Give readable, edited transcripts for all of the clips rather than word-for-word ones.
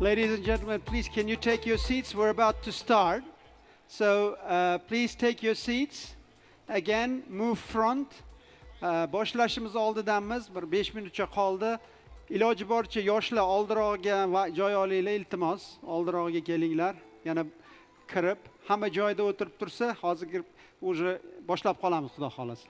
Ladies and gentlemen, please can you take your seats? We're about to start. So please take your seats. Again, move front. Boshlashimiz oldidanmiz. Bir 5 minutcha qoldi. Iloji boricha yoshlar oldirog'iga va joy olinglar, iltimos. Oldirog'iga kelinglar. Yana kirib, hamma joyda o'tirib tursa, hozir уже boshlab qolamiz, xudo xolasa.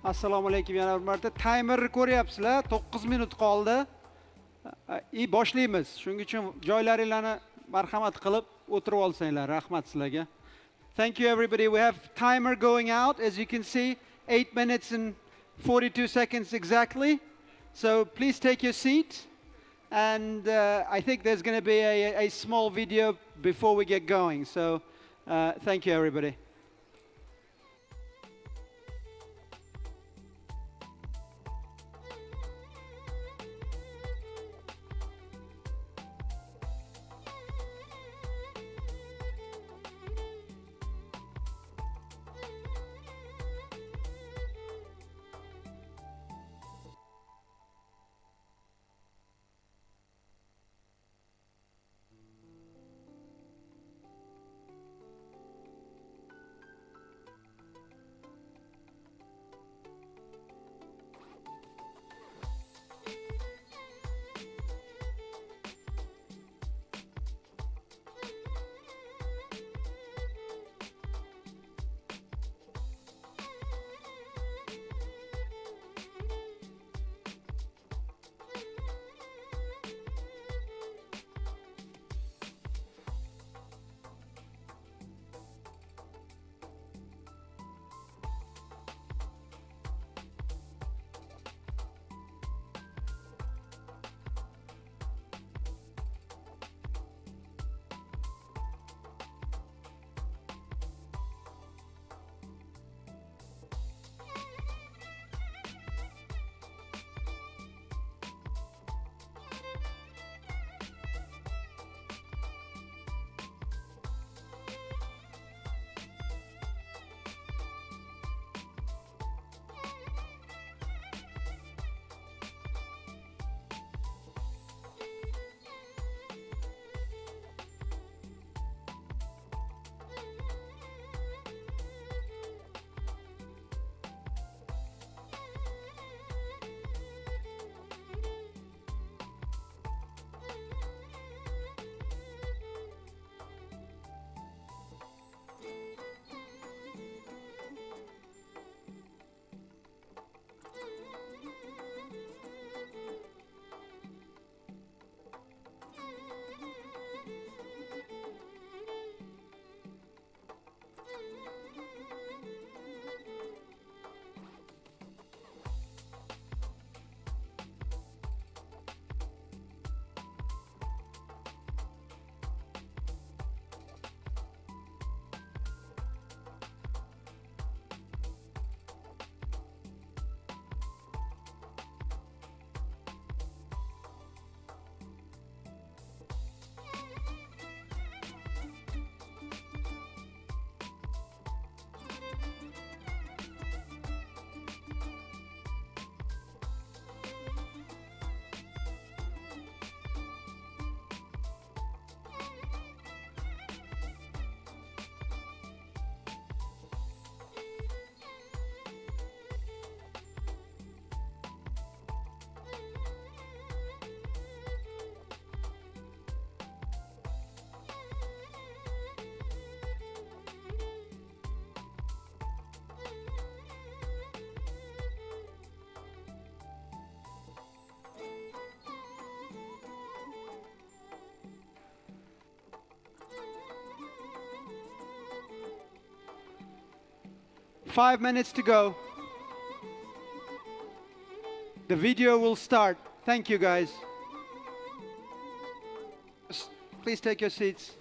Assalomu alaykum yana bir marta. Timerni ko'ryapsizlar. 9 minut qoldi. Boshlaymiz. Shuning uchun joylaringlarni marhamat qilib o'tirib olsanglar. Rahmat sizlarga. Thank you everybody. We have timer going out. As you can see, 8 minutes and 42 seconds exactly. So please take your seat. And I think there's going to be a small video before we get going. So thank you everybody. Five minutes to go. The video will start. Thank you, guys. Please take your seats.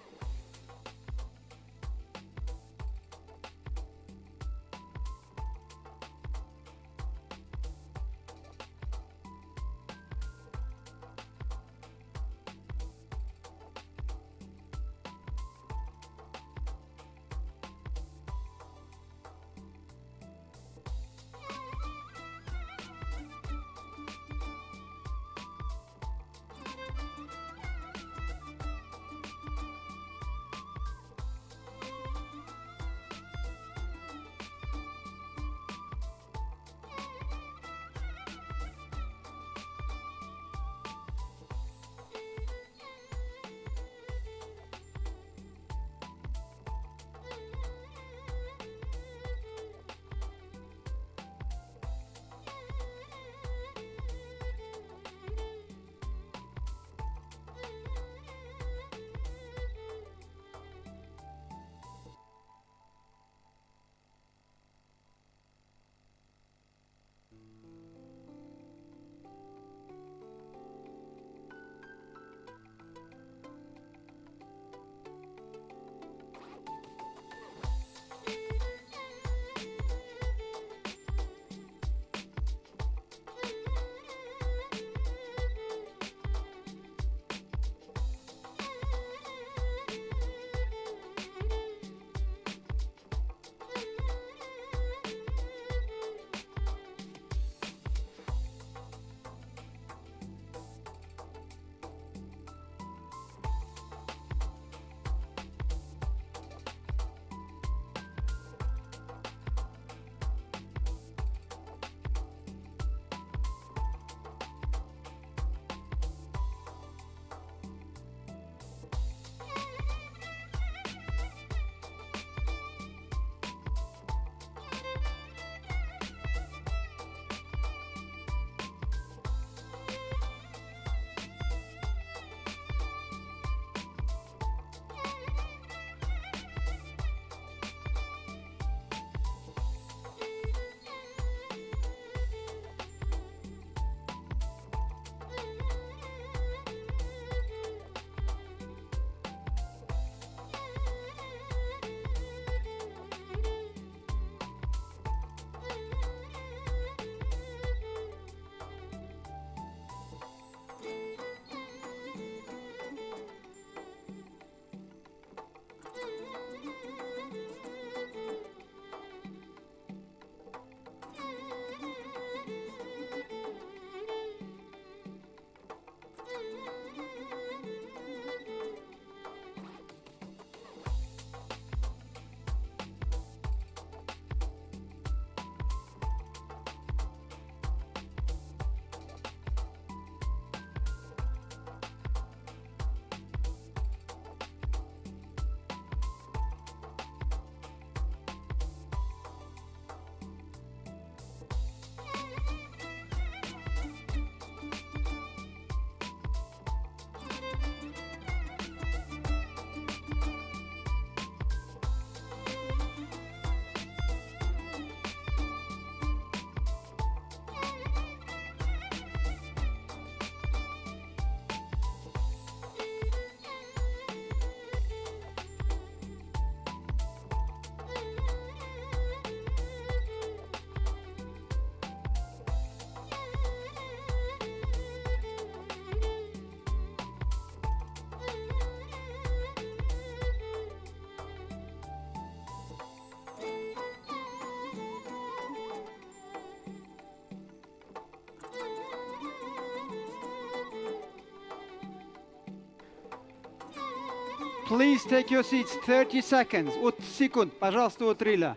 Please take your seats. 30 seconds. 30 секунд. Пожалуйста, утрила.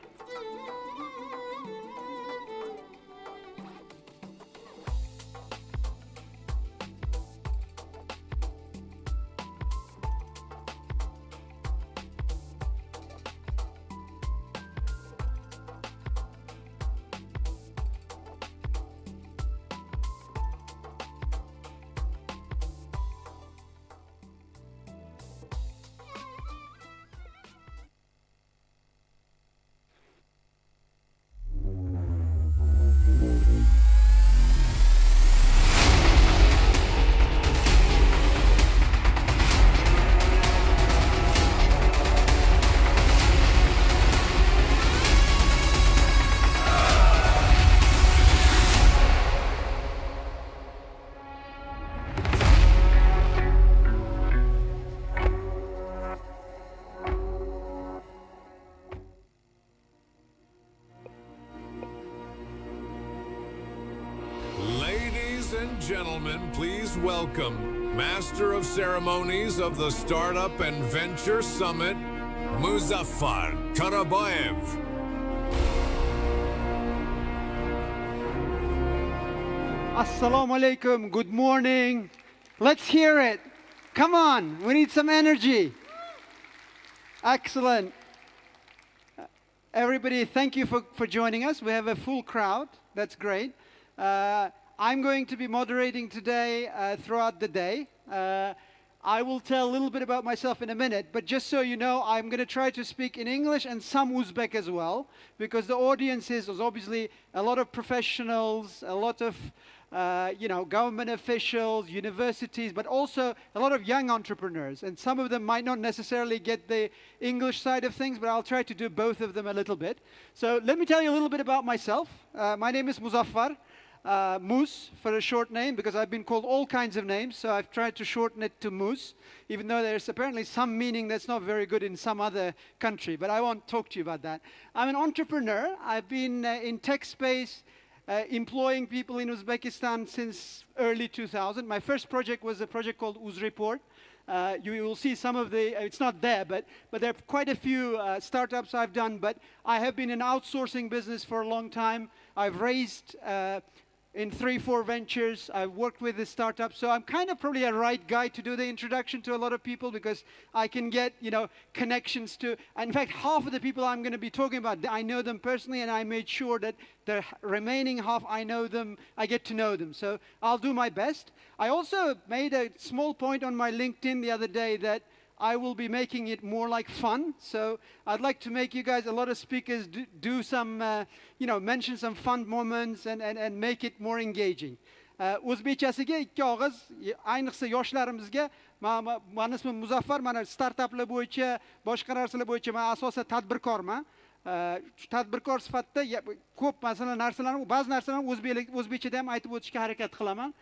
Ladies and gentlemen, please welcome Master of Ceremonies of the Startup and Venture Summit, Muzaffar Karabayev. Assalamu alaikum. Good morning. Let's hear it. Come on. We need some energy. Excellent. Everybody, thank you for joining us. We have a full crowd. That's great. I'm going to be moderating today throughout the day. I will tell a little bit about myself in a minute, but just so you know, I'm going to try to speak in English and some Uzbek as well, because the audience is obviously a lot of professionals, a lot of government officials, universities, but also a lot of young entrepreneurs. And some of them might not necessarily get the English side of things, but I'll try to do both of them a little bit. So let me tell you a little bit about myself. My name is Muzaffar. Muz for a short name, because I've been called all kinds of names, so I've tried to shorten it to Muz, even though there's apparently some meaning that's not very good in some other country, but I won't talk to you about that. I'm an entrepreneur. I've been in tech space, employing people in Uzbekistan since early 2000. My first project was a project called UzReport. You will see some of the, it's not there, but there are quite a few startups I've done, but I have been in outsourcing business for a long time. I've raised in 3-4 ventures. I've worked with the startups, so I'm kind of probably a right guy to do the introduction to a lot of people, because I can get, connections to, in fact, half of the people I'm going to be talking about, I know them personally, and I made sure that the remaining half, I get to know them. So I'll do my best. I also made a small point on my LinkedIn the other day that I will be making it more like fun. So I'd like to make you guys, a lot of speakers, do some, mention some fun moments and make it more engaging. O'zbekchasiga ikki og'iz, ayniqsa yoshlarimizga, men ismim Muzaffar, mana startaplar bo'yicha, boshqa narsalar bo'yicha men asosan tadbirkorman. Tadbirkor sifatida ko'p masalan narsalarni, ba'zi narsalarni o'zbekchada ham aytib o'tishga harakat qilaman.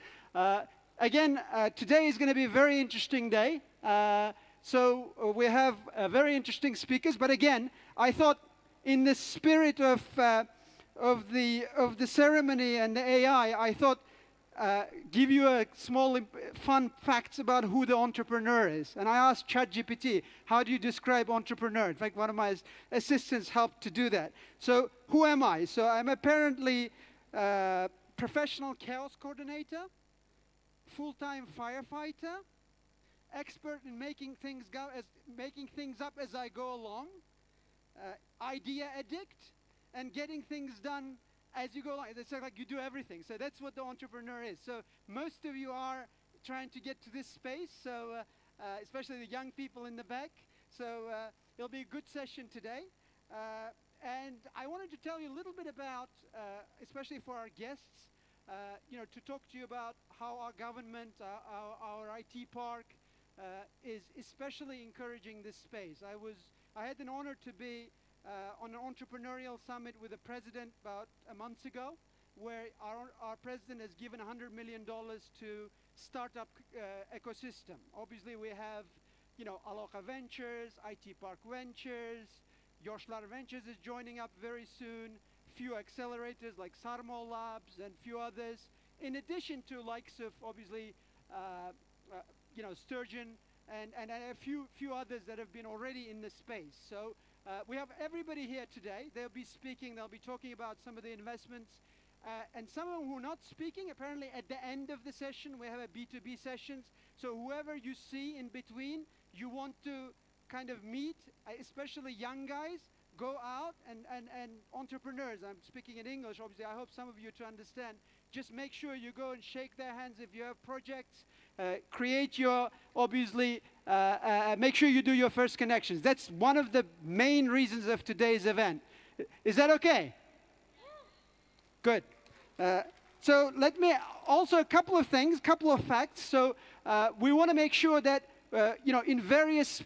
Again, today is going to be a very interesting day. So we have very interesting speakers, but again, I thought in the spirit of the ceremony and the AI, I thought give you a small fun facts about who the entrepreneur is. And I asked ChatGPT, how do you describe entrepreneur? In fact, one of my assistants helped to do that. So who am I? So I'm apparently professional chaos coordinator, full-time firefighter, expert in making things up as I go along, idea addict, and getting things done as you go along. It's like you do everything. So that's what the entrepreneur is. So most of you are trying to get to this space, so especially the young people in the back. So it'll be a good session today. And I wanted to tell you a little bit about, especially for our guests, to talk to you about how our government, our IT park, is especially encouraging this space. I had an honor to be on an entrepreneurial summit with the president about a month ago, where our president has given $100 million to startup ecosystem. Obviously, we have, Aloqa Ventures, IT Park Ventures, Yoshlar Ventures is joining up very soon, few accelerators like Sarmo Labs and few others, in addition to likes of, obviously, Sturgeon, and a few others that have been already in the space. So we have everybody here today. They'll be speaking. They'll be talking about some of the investments. And some of them who are not speaking, apparently at the end of the session, we have a B2B sessions. So whoever you see in between, you want to kind of meet, especially young guys, go out and entrepreneurs. I'm speaking in English, obviously. I hope some of you to understand. Just make sure you go and shake their hands if you have projects. Create your, obviously, make sure you do your first connections. That's one of the main reasons of today's event. Is that okay? Good. So let me also a couple of things, couple of facts. So we want to make sure that in various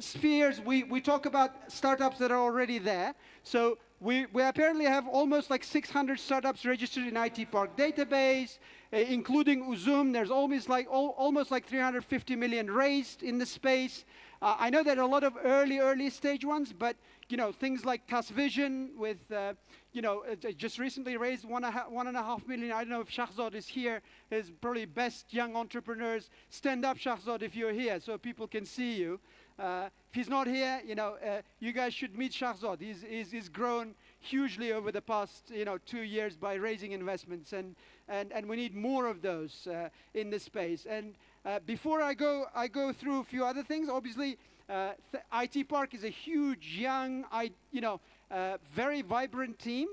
spheres we talk about startups that are already there. So we apparently have almost like 600 startups registered in IT Park database, including Uzum. There's almost like 350 million raised in the space. I know there are a lot of early stage ones, but things like TasVision with just recently raised 1.5 million. I don't know if Shahzad is here. Is probably best young entrepreneurs. Stand up, Shahzad, if you're here, so people can see you. If he's not here, you guys should meet Shahzad. He's grown hugely over the past 2 years by raising investments, and we need more of those in this space. And before I go through a few other things. Obviously, IT Park is a huge, young, very vibrant team,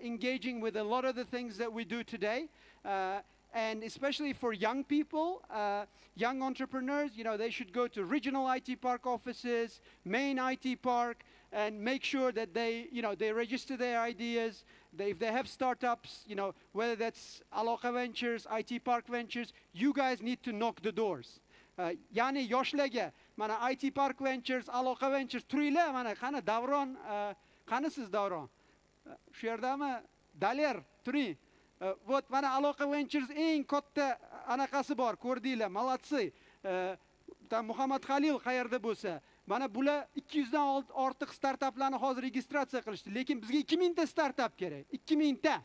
engaging with a lot of the things that we do today. And especially for young people, young entrepreneurs, they should go to regional IT Park offices, main IT Park, and make sure that they register their ideas. If they have startups, whether that's Aloqa Ventures, IT Park Ventures, you guys need to knock the doors. Yani yoshlarga, mana IT Park Ventures, Aloqa Ventures, turinglar, mana qani Davron, qanisiz Davron? Shu yerdami? Daler, turing. Вот mana Aloqa Ventures eng katta anaqasi bor, ko'rdinglar, молодцы. Muhammad Khalil qayerda bo'lsa, mana bular 200 dan ortiq startaplarni hozir registratsiya qilishdi, lekin bizga 2000 ta startap kerak. 2000 ta.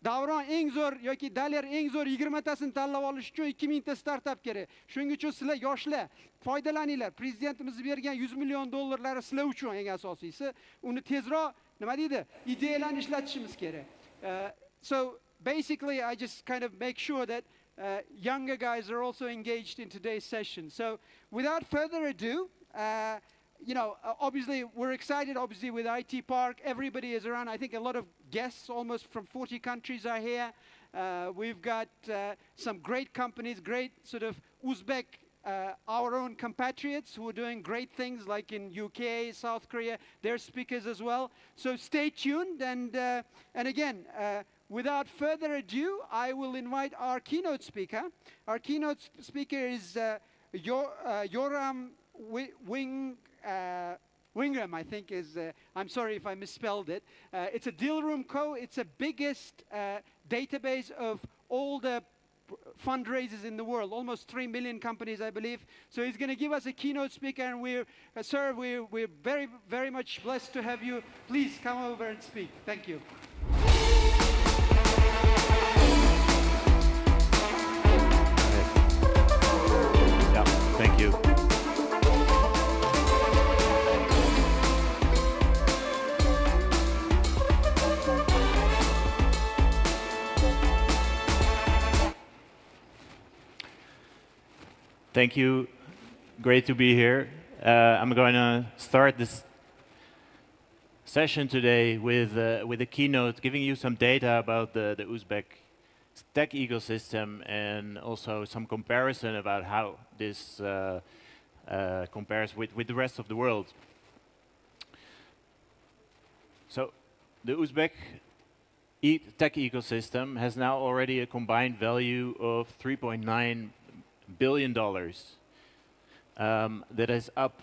Davron eng zo'r yoki Daler eng zo'r 20 tasini tanlab olish uchun 2000 ta startap kerak. Shuning uchun sizlar yoshlar foydalaninglar. Prezidentimiz bergan 100 million dollarlari sizlar uchun eng asosiysi. Uni tezroq nima deydi? Ideyalarni ishlatishimiz kerak. So basically, I just kind of make sure that younger guys are also engaged in today's session. So without further ado, obviously we're excited. Obviously with IT Park, everybody is around. I think a lot of guests, almost from 40 countries, are here. We've got some great companies, great sort of Uzbek. Our own compatriots who are doing great things like in UK, South Korea, they're speakers as well. So stay tuned, and again, without further ado, I will invite our keynote speaker. Our keynote speaker is Yoram Wingram, I think is, I'm sorry if I misspelled it. It's a deal room co. It's the biggest database of all the fundraisers in the world, almost 3 million companies, I believe. So he's going to give us a keynote speaker, and we're very, very much blessed to have you. Please come over and speak. Thank you. Yeah, thank you. Thank you. Great to be here. I'm going to start this session today with a keynote giving you some data about the Uzbek tech ecosystem, and also some comparison about how this compares with the rest of the world. So the Uzbek tech ecosystem has now already a combined value of $3.9 billion. That is up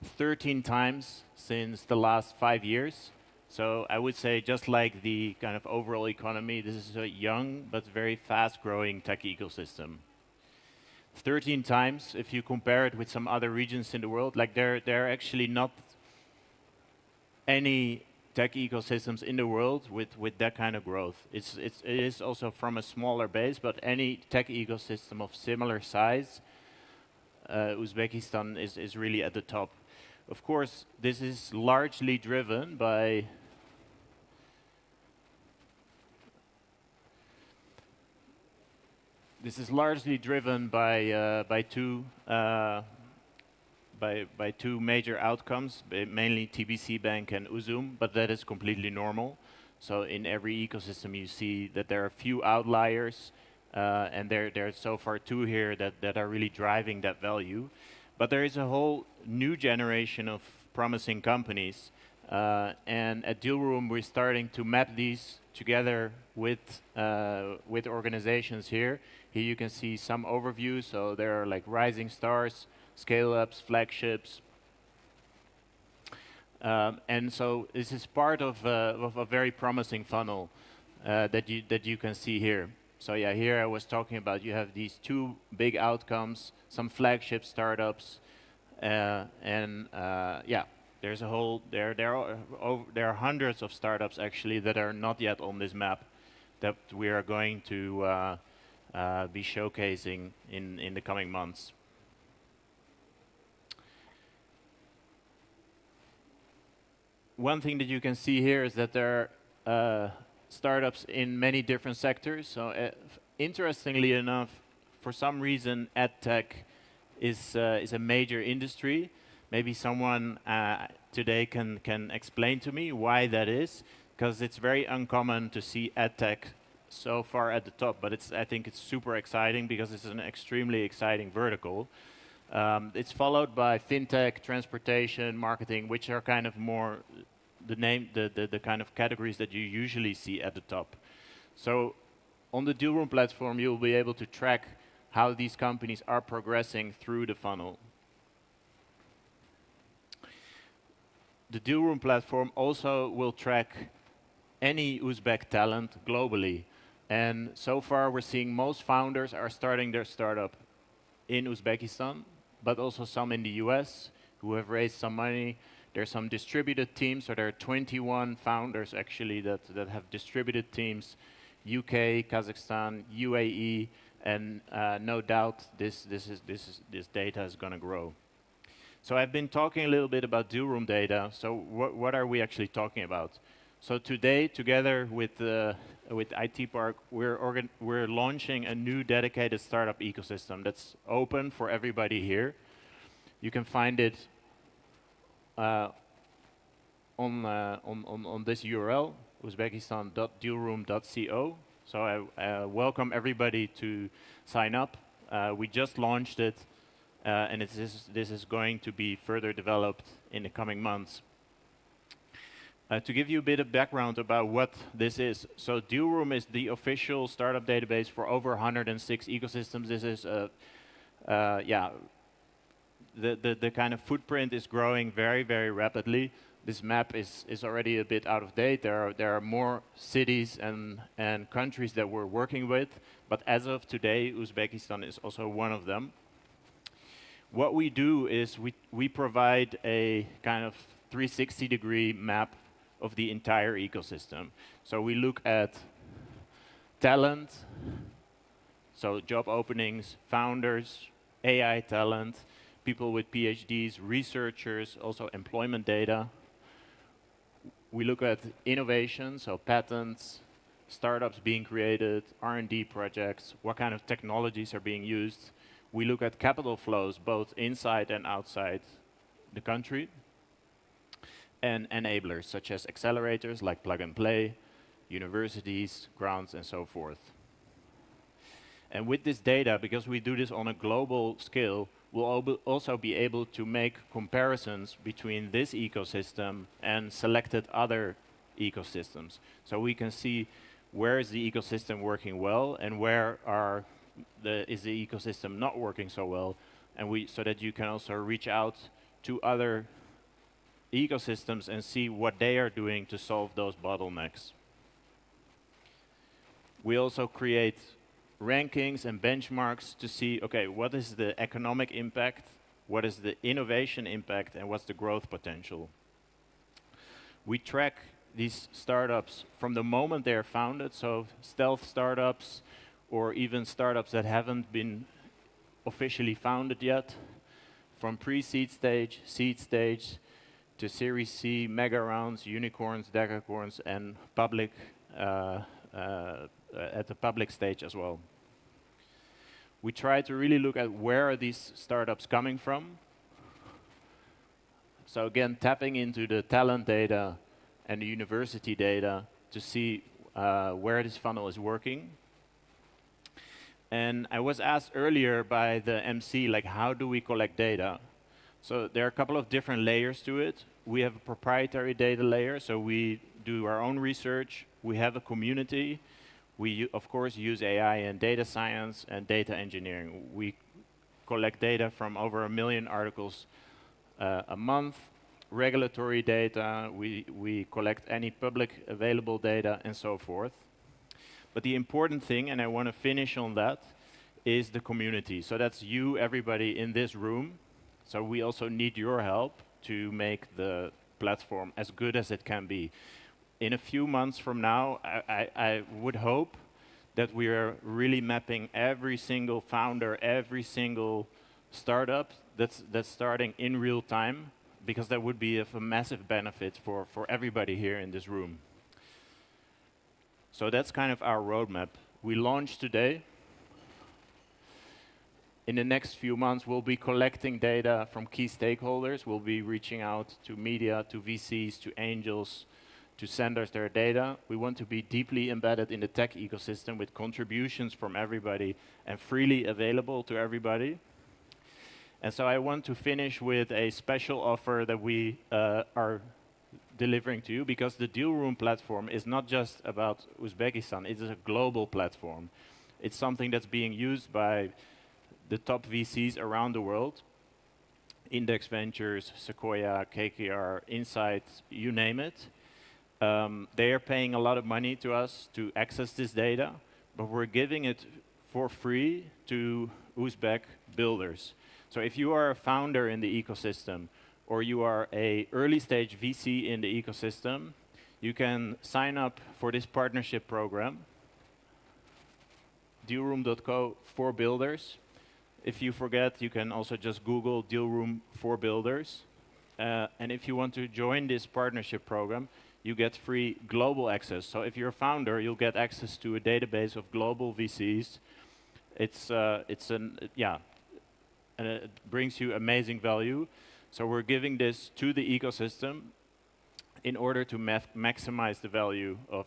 13 times since the last 5 years. So I would say, just like the kind of overall economy, this is a young but very fast-growing tech ecosystem. 13 times, if you compare it with some other regions in the world, like there are actually not any tech ecosystems in the world with that kind of growth. It is also from a smaller base, but any tech ecosystem of similar size Uzbekistan is really at the top. Of course, this is largely driven by two major outcomes, mainly TBC Bank and Uzum, but that is completely normal. So in every ecosystem, you see that there are a few outliers, and there are so far two here that are really driving that value. But there is a whole new generation of promising companies, and at Dealroom, we're starting to map these together with organizations here. Here you can see some overviews. So there are like rising stars, scale-ups, flagships. And so this is part of a very promising funnel that you can see here. So yeah, here I was talking about you have these two big outcomes, some flagship startups, and yeah, there's a whole there are hundreds of startups actually that are not yet on this map that we are going to be showcasing in the coming months. One thing that you can see here is that there are startups in many different sectors. So interestingly enough, for some reason, edtech is a major industry. Maybe someone today can explain to me why that is, because it's very uncommon to see edtech so far at the top. But I think it's super exciting because it's an extremely exciting vertical. It's followed by fintech, transportation, marketing, which are kind of more the kind of categories that you usually see at the top. So on the Dealroom platform, you'll be able to track how these companies are progressing through the funnel. The Dealroom platform also will track any Uzbek talent globally. And so far, we're seeing most founders are starting their startup in Uzbekistan, but also some in the US who have raised some money. There's some distributed teams, so there are 21 founders actually that have distributed teams, UK, Kazakhstan, UAE, and no doubt this data is going to grow. So I've been talking a little bit about Dealroom data. So what are we actually talking about? So today, together with IT Park, we're launching a new dedicated startup ecosystem that's open for everybody here. You can find it on this URL, uzbekistan.dealroom.co. So I welcome everybody to sign up. We just launched it, and this is going to be further developed in the coming months. To give you a bit of background about what this is, so Dealroom is the official startup database for over 106 ecosystems. This is yeah, the kind of footprint is growing very, very rapidly. This map is already a bit out of date. There are more cities and countries that we're working with, but as of today, Uzbekistan is also one of them. What we do is we provide a kind of 360-degree map of the entire ecosystem. So we look at talent, so job openings, founders, AI talent, people with PhDs, researchers, also employment data. We look at innovation, so patents, startups being created, R&D projects, what kind of technologies are being used. We look at capital flows, both inside and outside the country, and enablers, such as accelerators like plug and play, universities, grants, and so forth. And with this data, because we do this on a global scale, we'll also be able to make comparisons between this ecosystem and selected other ecosystems. So we can see where is the ecosystem working well and where is the ecosystem not working so well, and so that you can also reach out to other ecosystems and see what they are doing to solve those bottlenecks. We also create rankings and benchmarks to see, okay, what is the economic impact, what is the innovation impact, and what's the growth potential. We track these startups from the moment they're founded, so stealth startups or even startups that haven't been officially founded yet. from pre-seed stage, seed stage, to Series C, mega rounds, unicorns, decacorns, and public at the public stage as well. We try to really look at where are these startups coming from. So again, tapping into the talent data and the university data to see where this funnel is working. And I was asked earlier by the MC, like, how do we collect data? So there are a couple of different layers to it. We have a proprietary data layer, so we do our own research. We have a community. We, of course, use AI and data science and data engineering. We collect data from over 1 million articles a month, regulatory data. We collect any public available data and so forth. But the important thing, and I want to finish on that, is the community. So that's you, everybody in this room. So we also need your help to make the platform as good as it can be. In a few months from now, I would hope that we are really mapping every single founder, every single startup that's starting in real time, because that would be of a massive benefit for everybody here in this room. So that's kind of our roadmap. We launched today. In the next few months, we'll be collecting data from key stakeholders. We'll be reaching out to media, to VCs, to angels, to send us their data. We want to be deeply embedded in the tech ecosystem with contributions from everybody and freely available to everybody. And so I want to finish with a special offer that we are delivering to you, because the Deal Room platform is not just about Uzbekistan, it is a global platform. It's something that's being used by the top VCs around the world. Index Ventures, Sequoia, KKR, Insight, you name it. They are paying a lot of money to us to access this data, but we're giving it for free to Uzbek builders. So if you are a founder in the ecosystem, or you are a early stage VC in the ecosystem, you can sign up for this partnership program, dealroom.co for builders. If you forget, you can also just Google Dealroom for builders. And if you want to join this partnership program, you get free global access. So if you're a founder, you'll get access to a database of global VCs. And it brings you amazing value. So we're giving this to the ecosystem in order to maximize the value of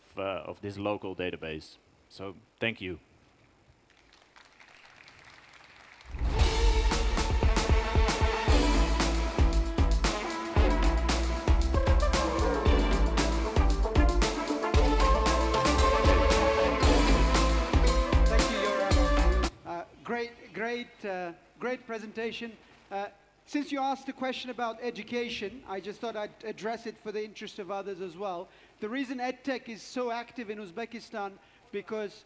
this local database. So thank you. Great presentation. Since you asked a question about education, I just thought I'd address it for the interest of others as well. The reason EdTech is so active in Uzbekistan, because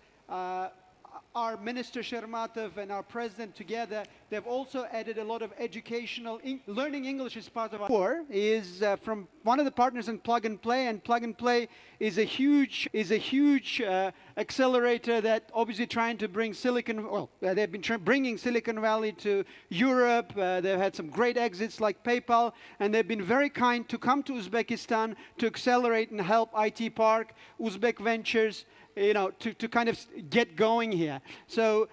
our Minister Shermatov and our President together, they've also added a lot of educational, learning English is part of our is from one of the partners in Plug and Play, and Plug and Play is a huge accelerator that obviously trying to bring they've been bringing Silicon Valley to Europe. They've had some great exits like PayPal, and they've been very kind to come to Uzbekistan to accelerate and help IT Park, Uzbek Ventures, to kind of get going here. So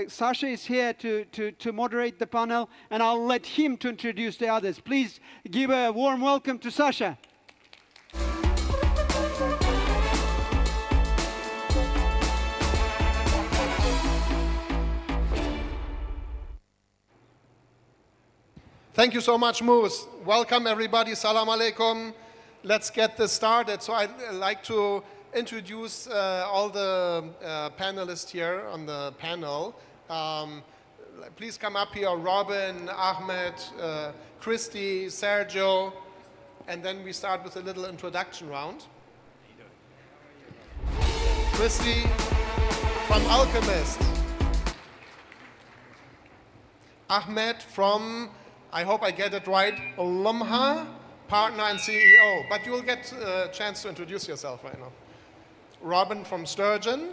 Sasha is here to moderate the panel, and I'll let him to introduce the others. Please give a warm welcome to Sasha. Thank you so much, Moose. Welcome, everybody. Salam alaikum. Let's get this started. So I'd like to introduce all the panelists here on the panel. Please come up here, Robin, Ahmed, Christy, Sergio, and then we start with a little introduction round. Christy from Alchemist. Ahmed from, I hope I get it right, Lumha, partner and CEO. But you'll get a chance to introduce yourself right now. Robin from Sturgeon.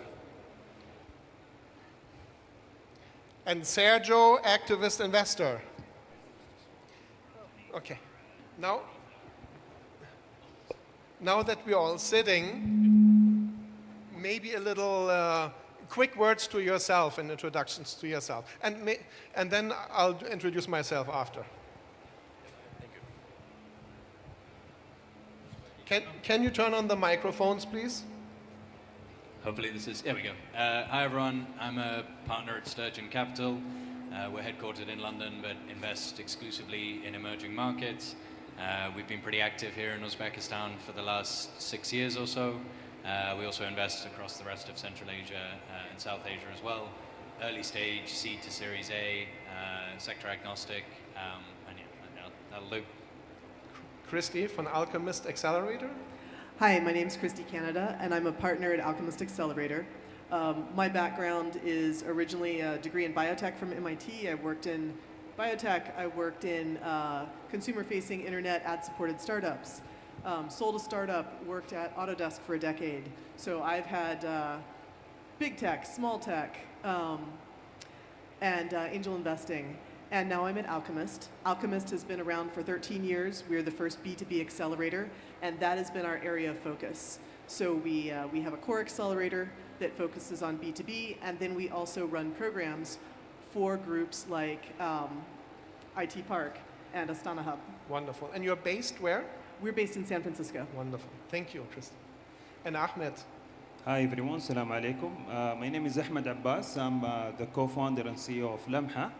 And Sergio, activist investor. Okay. Now that we're all sitting, maybe a little quick words to yourself and introductions to yourself. And then I'll introduce myself after. Can you turn on the microphones, please? Hopefully this is, there we go. Hi everyone, I'm a partner at Sturgeon Capital. We're headquartered in London but invest exclusively in emerging markets. We've been pretty active here in Uzbekistan for the last 6 years or so. We also invest across the rest of Central Asia and South Asia as well. Early stage, seed to Series A, sector agnostic, and yeah, that'll do. Christy from Alchemist Accelerator. Hi, my name is Christy Canada, and I'm a partner at Alchemist Accelerator. My background is originally a degree in biotech from MIT. I worked in biotech, I worked in consumer-facing internet ad-supported startups. Sold a startup, worked at Autodesk for a decade. So I've had big tech, small tech, and angel investing. And now I'm at Alchemist. Alchemist has been around for 13 years. We're the first B2B accelerator, and that has been our area of focus. So we have a core accelerator that focuses on B2B, and then we also run programs for groups like IT Park and Astana Hub. Wonderful. And you're based where? We're based in San Francisco. Wonderful. Thank you, Tristan. And Ahmed. Hi everyone, Salam alaikum. My name is Ahmed Abbas. I'm the co-founder and CEO of Lamha.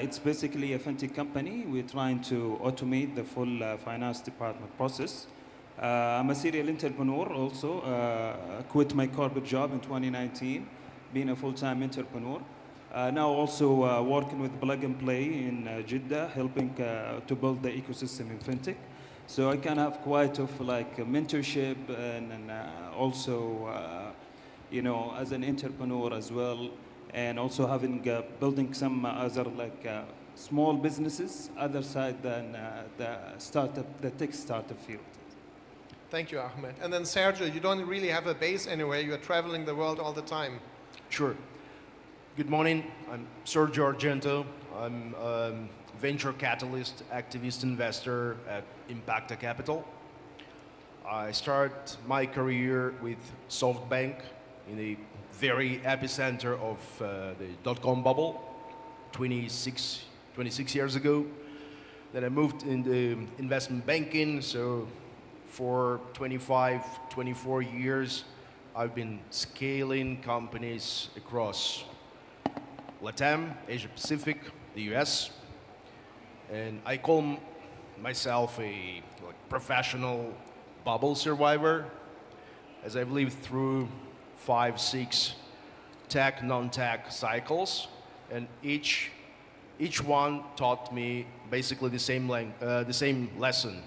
It's basically a fintech company. We're trying to automate the full finance department process. I'm a serial entrepreneur also. Quit my corporate job in 2019, being a full-time entrepreneur. Now also working with Plug and Play in Jeddah, helping to build the ecosystem in fintech. So I can have quite of like a mentorship and also, you know, as an entrepreneur as well, and also having building some other like small businesses, other side than the tech startup field. Thank you, Ahmed. And then Sergio, you don't really have a base anywhere. You're traveling the world all the time. Sure. Good morning. I'm Sergio Argento. I'm venture catalyst, activist investor at Impacta Capital. I started my career with SoftBank in the very epicenter of the dot-com bubble 26 years ago. Then I moved into investment banking, so for 24 years I've been scaling companies across Latam, Asia Pacific, the US, and I call myself a professional bubble survivor, as I've lived through 5, 6 tech, non-tech cycles, and each one taught me basically the same lesson,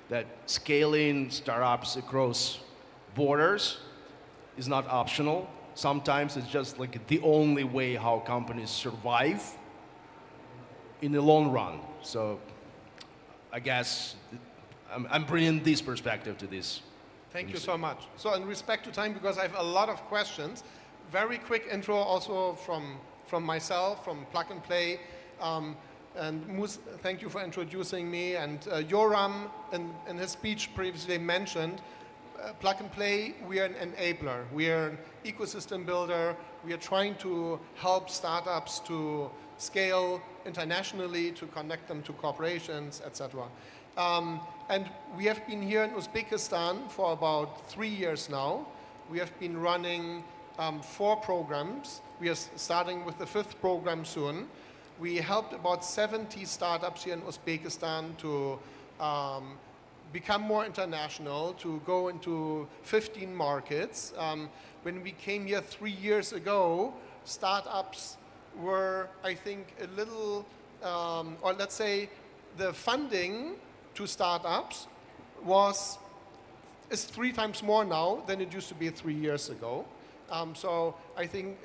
that scaling startups across borders is not optional. Sometimes it's just like the only way how companies survive in the long run. So I guess I'm bringing this perspective to this. Thank you so much. So in respect to time, because I have a lot of questions, very quick intro also from myself, from Plug and Play. And Mus, thank you for introducing me. And Yoram, in his speech previously mentioned, Plug and Play, we are an enabler. We are an ecosystem builder. We are trying to help startups to scale internationally, to connect them to corporations, etc. And we have been here in Uzbekistan for about 3 years now. We have been running 4 programs. We are starting with the 5th program soon. We helped about 70 startups here in Uzbekistan to become more international, to go into 15 markets. When we came here 3 years ago, startups were, I think, a little, or let's say, the funding to startups is 3 times more now than it used to be 3 years ago. So I think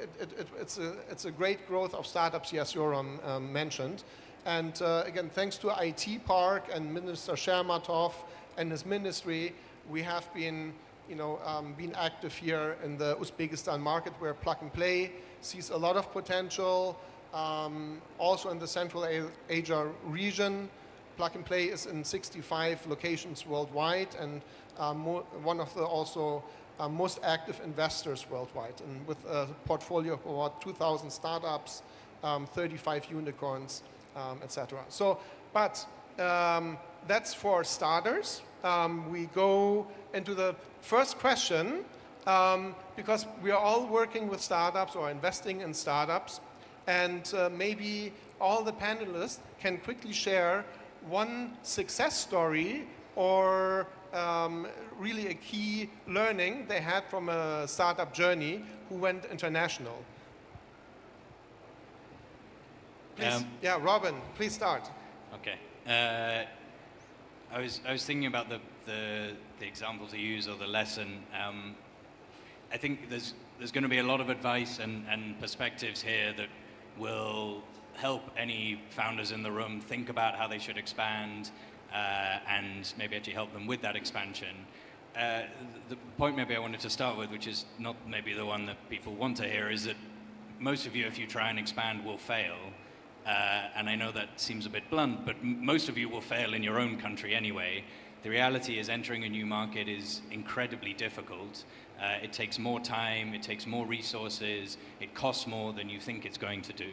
it's a great growth of startups, yes, Yoram mentioned. And again, thanks to IT Park and Minister Shermatov and his ministry, we have been, been active here in the Uzbekistan market, where Plug and Play sees a lot of potential. Also in the Central Asia region, Plug and Play is in 65 locations worldwide, and one of the also most active investors worldwide, and with a portfolio of about 2,000 startups, 35 unicorns, etc. So, but that's for starters. We go into the first question, because we are all working with startups or investing in startups, and maybe all the panelists can quickly share one success story or really a key learning they had from a startup journey who went international. Please, yeah, Robin, please start. Okay. I was thinking about the example to use or the lesson. I think there's going to be a lot of advice and perspectives here that will help any founders in the room think about how they should expand and maybe actually help them with that expansion. The point maybe I wanted to start with, which is not maybe the one that people want to hear, is that most of you, if you try and expand, will fail. And I know that seems a bit blunt, but most of you will fail in your own country anyway. The reality is entering a new market is incredibly difficult. It takes more time, it takes more resources, it costs more than you think it's going to do.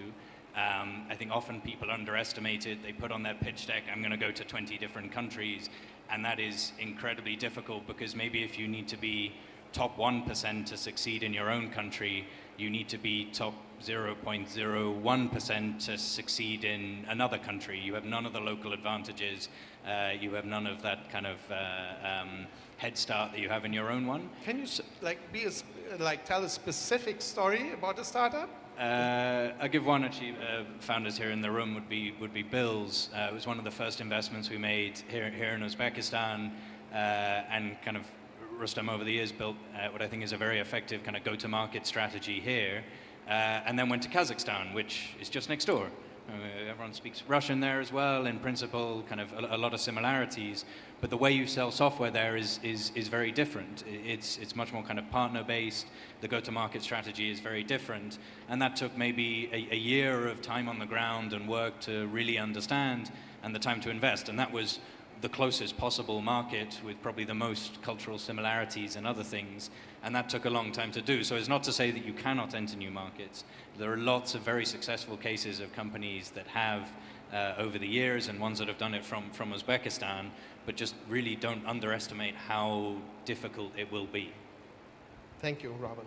I think often people underestimate it. They put on their pitch deck, I'm going to go to 20 different countries, and that is incredibly difficult because maybe if you need to be top 1% to succeed in your own country, you need to be top 0.01% to succeed in another country. You have none of the local advantages. You have none of that kind of head start that you have in your own one. Can you tell a specific story about a startup? I'll give one actually. Founders here in the room would be Bill's. It was one of the first investments we made here in Uzbekistan, and kind of Rustam over the years built what I think is a very effective kind of go-to-market strategy here, and then went to Kazakhstan, which is just next door. Everyone speaks Russian there as well. In principle, kind of a lot of similarities, but the way you sell software there is very different. It's much more kind of partner-based. The go-to-market strategy is very different, and that took maybe a year of time on the ground and work to really understand, and the time to invest, and that was the closest possible market with probably the most cultural similarities and other things, and that took a long time to do. So it's not to say that you cannot enter new markets. There are lots of very successful cases of companies that have over the years, and ones that have done it from Uzbekistan, but just really don't underestimate how difficult it will be. Thank you, Robin.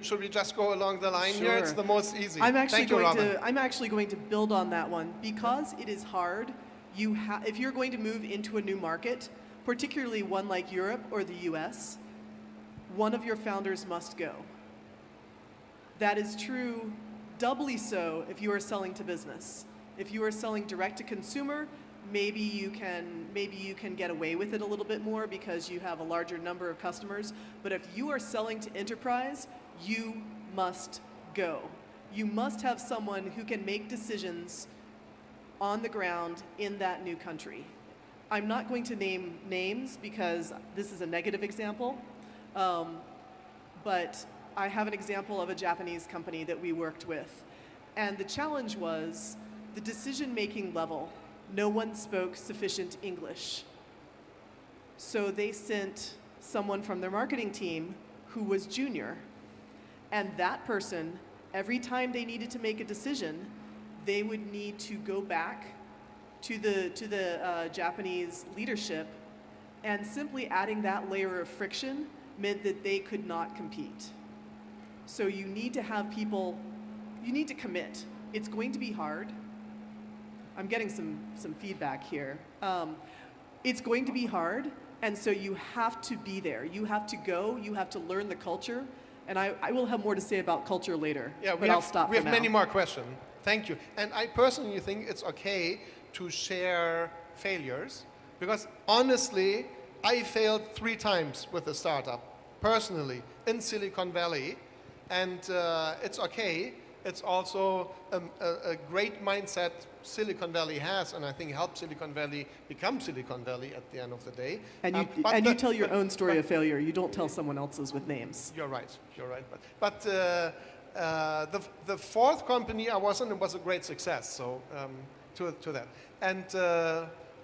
Should we just go along the line here? Sure. It's the most easy. I'm actually going to build on that one because it is hard. If you're going to move into a new market, particularly one like Europe or the US, one of your founders must go. That is true doubly so if you are selling to business. If you are selling direct to consumer, maybe you can get away with it a little bit more because you have a larger number of customers. But if you are selling to enterprise, you must go. You must have someone who can make decisions on the ground in that new country. I'm not going to name names because this is a negative example, but I have an example of a Japanese company that we worked with. And the challenge was the decision-making level. No one spoke sufficient English. So they sent someone from their marketing team who was junior. And that person, every time they needed to make a decision, they would need to go back to the Japanese leadership, and simply adding that layer of friction meant that they could not compete. So you need to have people, you need to commit. It's going to be hard. I'm getting some feedback here. It's going to be hard, and so you have to be there. You have to go, you have to learn the culture, and I will have more to say about culture later, but I'll stop for now. We have many more questions. Thank you. And I personally think it's okay to share failures, because honestly, I failed 3 times with a startup, personally, in Silicon Valley, and it's okay. It's also a great mindset Silicon Valley has, and I think helped Silicon Valley become Silicon Valley at the end of the day. And you tell your own story of failure. You don't tell someone else's with names. You're right. You're right. But the 4th company I was in was a great success. So to that. And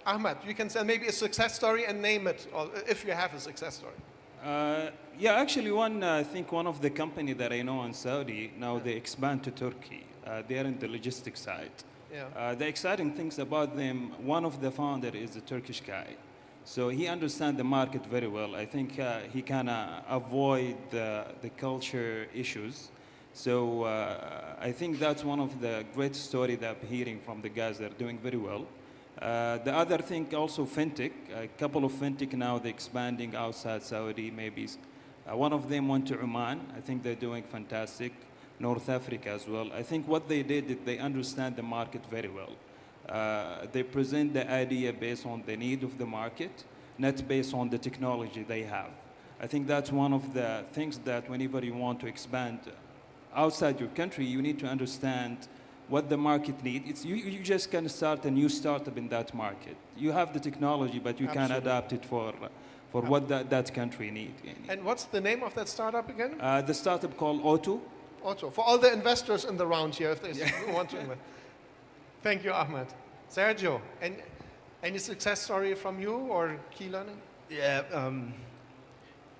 Ahmed, you can say maybe a success story and name it, or if you have a success story. Yeah, actually, I think one of the company that I know in Saudi, now they expand to Turkey. They are in the logistics side. Yeah. The exciting things about them, one of the founder is a Turkish guy. So he understands the market very well. I think he can avoid the culture issues. So I think that's one of the great stories that I'm hearing from the guys that are doing very well. The other thing also fintech, a couple of fintech now they're expanding outside Saudi maybe. One of them went to Oman. I think they're doing fantastic. North Africa as well. I think what they did is they understand the market very well. They present the idea based on the need of the market, not based on the technology they have. I think that's one of the things that whenever you want to expand outside your country, you need to understand what the market needs. You just can start a new startup in that market. You have the technology, but you can adapt it for what that country needs. And what's the name of that startup again? The startup called Auto. Auto. For all the investors in the round here, if they want to invest. Thank you, Ahmed. Sergio, any success story from you or key learning? Yeah,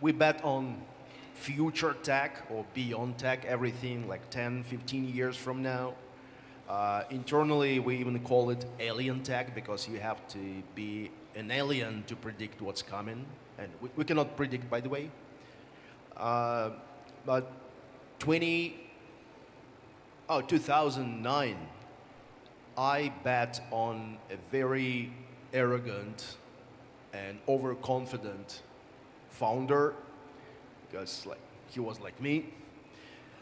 we bet on future tech or beyond tech, everything like 10, 15 years from now. Internally, we even call it alien tech because you have to be an alien to predict what's coming. And we cannot predict, by the way. But 2009, I bet on a very arrogant and overconfident founder because he was like me.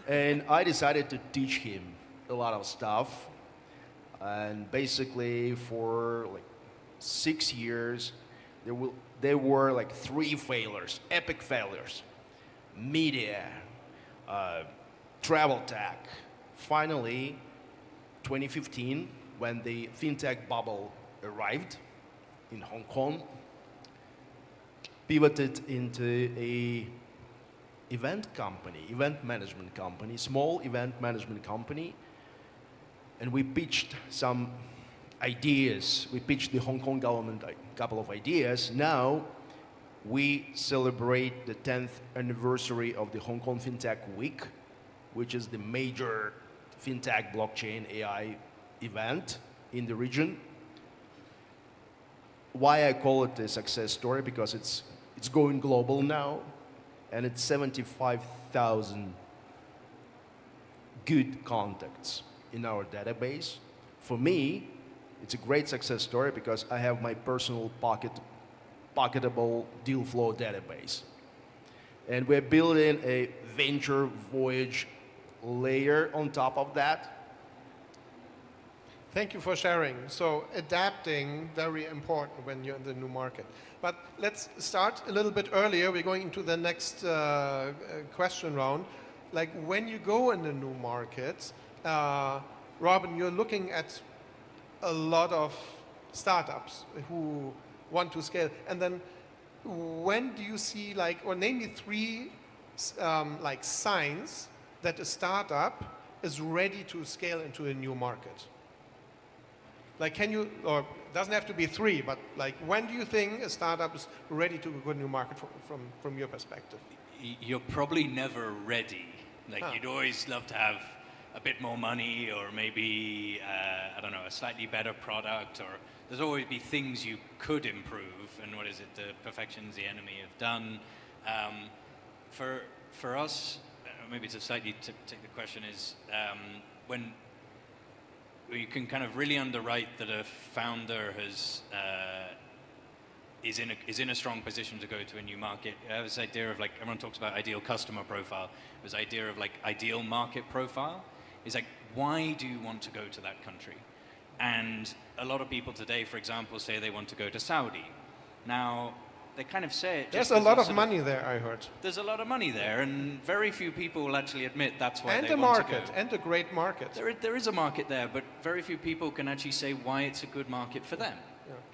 And I decided to teach him a lot of stuff. And basically for like 6 years, there were like 3 failures, epic failures. Media, travel tech. Finally, 2015, when the fintech bubble arrived in Hong Kong, pivoted into a event management company, small event management company, and we pitched some ideas. We pitched the Hong Kong government a couple of ideas. Now, we celebrate the 10th anniversary of the Hong Kong FinTech Week, which is the major FinTech blockchain AI event in the region. Why I call it a success story? Because it's going global now, and it's 75,000 good contacts in our database. For me, it's a great success story because I have my personal pocketable deal flow database. And we're building a venture voyage layer on top of that. Thank you for sharing. So adapting, very important when you're in the new market. But let's start a little bit earlier. We're going into the next question round. Like when you go in the new market, Robin, you're looking at a lot of startups who want to scale. And then when do you see or name me 3 signs that a startup is ready to scale into a new market? Like can you, or doesn't have to be 3, but like when do you think a startup is ready to go to a new market from your perspective? You're probably never ready. Like you'd always love to have a bit more money or maybe, I don't know, a slightly better product, or there's always be things you could improve, and what is it, the perfection's the enemy of done. For us, maybe to slightly take the question is, when you can kind of really underwrite that a founder is in a strong position to go to a new market. I have this idea of everyone talks about ideal customer profile. This idea of ideal market profile is why do you want to go to that country? And a lot of people today, for example, say they want to go to Saudi. Now, they kind of say it. There's a lot of money there, I heard. There's a lot of money there, and very few people will actually admit that's why and they want to go. And a great market. There is a market there, but very few people can actually say why it's a good market for them.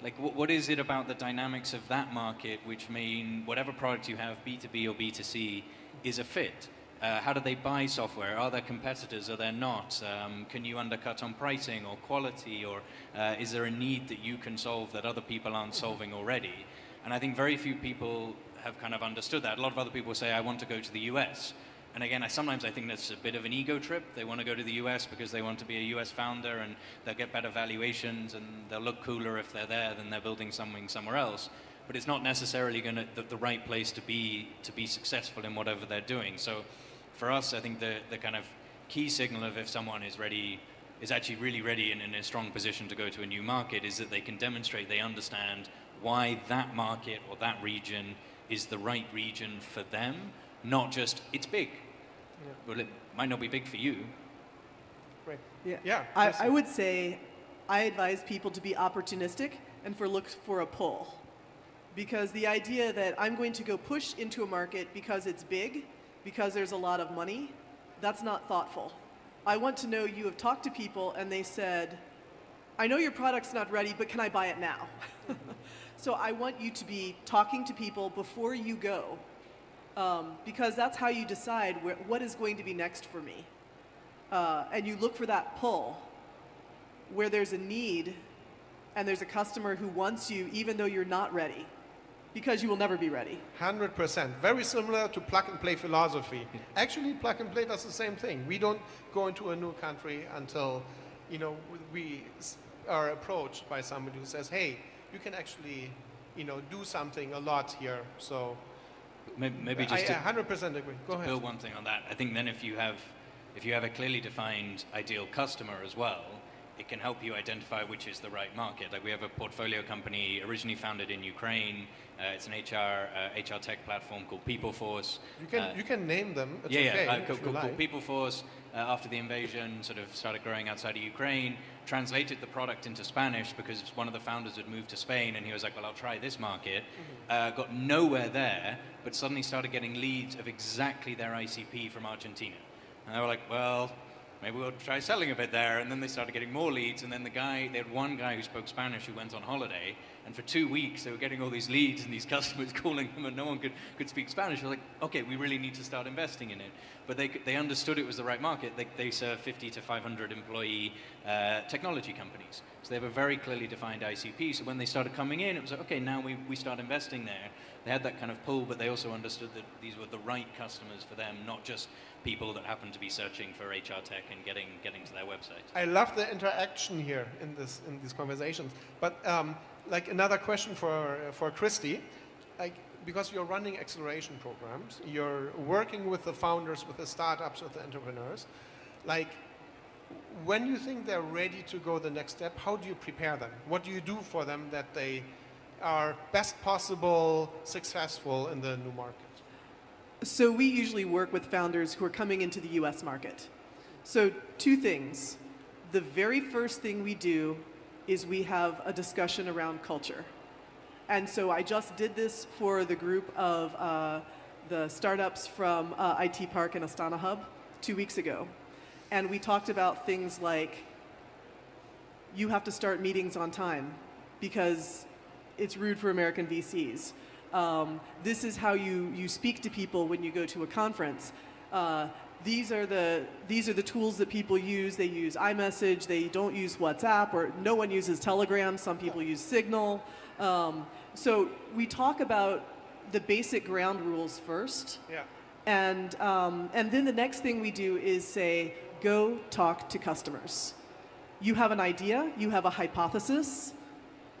Yeah. What is it about the dynamics of that market which mean whatever product you have, B2B or B2C, is a fit? How do they buy software? Are there competitors? Are there not? Can you undercut on pricing or quality? Or is there a need that you can solve that other people aren't solving already? And I think very few people have kind of understood that. A lot of other people say, I want to go to the US. And again, sometimes I think that's a bit of an ego trip. They want to go to the US because they want to be a US founder and they'll get better valuations and they'll look cooler if they're there than they're building something somewhere else. But it's not necessarily going to the right place to be successful in whatever they're doing. So for us, I think the kind of key signal of if someone is ready, is actually really ready and in a strong position to go to a new market, is that they can demonstrate they understand why that market or that region is the right region for them, not just it's big. Yeah. Well, it might not be big for you. Right. Yeah. I would say I advise people to be opportunistic and look for a pull. Because the idea that I'm going to go push into a market because it's big, because there's a lot of money, that's not thoughtful. I want to know you have talked to people and they said, I know your product's not ready, but can I buy it now? So I want you to be talking to people before you go, because that's how you decide what is going to be next for me. And you look for that pull where there's a need and there's a customer who wants you even though you're not ready, because you will never be ready. 100%. Very similar to plug-and-play philosophy. Actually, plug-and-play does the same thing. We don't go into a new country until, we are approached by somebody who says, hey, you can actually, do something a lot here. So maybe just I 100% agree. Go ahead. Build one thing on that. I think then if you have a clearly defined ideal customer as well, it can help you identify which is the right market. Like we have a portfolio company originally founded in Ukraine. It's an HR tech platform called PeopleForce. You can name them. It's yeah, okay, called PeopleForce. After the invasion, sort of started growing outside of Ukraine. Translated the product into Spanish because one of the founders had moved to Spain, and he was like, "Well, I'll try this market." Got nowhere there, but suddenly started getting leads of exactly their ICP from Argentina, and they were like, "Well, maybe we'll try selling a bit there." And then they started getting more leads. And then they had one guy who spoke Spanish who went on holiday. And for 2 weeks, they were getting all these leads and these customers calling them, and no one could speak Spanish. They're like, okay, we really need to start investing in it. But they understood it was the right market. They serve 50 to 500 employee technology companies. So they have a very clearly defined ICP. So when they started coming in, it was like, okay, now we start investing there. They had that kind of pull, but they also understood that these were the right customers for them, not just people that happen to be searching for HR tech and getting to their website. I love the interaction here in these conversations. But like another question for Christy, like because you're running acceleration programs, you're working with the founders, with the startups, with the entrepreneurs. Like when you think they're ready to go the next step, how do you prepare them? What do you do for them that they are best possible successful in the new market? So we usually work with founders who are coming into the US market. So 2 things. The very first thing we do is we have a discussion around culture. And so I just did this for the group of the startups from IT Park and Astana Hub 2 weeks ago. And we talked about things like you have to start meetings on time because it's rude for American VCs. This is how you speak to people when you go to a conference. These are the tools that people use. They use iMessage. They don't use WhatsApp, or no one uses Telegram. Some people use Signal. So we talk about the basic ground rules first. Yeah. And then the next thing we do is say, go talk to customers. You have an idea. You have a hypothesis.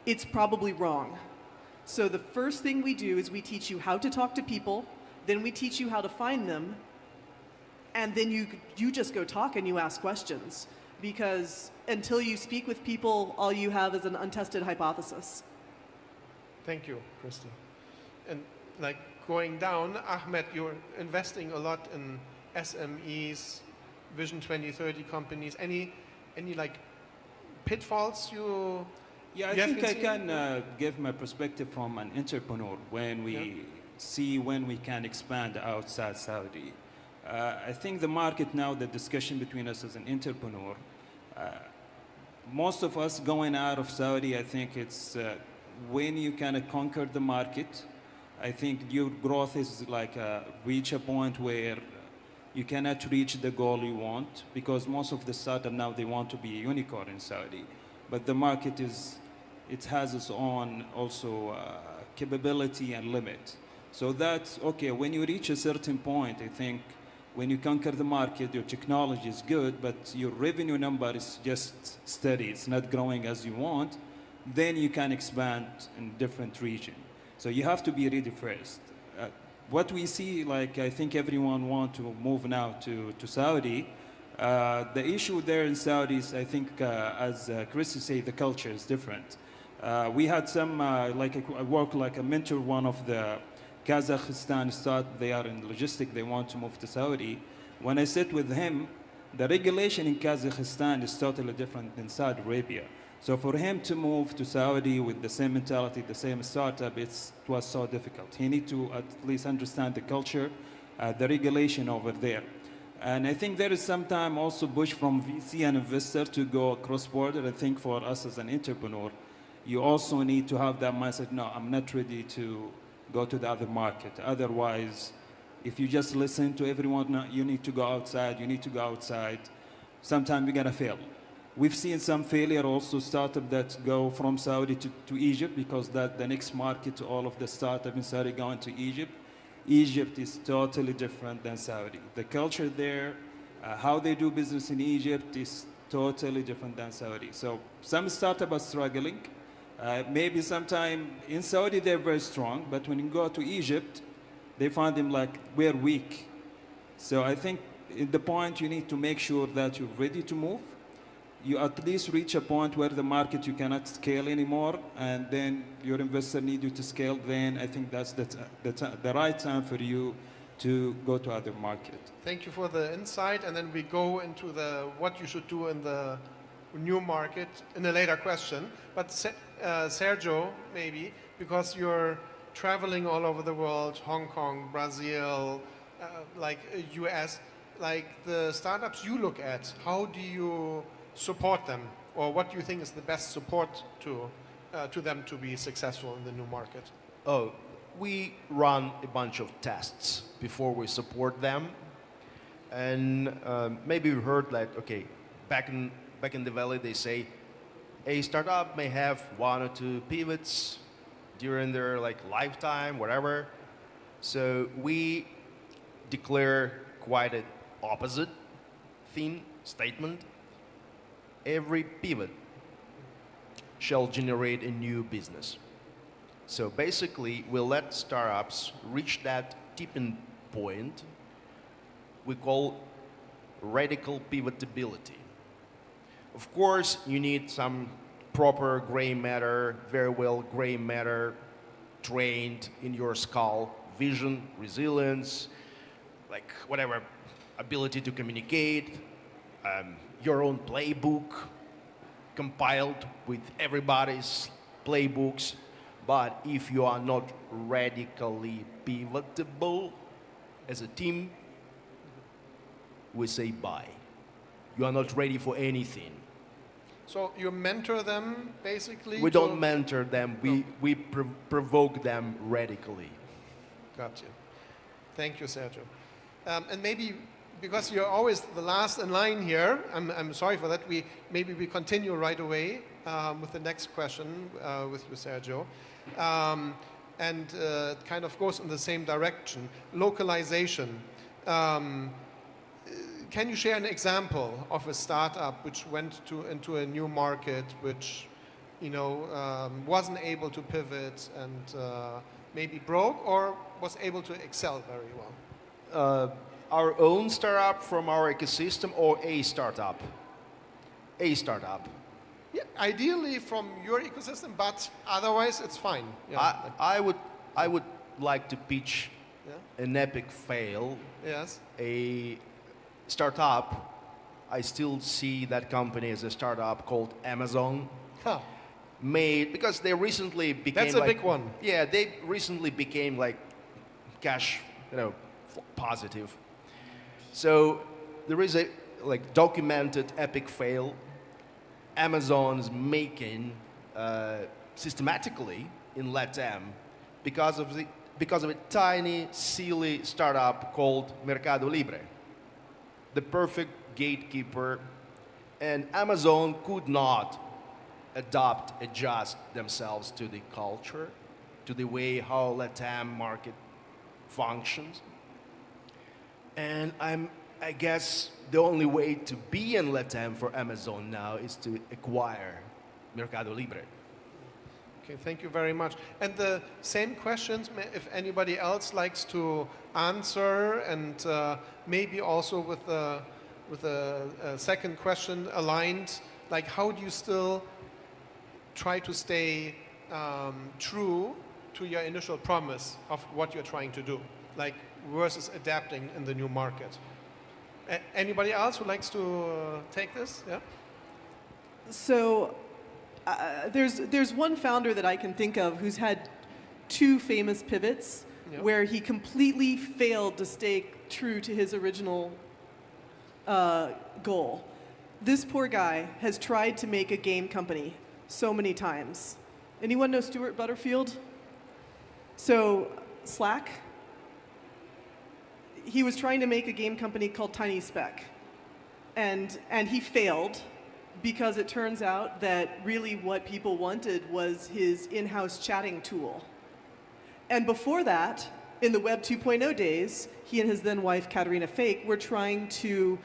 It's probably wrong. So the first thing we do is we teach you how to talk to people, then we teach you how to find them, and then you just go talk and you ask questions. Because until you speak with people, all you have is an untested hypothesis. Thank you, Christy. And like going down, Ahmed, you're investing a lot in SMEs, Vision 2030 companies. Any like pitfalls you? Yeah, I think I can give my perspective from an entrepreneur when we see when we can expand outside Saudi. I think the market now, the discussion between us as an entrepreneur, most of us going out of Saudi, I think it's when you kind of conquer the market, I think your growth is like reach a point where you cannot reach the goal you want, because most of the startup now, they want to be a unicorn in Saudi. But the market it has its own also capability and limit. So that's okay. When you reach a certain point, I think when you conquer the market, your technology is good, but your revenue number is just steady. It's not growing as you want. Then you can expand in different region. So you have to be ready first. What we see, like I think everyone want to move now to Saudi. The issue there in Saudi is, I think, as Chris said, the culture is different. We had some, I work like a mentor, one of the Kazakhstan start, they are in logistics, they want to move to Saudi. When I sit with him, the regulation in Kazakhstan is totally different than Saudi Arabia. So for him to move to Saudi with the same mentality, the same startup, it was so difficult. He need to at least understand the culture, the regulation over there. And I think there is sometimes also push from VC and investor to go cross-border. I think for us as an entrepreneur, you also need to have that mindset, no, I'm not ready to go to the other market. Otherwise, if you just listen to everyone, no, you need to go outside, you need to go outside, sometimes you're gonna fail. We've seen some failure also, startups that go from Saudi to Egypt, because that's the next market to all of the startups in Saudi going to Egypt. Egypt is totally different than Saudi. The culture there, how they do business in Egypt is totally different than Saudi. So some startups are struggling. Maybe sometime in Saudi they're very strong, but when you go to Egypt, they find them like, we're weak. So I think at the point you need to make sure that you're ready to move. You at least reach a point where the market you cannot scale anymore, and then your investor need you to scale. Then I think that's the right time for you to go to other market. Thank you for the insight, and then we go into what you should do in the new market in a later question. But Sergio, maybe, because you're traveling all over the world, Hong Kong, Brazil, like US, like the startups you look at, how do you support them, or what do you think is the best support to them to be successful in the new market? Oh, we run a bunch of tests before we support them, and maybe you heard that. Okay, back in the valley, they say a startup may have 1 or 2 pivots during their lifetime, whatever. So we declare quite an opposite statement. Every pivot shall generate a new business. So basically, we let startups reach that tipping point we call radical pivotability. Of course, you need some proper gray matter, very well gray matter, trained in your skull, vision, resilience, like whatever, ability to communicate, your own playbook, compiled with everybody's playbooks. But if you are not radically pivotable as a team, we say bye. You are not ready for anything. So you mentor them, basically? We don't mentor them. We provoke them radically. Got you. Thank you, Sergio. And maybe, because you're always the last in line here, I'm sorry for that. Maybe we continue right away with the next question with you, Sergio. And it kind of goes in the same direction. Localization. Can you share an example of a startup which went into a new market, which wasn't able to pivot and maybe broke, or was able to excel very well? Our own startup from our ecosystem, or a startup? A startup. Yeah, ideally from your ecosystem, but otherwise it's fine. Yeah. I would like to pitch an epic fail. Yes. A startup. I still see that company as a startup called Amazon. Huh. Because they recently became. That's a big one. Yeah, they recently became cash, positive. So there is a documented epic fail. Amazon's making systematically in LATAM because of a tiny, silly startup called Mercado Libre. the perfect gatekeeper, and Amazon could not adjust themselves to the culture, to the way how LATAM market functions. And I guess the only way to be in LATAM for Amazon now is to acquire Mercado Libre. Okay, thank you very much. And the same questions, if anybody else likes to answer, and maybe also with a second question aligned, like how do you still try to stay true to your initial promise of what you're trying to do, like versus adapting in the new market? Anybody else who likes to take this? Yeah. So there's one founder that I can think of who's had two famous pivots where he completely failed to stay true to his original goal. This poor guy has tried to make a game company so many times. Anyone know Stuart Butterfield? So Slack, he was trying to make a game company called Tiny Speck, and he failed because it turns out that really what people wanted was his in-house chatting tool. And before that, in the Web 2.0 days, he and his then wife, Katerina Fake, were trying to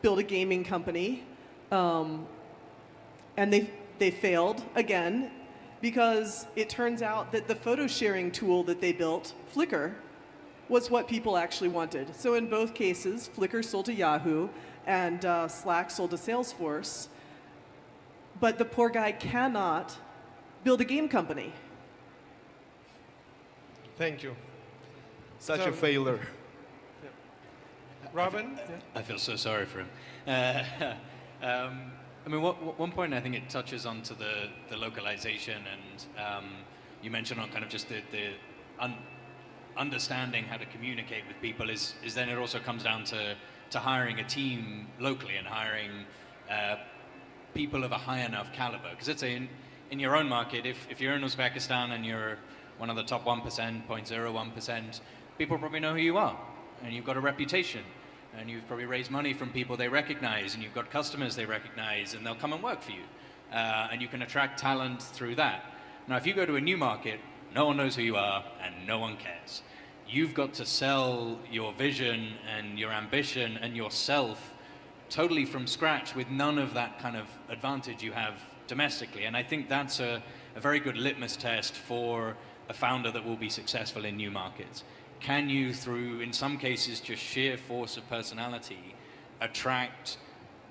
build a gaming company, and they failed again because it turns out that the photo sharing tool that they built, Flickr, was what people actually wanted. So in both cases, Flickr sold to Yahoo and Slack sold to Salesforce. But the poor guy cannot build a game company. Thank you. Such a failure. Yeah. Robin? I feel so sorry for him. I mean, one point I think it touches onto the localization, and you mentioned on kind of just the understanding how to communicate with people is then it also comes down to hiring a team locally and hiring people of a high enough caliber. Because let's say in your own market, if you're in Uzbekistan and you're one of the top 1%, 0.01%, people probably know who you are, and you've got a reputation, and you've probably raised money from people they recognize, and you've got customers they recognize, and they'll come and work for you. And you can attract talent through that. Now, if you go to a new market, no one knows who you are, and no one cares. You've got to sell your vision and your ambition and yourself totally from scratch with none of that kind of advantage you have domestically. And I think that's a very good litmus test for a founder that will be successful in new markets. Can you, through, in some cases, just sheer force of personality, attract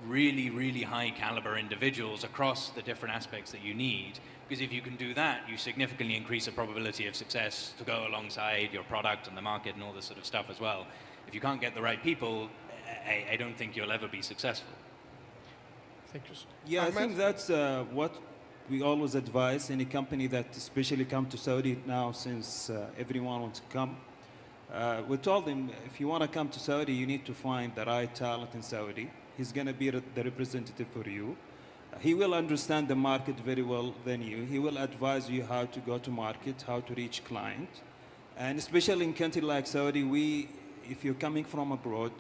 really, really high caliber individuals across the different aspects that you need? Because if you can do that, you significantly increase the probability of success to go alongside your product and the market and all this sort of stuff as well. If you can't get the right people, I don't think you'll ever be successful. Thank you. Yeah, I think that's what we always advise any company that especially come to Saudi now, since everyone wants to come. We told them, if you want to come to Saudi, you need to find the right talent in Saudi. He's going to be the representative for you. He will understand the market very well than you. He will advise you how to go to market, how to reach client. And especially in country like Saudi, if you're coming from abroad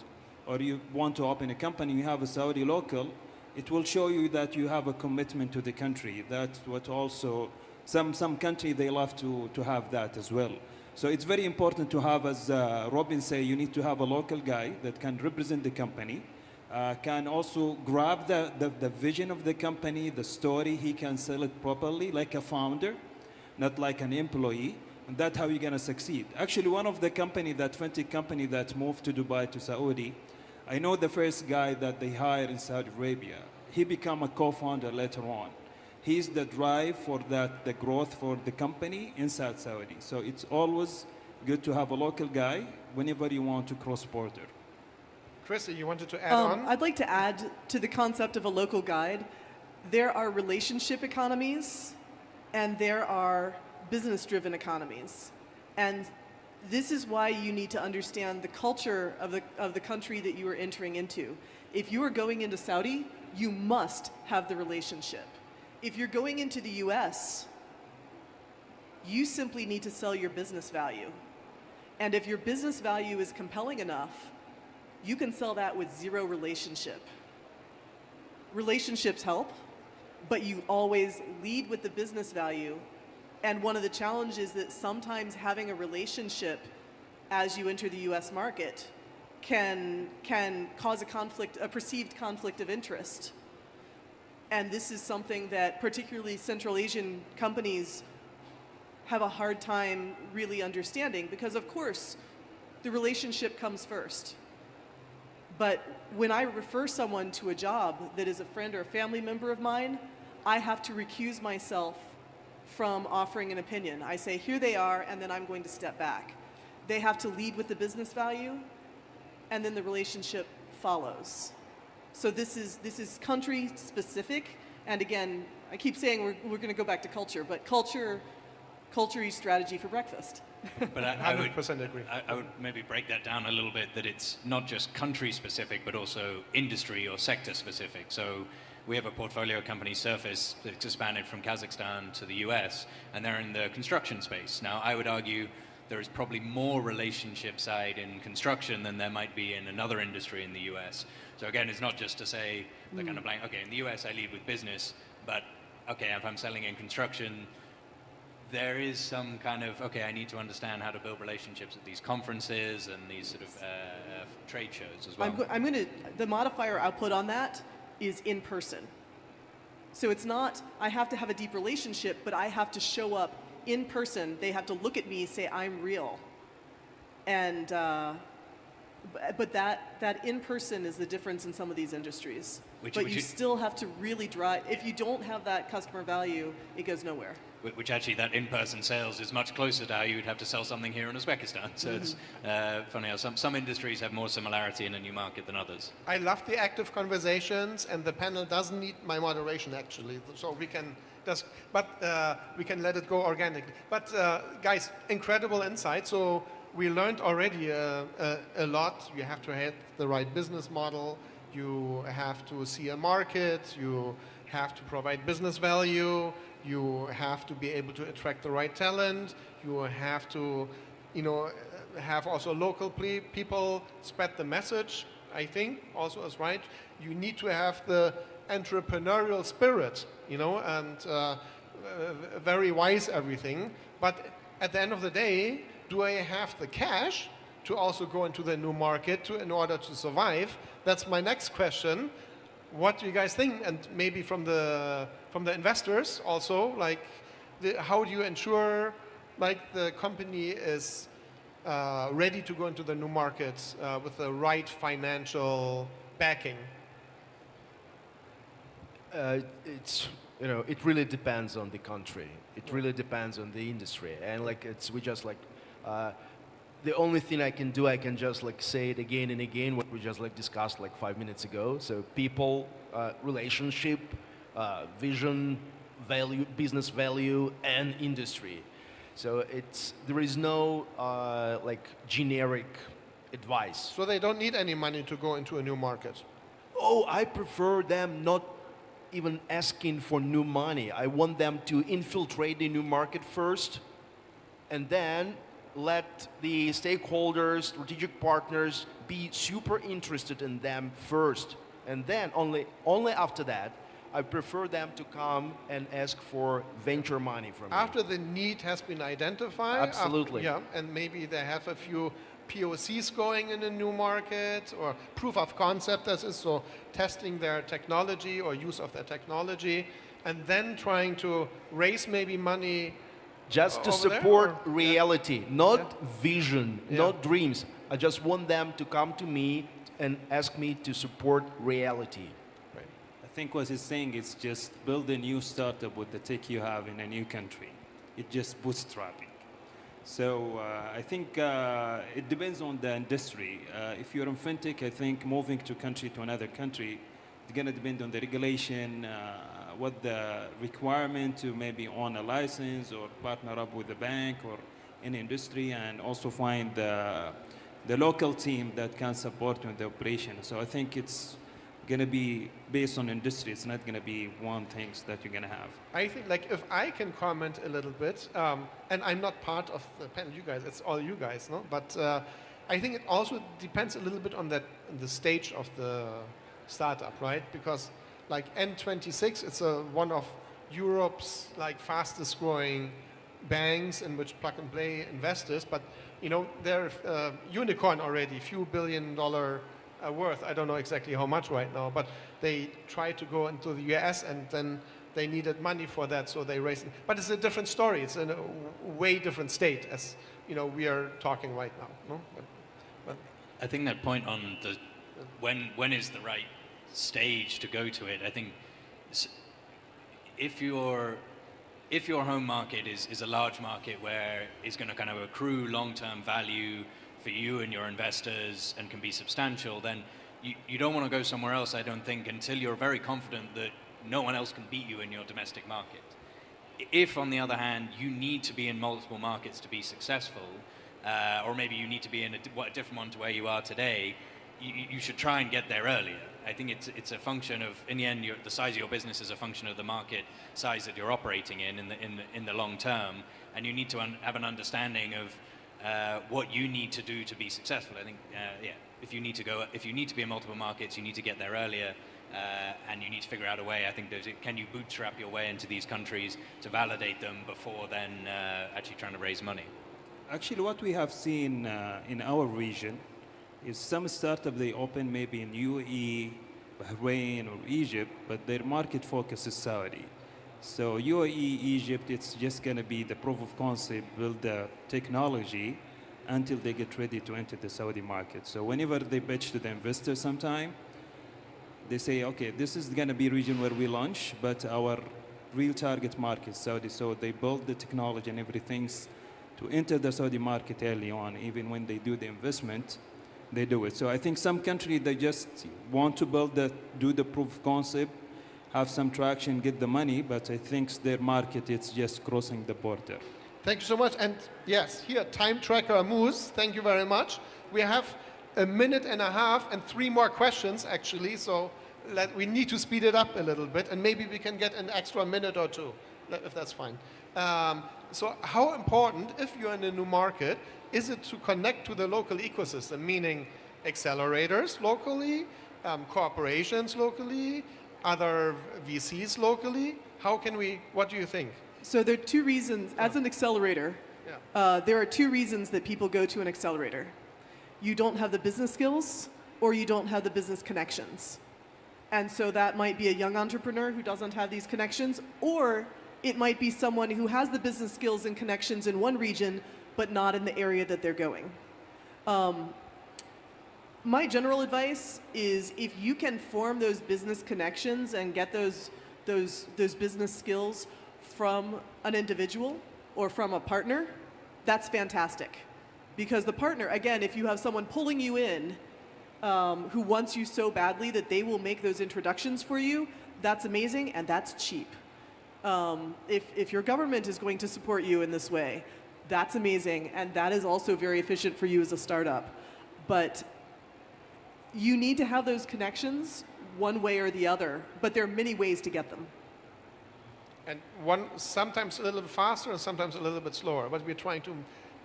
or you want to open a company, you have a Saudi local, it will show you that you have a commitment to the country. That's what also, some country, they love to have that as well. So it's very important to have, as Robin say, you need to have a local guy that can represent the company, can also grab the vision of the company, the story, he can sell it properly like a founder, not like an employee, and that's how you're going to succeed. Actually, one of the fintech company that moved to Dubai to Saudi, I know the first guy that they hired in Saudi Arabia. He became a co-founder later on. He's the drive for the growth for the company inside Saudi. So it's always good to have a local guy whenever you want to cross border. Chrissy, you wanted to add on? I'd like to add to the concept of a local guide. There are relationship economies and there are business-driven economies. And this is why you need to understand the culture of the country that you are entering into. If you are going into Saudi, you must have the relationship. If you're going into the US, you simply need to sell your business value. And if your business value is compelling enough, you can sell that with zero relationship. Relationships help, but you always lead with the business value. And one of the challenges is that sometimes having a relationship as you enter the US market can cause a perceived conflict of interest. And this is something that particularly Central Asian companies have a hard time really understanding, because of course the relationship comes first. But when I refer someone to a job that is a friend or a family member of mine, I have to recuse myself from offering an opinion. I say, here they are, and then I'm going to step back. They have to lead with the business value, and then the relationship follows. So this is country specific, and again, I keep saying we're going to go back to culture, but culture eats strategy for breakfast. But I 100% agree. I would maybe break that down a little bit, that it's not just country specific, but also industry or sector specific. So we have a portfolio company, Surface, that's expanded from Kazakhstan to the US, and they're in the construction space. Now, I would argue there is probably more relationship side in construction than there might be in another industry in the US. So again, it's not just to say the kind of blank, okay, in the US I lead with business, but okay, if I'm selling in construction, there is some kind of, okay, I need to understand how to build relationships at these conferences and these sort of trade shows as well. The modifier I'll put on that is in person. So it's not, I have to have a deep relationship, but I have to show up in person. They have to look at me, say, I'm real. And, but that in person is the difference in some of these industries. But you still have to really drive, if you don't have that customer value, it goes nowhere. Which actually, that in-person sales is much closer to how you would have to sell something here in Uzbekistan. So it's funny how some industries have more similarity in a new market than others. I love the active conversations, and the panel doesn't need my moderation actually, so we can we can let it go organically. But guys, incredible insight. So we learned already a lot. You have to have the right business model. You have to see a market. You have to provide business value. You have to be able to attract the right talent. You have to, have also local people spread the message. I think also is right. You need to have the entrepreneurial spirit, and very wise everything. But at the end of the day, do I have the cash to also go into the new market in order to survive? That's my next question. What do you guys think? And maybe from the investors also, how do you ensure the company is ready to go into the new markets with the right financial backing? It really depends on the country. It really depends on the industry, and the only thing I can do, I can just say it again and again, what we just discussed 5 minutes ago. So people, relationship, vision, value, business value, and industry. So there is no generic advice. So they don't need any money to go into a new market. Oh, I prefer them not even asking for new money. I want them to infiltrate the new market first, and then let the stakeholders, strategic partners be super interested in them first. And then only after that, I prefer them to come and ask for venture money from me. After the need has been identified? Absolutely. And maybe they have a few POCs going in a new market, or proof of concept, so testing their technology or use of their technology, and then trying to raise maybe money just to support reality, not vision, not dreams. I just want them to come to me and ask me to support reality. Right. I think what he's saying is just build a new startup with the tech you have in a new country. It's just bootstrapping. So I think it depends on the industry. If you're in fintech, I think moving to another country, it's going to depend on the regulation, what the requirement to maybe own a license or partner up with a bank or an industry, and also find the local team that can support you in the operation. So I think it's going to be based on industry. It's not going to be one thing that you're going to have. I think, if I can comment a little bit, and I'm not part of the panel, you guys, it's all you guys, no? But I think it also depends a little bit on the stage of the startup, right? Because like N26, it's one of Europe's like fastest growing banks in which plug and play investors, but they're unicorn already, few $1 billion worth. I don't know exactly how much right now, but they tried to go into the US and then they needed money for that, so they raised it. But it's a different story. It's in a way different state as we are talking right now. No? But I think that point on the when is the right stage to go to it, I think if your home market is a large market where it's going to kind of accrue long-term value for you and your investors and can be substantial, then you don't want to go somewhere else, I don't think, until you're very confident that no one else can beat you in your domestic market. If, on the other hand, you need to be in multiple markets to be successful, or maybe you need to be in a different one to where you are today, you should try and get there earlier. I think it's a function of, in the end, the size of your business is a function of the market size that you're operating in the long term, and you need to have an understanding of what you need to do to be successful. I think, if you need to be in multiple markets, you need to get there earlier, and you need to figure out a way. I think can you bootstrap your way into these countries to validate them before then actually trying to raise money? Actually, what we have seen in our region is some startup they open maybe in UAE, Bahrain, or Egypt, but their market focus is Saudi. So UAE, Egypt, it's just going to be the proof of concept, build the technology until they get ready to enter the Saudi market. So whenever they pitch to the investor sometime, they say, okay, this is going to be a region where we launch, but our real target market is Saudi. So they build the technology and everything to enter the Saudi market early on. Even when they do the investment, they do it. So I think some countries, they just want to do the proof of concept, have some traction, get the money, but I think their market, it's just crossing the border. thank you so much. And yes, here, time tracker Moose, thank you very much. We have a minute and a half and 3 more questions, actually, so we need to speed it up a little bit, and maybe we can get an extra minute or 2, if that's fine. So how important, if you're in a new market, is it to connect to the local ecosystem, meaning accelerators locally, corporations locally, other VCs locally? What do you think? So there are 2 reasons, as an accelerator, there are 2 reasons that people go to an accelerator. You don't have the business skills, or you don't have the business connections. And so that might be a young entrepreneur who doesn't have these connections, or it might be someone who has the business skills and connections in one region, but not in the area that they're going. My general advice is if you can form those business connections and get those business skills from an individual or from a partner, that's fantastic. Because the partner, again, if you have someone pulling you in who wants you so badly that they will make those introductions for you, that's amazing and that's cheap. If your government is going to support you in this way, that's amazing, and that is also very efficient for you as a startup. But you need to have those connections one way or the other, but there are many ways to get them. And one sometimes a little bit faster and sometimes a little bit slower, but we're trying to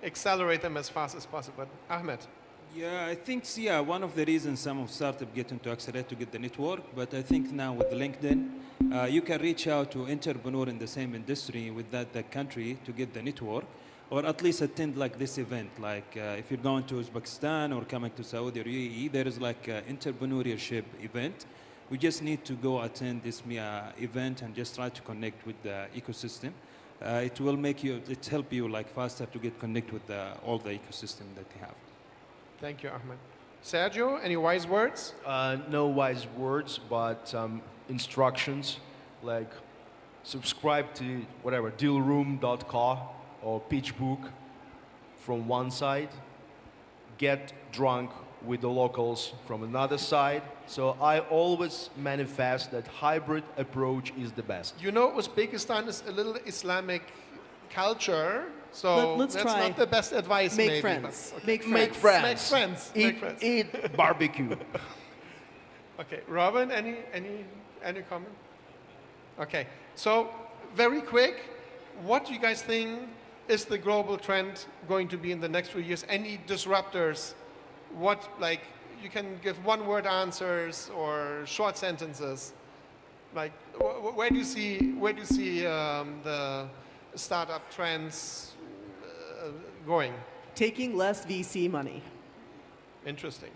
accelerate them as fast as possible. But Ahmed. Yeah, I think, one of the reasons some of startups get into Accelerate to get the network, but I think now with LinkedIn, you can reach out to entrepreneur in the same industry with that country to get the network, or at least attend like this event. Like if you're going to Uzbekistan or coming to Saudi or UAE, there is like an entrepreneurship event. We just need to go attend this event and just try to connect with the ecosystem. It will help you like faster to get connect with all the ecosystem that you have. Thank you, Ahmed. Sergio, any wise words? No wise words, but instructions like subscribe to whatever, dealroom.com or PitchBook from one side, get drunk with the locals from another side. So I always manifest that hybrid approach is the best. You know, Uzbekistan is a little Islamic culture, so Let's that's try. not the best advice. Make maybe, friends. but- okay. Make friends. Make friends. Make friends. Eat, Make friends. eat barbecue. Okay, Robin, any comment? Okay, so very quick, what do you guys think is the global trend going to be in the next few years? Any disruptors what, like, you can give one-word answers or short sentences. Like, where do you see the startup trends going? Taking less VC money. Interesting.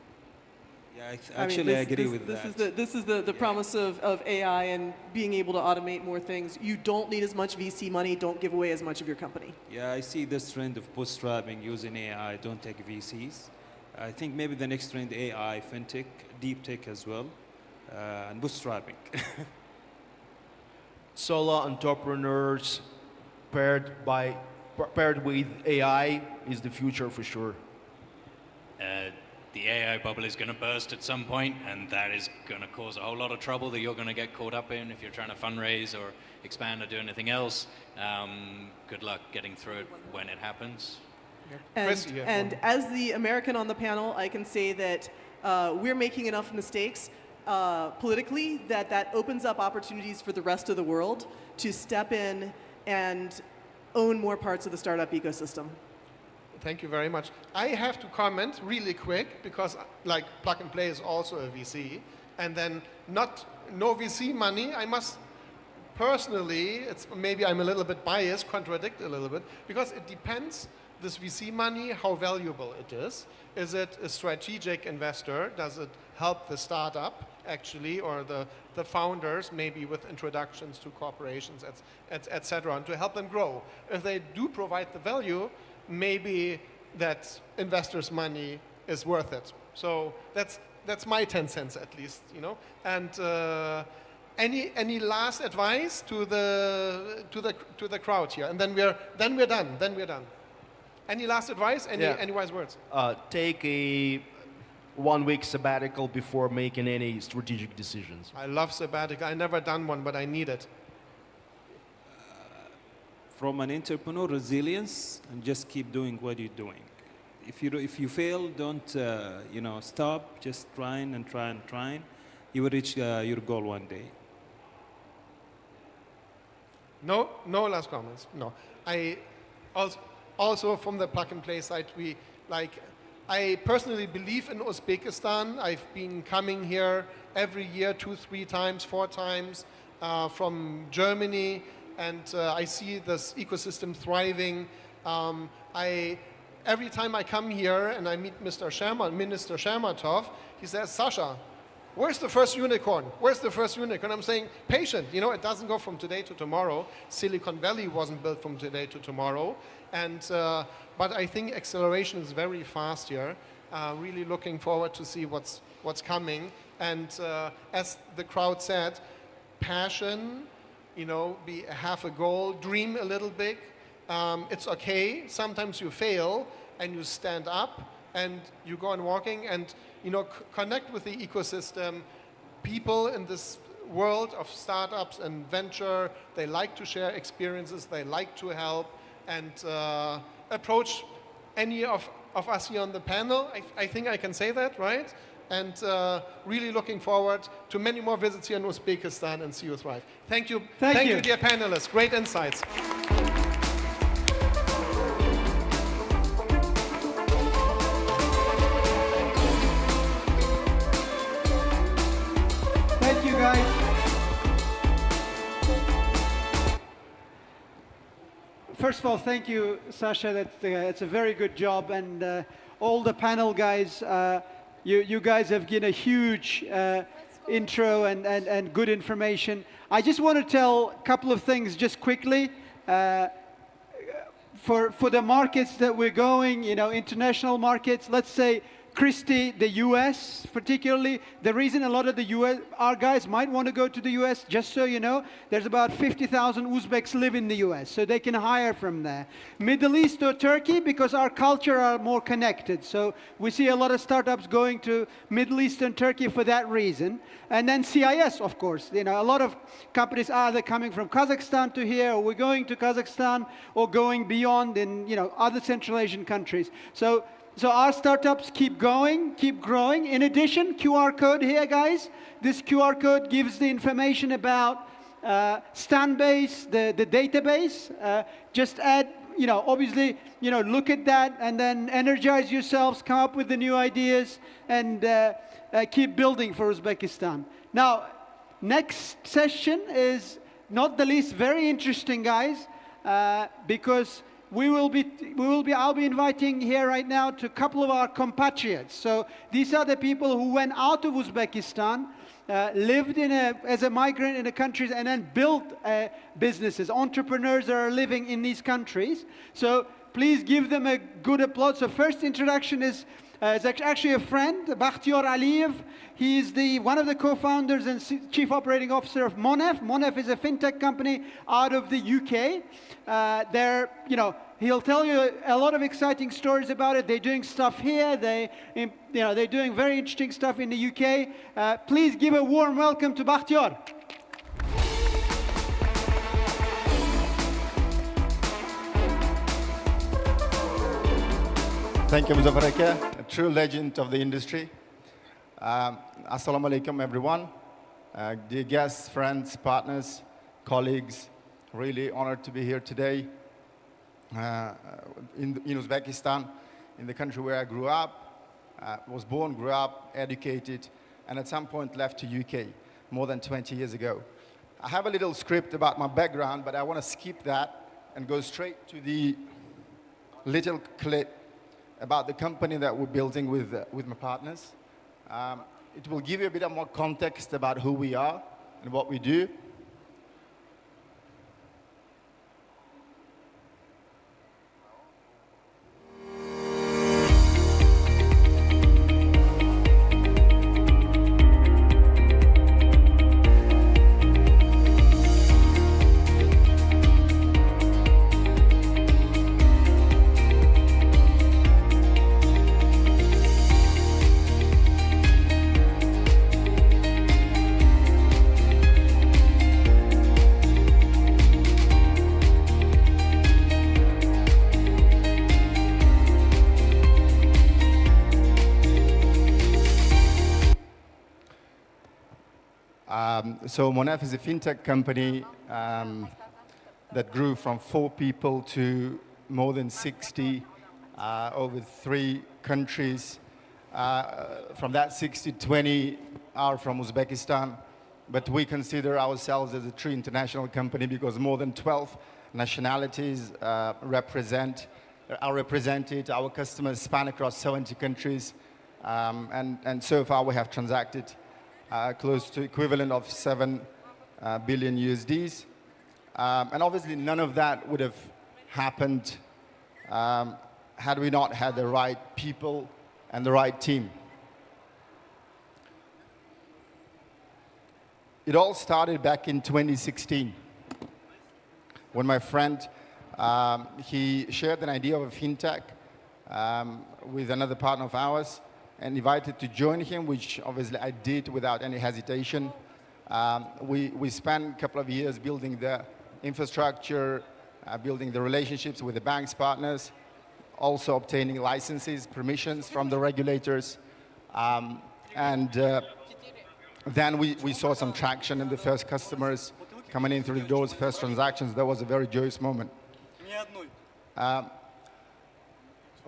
Yeah, I actually, I agree with that. This is the promise of AI and being able to automate more things. You don't need as much VC money. Don't give away as much of your company. Yeah, I see this trend of bootstrapping using AI. Don't take VCs. I think maybe the next trend, AI, fintech, deep tech as well, and bootstrapping. Solo entrepreneurs paired with AI is the future for sure. The AI bubble is going to burst at some point, and that is going to cause a whole lot of trouble that you're going to get caught up in if you're trying to fundraise or expand or do anything else. Good luck getting through it when it happens. And as the American on the panel, I can say that we're making enough mistakes politically that opens up opportunities for the rest of the world to step in and own more parts of the startup ecosystem. Thank you very much. I have to comment really quick because, like, Plug and Play is also a VC, and then no VC money. I must personally, maybe I'm a little bit biased, contradict a little bit, because it depends. This VC money, how valuable it is. Is it a strategic investor? Does it help the startup actually, or the founders, maybe with introductions to corporations, et cetera, and to help them grow? If they do provide the value, maybe that investors' money is worth it. So that's my 10 cents at least, you know. And any last advice to the crowd here? And then we're done. Any last advice? Any wise words? Take a 1 week sabbatical before making any strategic decisions. I love sabbatical. I never done one, but I need it. From an entrepreneur, resilience, and just keep doing what you're doing. If you fail, don't stop. Just trying and trying and trying. You will reach your goal one day. No last comments. No. I also from the Plug and Play side, I personally believe in Uzbekistan. I've been coming here every year 2, 3 times, 4 times from Germany. And I see this ecosystem thriving. Every time I come here and I meet Minister Shermatov, he says, Sasha, where's the first unicorn? Where's the first unicorn? I'm saying, patient. You know, it doesn't go from today to tomorrow. Silicon Valley wasn't built from today to tomorrow. And but I think acceleration is very fast here. Really looking forward to see what's coming. And as the crowd said, passion. You know, have a goal, dream a little big. It's okay. Sometimes you fail and you stand up and you go on walking and, you know, connect with the ecosystem. People in this world of startups and venture, they like to share experiences, they like to help, and approach any of us here on the panel. I think I can say that, right? And really looking forward to many more visits here in Uzbekistan and see you thrive. Thank you. Thank you, dear panelists. Great insights. Thank you, guys. First of all, thank you, Sasha. That's a very good job. And all the panel guys, you guys have given a huge intro and good information. I just want to tell a couple of things just quickly. For the markets that we're going, you know, international markets, let's say Christie, the US particularly, the reason a lot of our guys might want to go to the US, just so you know, there's about 50,000 Uzbeks live in the US, so they can hire from there. Middle East or Turkey, because our culture are more connected, so we see a lot of startups going to Middle East and Turkey for that reason. And then CIS, of course, you know, a lot of companies are either coming from Kazakhstan to here, or we're going to Kazakhstan, or going beyond in, you know, other Central Asian countries. So our startups keep going, keep growing. In addition, QR code here, guys. This QR code gives the information about Stanbase, the database. Just add obviously, look at that and then energize yourselves, come up with the new ideas, and keep building for Uzbekistan. Now, next session is not the least very interesting, guys, because I'll be inviting here right now to a couple of our compatriots. So these are the people who went out of Uzbekistan, lived as a migrant in the countries, and then built businesses, entrepreneurs that are living in these countries. So please give them a good applause. So first introduction is actually a friend, Bakhtiyor Aliyev. He is one of the co-founders and chief operating officer of Monef. Monef is a fintech company out of the UK. He'll tell you a lot of exciting stories about it. They're doing stuff here. They're doing very interesting stuff in the UK. Please give a warm welcome to Bakhtiyor. Thank you, Muzaffaraka, a true legend of the industry. Assalamu alaikum, everyone. Dear guests, friends, partners, colleagues, really honored to be here today in Uzbekistan, in the country where I grew up, was born, grew up, educated, and at some point left to UK more than 20 years ago. I have a little script about my background, but I want to skip that and go straight to the little clip about the company that we're building with my partners. It will give you a bit of more context about who we are and what we do. So Monef is a fintech company that grew from 4 people to more than 60 over 3 countries. From that 60, 20 are from Uzbekistan, but we consider ourselves as a true international company because more than 12 nationalities are represented. Our customers span across 70 countries, and so far we have transacted close to equivalent of 7 billion USDs. And obviously none of that would have happened had we not had the right people and the right team. It all started back in 2016 when my friend, he shared an idea of a fintech with another partner of ours, and invited to join him, which obviously I did without any hesitation. We spent a couple of years building the infrastructure, building the relationships with the bank's partners, also obtaining licenses, permissions from the regulators. Then we saw some traction in the first customers coming in through the doors, first transactions. That was a very joyous moment.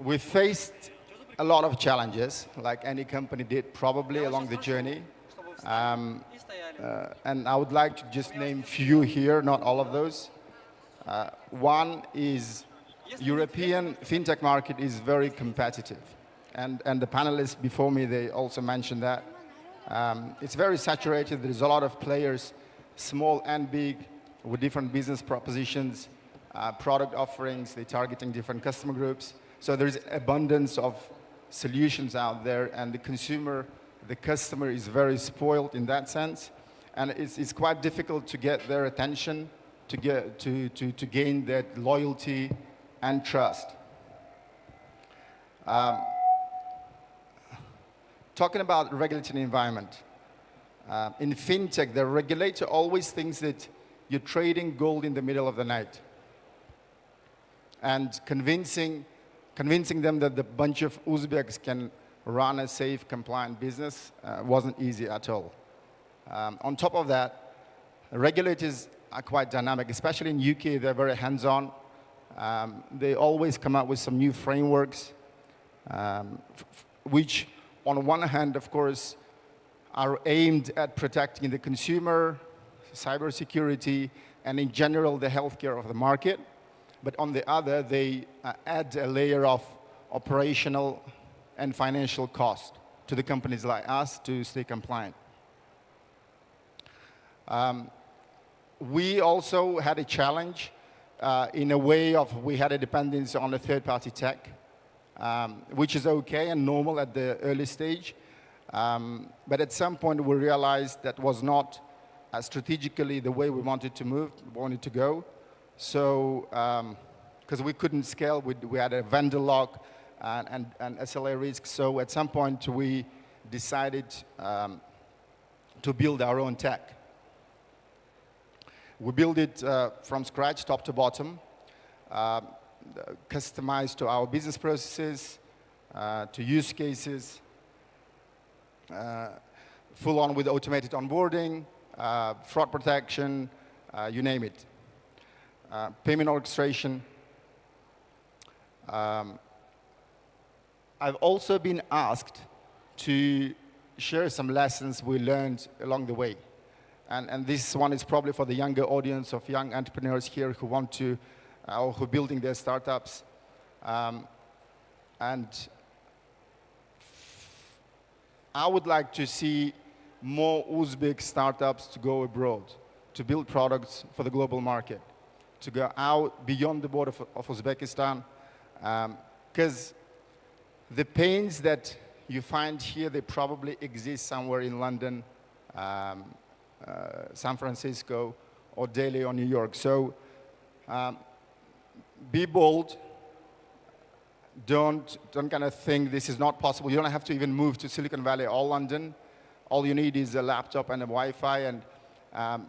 We faced a lot of challenges, like any company did probably along the journey. And I would like to just name few here, not all of those. One is European fintech market is very competitive. And the panelists before me, they also mentioned that. It's very saturated. There's a lot of players, small and big, with different business propositions, product offerings. They're targeting different customer groups. So there's abundance of solutions out there, and the customer is very spoiled in that sense, and it's quite difficult to get their attention, to gain that loyalty and trust. Talking about regulatory environment, in fintech, the regulator always thinks that you're trading gold in the middle of the night, and convincing them that the bunch of Uzbeks can run a safe, compliant business wasn't easy at all. On top of that, regulators are quite dynamic, especially in UK. They're very hands-on. They always come up with some new frameworks, which on one hand, of course, are aimed at protecting the consumer, cybersecurity, and in general, the healthcare of the market. But on the other, they add a layer of operational and financial cost to the companies like us to stay compliant. We also had a challenge in a way of we had a dependence on a third-party tech, which is okay and normal at the early stage. But at some point, we realized that was not strategically the way we wanted to go. So, because we couldn't scale, we had a vendor lock and SLA risk. So at some point, we decided to build our own tech. We built it from scratch, top to bottom, customized to our business processes, to use cases, full on with automated onboarding, fraud protection, you name it. Payment orchestration. I've also been asked to share some lessons we learned along the way. And this one is probably for the younger audience of young entrepreneurs here who want to, or who are building their startups. And I would like to see more Uzbek startups to go abroad, to build products for the global market, to go out beyond the border of Uzbekistan. Because the pains that you find here, they probably exist somewhere in London, San Francisco, or Delhi, or New York. So be bold. Don't kind of think this is not possible. You don't have to even move to Silicon Valley or London. All you need is a laptop and a Wi-Fi. And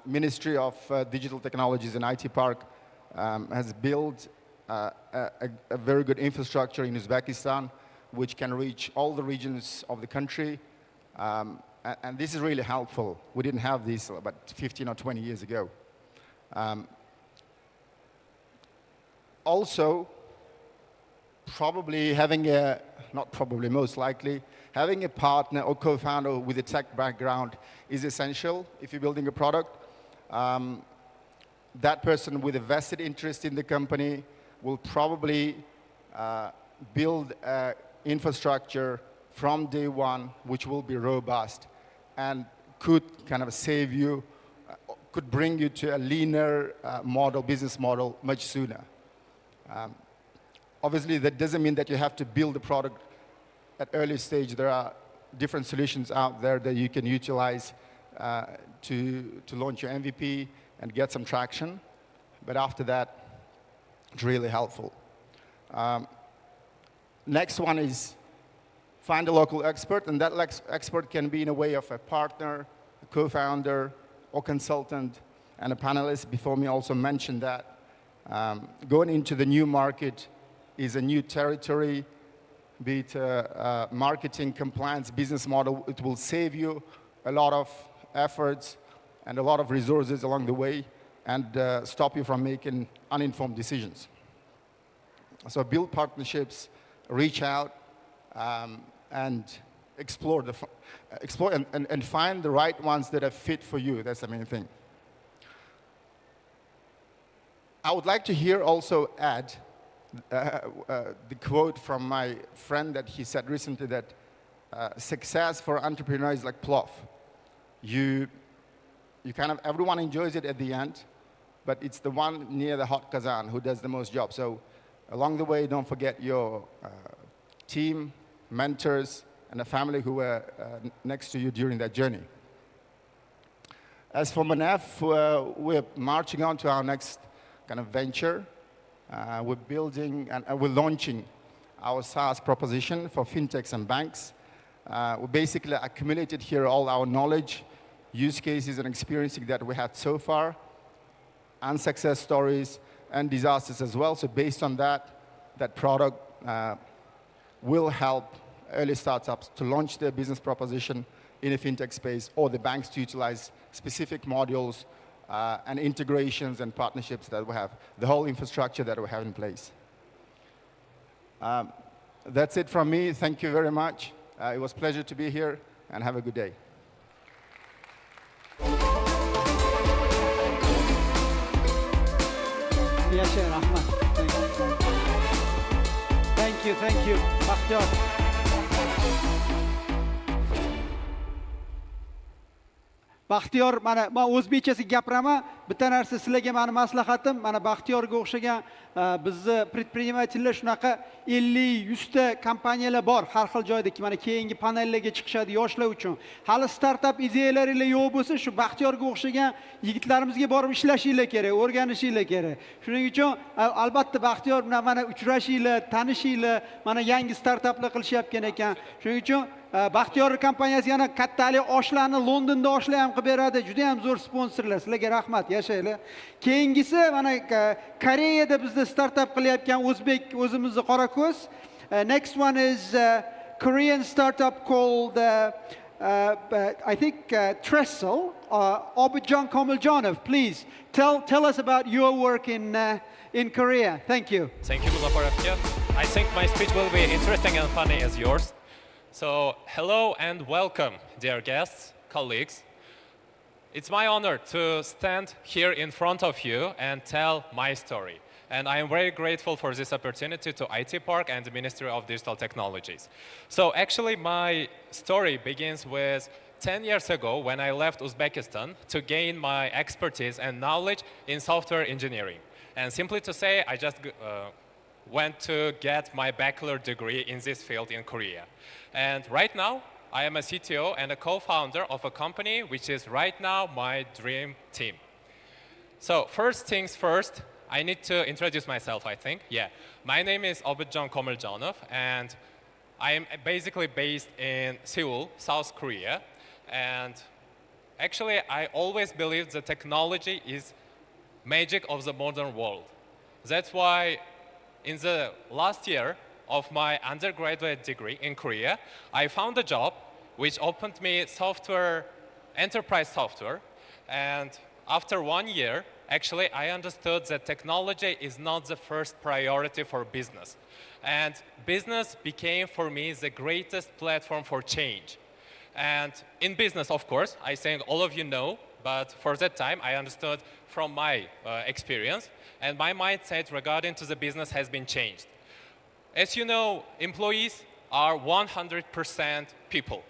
Ministry of Digital Technologies and IT Park has built a very good infrastructure in Uzbekistan, which can reach all the regions of the country. And this is really helpful. We didn't have this about 15 or 20 years ago. Also, probably having most likely, having a partner or co-founder with a tech background is essential if you're building a product. That person with a vested interest in the company will probably build an infrastructure from day one, which will be robust and could kind of save you, could bring you to a leaner business model much sooner. Obviously, that doesn't mean that you have to build a product at early stage. There are different solutions out there that you can utilize to launch your MVP and get some traction. But after that, it's really helpful. Next one is find a local expert, and that expert can be in a way of a partner, a co-founder, or consultant, and a panelist before me also mentioned that. Going into the new market is a new territory, be it marketing, compliance, business model. It will save you a lot of efforts and a lot of resources along the way and stop you from making uninformed decisions. So build partnerships, reach out, and explore and find the right ones that are fit for you. That's the main thing. I would like to here also add the quote from my friend that he said recently that success for entrepreneurs is like plov. You kind of, everyone enjoys it at the end, but it's the one near the hot kazan who does the most job. So along the way, don't forget your team, mentors, and a family who were next to you during that journey. As for Manaf, we're marching on to our next kind of venture. We're building and we're launching our SaaS proposition for fintechs and banks. We basically accumulated here all our knowledge, use cases, and experiencing that we had so far, and success stories and disasters as well. So based on that product will help early startups to launch their business proposition in a fintech space, or the banks to utilize specific modules and integrations and partnerships that we have, the whole infrastructure that we have in place. That's it from me. Thank you very much. It was a pleasure to be here, and have a good day. Yasha, Rahmat. Thank you. Baxtiyor. Baxtiyor, mana men o'zbekchasiga gapiraman. Bitta narsa sizlarga meni maslahatim, mana Baxtiyorga o'xshagan bizni предпринимательlar shunaqa 50-100 ta kompaniyalar bor har xil joyda. Mana keyingi panellarga chiqishadi yoshlar uchun. Hali startup ideyalaringiz yo'q bo'lsa, shu Baxtiyorga o'xshagan yigitlarimizga borib ishlashinglar kerak, o'rganishinglar kerak. Shuning uchun albatta Baxtiyor bilan mana uchrashinglar, tanishinglar. Mana yangi startuplar qilishyapgan ekan. Shuning uchun Baxtiyor kompaniyasi yana kattalik oshlarni Londonda oshlar ham qilib beradi. Juda ham zo'r sponsorlar. Sizlarga rahmat, yashanglar. Keyingisi mana Koreyada bizda startup qilayotgan o'zbek o'zimizni qora ko'z. Next one is Korean startup called I think Trestle. Obidjon Komiljonov, please tell us about your work in Korea. Thank you. Thank you, Muzaffar. I think my speech will be interesting and funny as yours. So, hello and welcome, dear guests, colleagues. It's my honor to stand here in front of you and tell my story. And I am very grateful for this opportunity to IT Park and the Ministry of Digital Technologies. So actually my story begins with 10 years ago when I left Uzbekistan to gain my expertise and knowledge in software engineering. And simply to say, I just went to get my bachelor degree in this field in Korea. And right now, I am a CTO and a co-founder of a company which is right now my dream team. So first things first, I need to introduce myself, I think. Yeah, my name is Obidjon Komiljonov, and I am basically based in Seoul, South Korea. And actually, I always believed that technology is magic of the modern world. That's why in the last year of my undergraduate degree in Korea, I found a job which opened me enterprise software. And after 1 year, actually, I understood that technology is not the first priority for business. And business became, for me, the greatest platform for change. And in business, of course, I think all of you know, but for that time, I understood from my experience, and my mindset regarding to the business has been changed. As you know, employees are 100% people.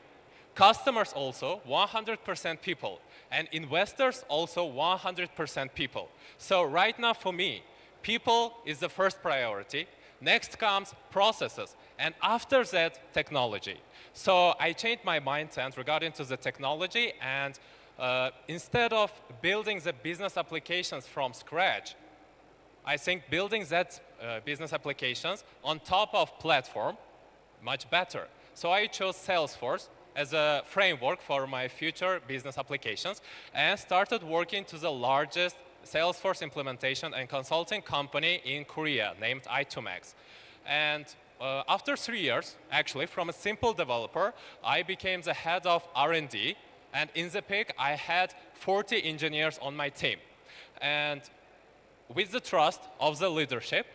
Customers also 100% people. And investors also 100% people. So right now for me, people is the first priority. Next comes processes. And after that, technology. So I changed my mindset regarding to the technology, and instead of building the business applications from scratch, I think building that business applications on top of platform, much better. So I chose Salesforce as a framework for my future business applications and started working to the largest Salesforce implementation and consulting company in Korea named i2max. And after 3 years, actually, from a simple developer, I became the head of R&D. And in the peak, I had 40 engineers on my team. And with the trust of the leadership,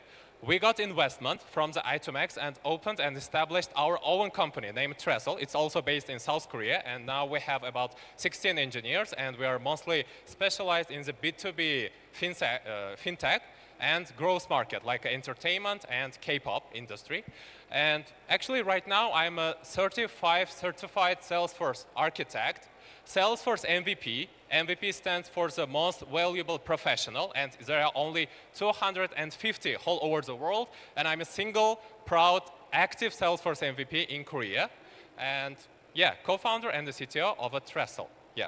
we got investment from the i2max and opened and established our own company named Trestle. It's also based in South Korea, and now we have about 16 engineers, and we are mostly specialized in the B2B fintech and growth market, like entertainment and K-pop industry. And actually, right now, I'm a certified Salesforce architect, Salesforce MVP. MVP stands for the most valuable professional, and there are only 250 all over the world. And I'm a single, proud, active Salesforce MVP in Korea. And yeah, co-founder and the CTO of a Trestle. Yeah.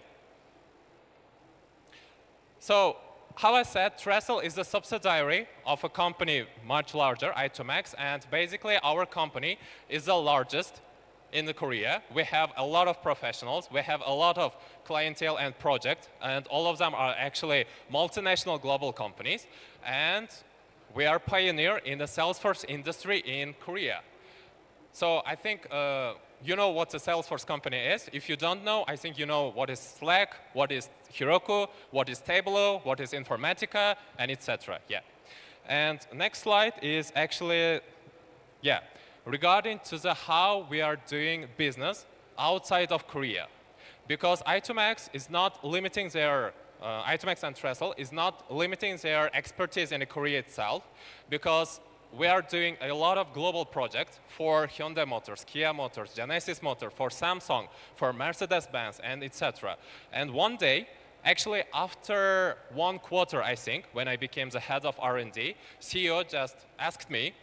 So, how I said, Trestle is a subsidiary of a company much larger, i2max, and basically our company is the largest in Korea. We have a lot of professionals, we have a lot of clientele and projects, and all of them are actually multinational global companies, and we are pioneer in the Salesforce industry in Korea. So I think you know what a Salesforce company is. If you don't know, I think you know what is Slack, what is Heroku, what is Tableau, what is Informatica, and etc. Yeah. And next slide is actually, yeah, regarding to the how we are doing business outside of Korea. Because i2max is not limiting their, i2max and Trestle is not limiting their expertise in Korea itself, because we are doing a lot of global projects for Hyundai Motors, Kia Motors, Genesis Motors, for Samsung, for Mercedes-Benz, and etc. And one day, actually after 1 quarter, I think, when I became the head of R&D, CEO just asked me,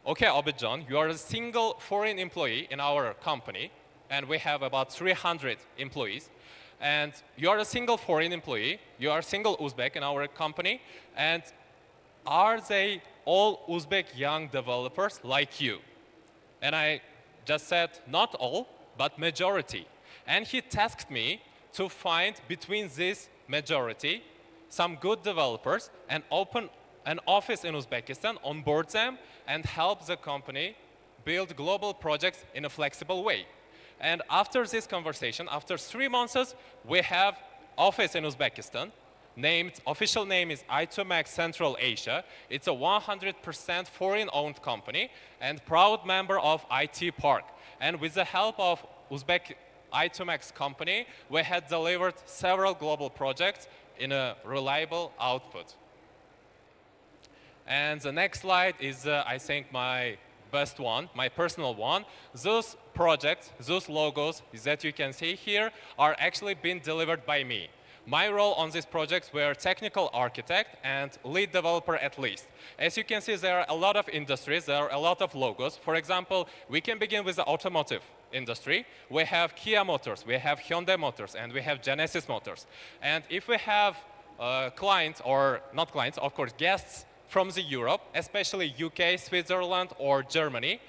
okay, Abidjan, you are a single foreign employee in our company, and we have about 300 employees. And you are a single foreign employee, you are a single Uzbek in our company, and are they all Uzbek young developers like you? And I just said, not all, but majority. And he tasked me to find between this majority some good developers and open an office in Uzbekistan, onboard them, and help the company build global projects in a flexible way. And after this conversation, after 3 months, we have office in Uzbekistan. Official name is i2max Central Asia. It's a 100% foreign-owned company and proud member of IT Park. And with the help of Uzbek i2max company, we had delivered several global projects in a reliable output. And the next slide is, I think, my best one, my personal one. Those projects, those logos that you can see here are actually being delivered by me. My role on these projects were technical architect and lead developer at least. As you can see, there are a lot of industries, there are a lot of logos. For example, we can begin with the automotive industry. We have Kia Motors, we have Hyundai Motors, and we have Genesis Motors. And if we have clients, or not clients, of course, guests from the Europe, especially UK, Switzerland, or Germany,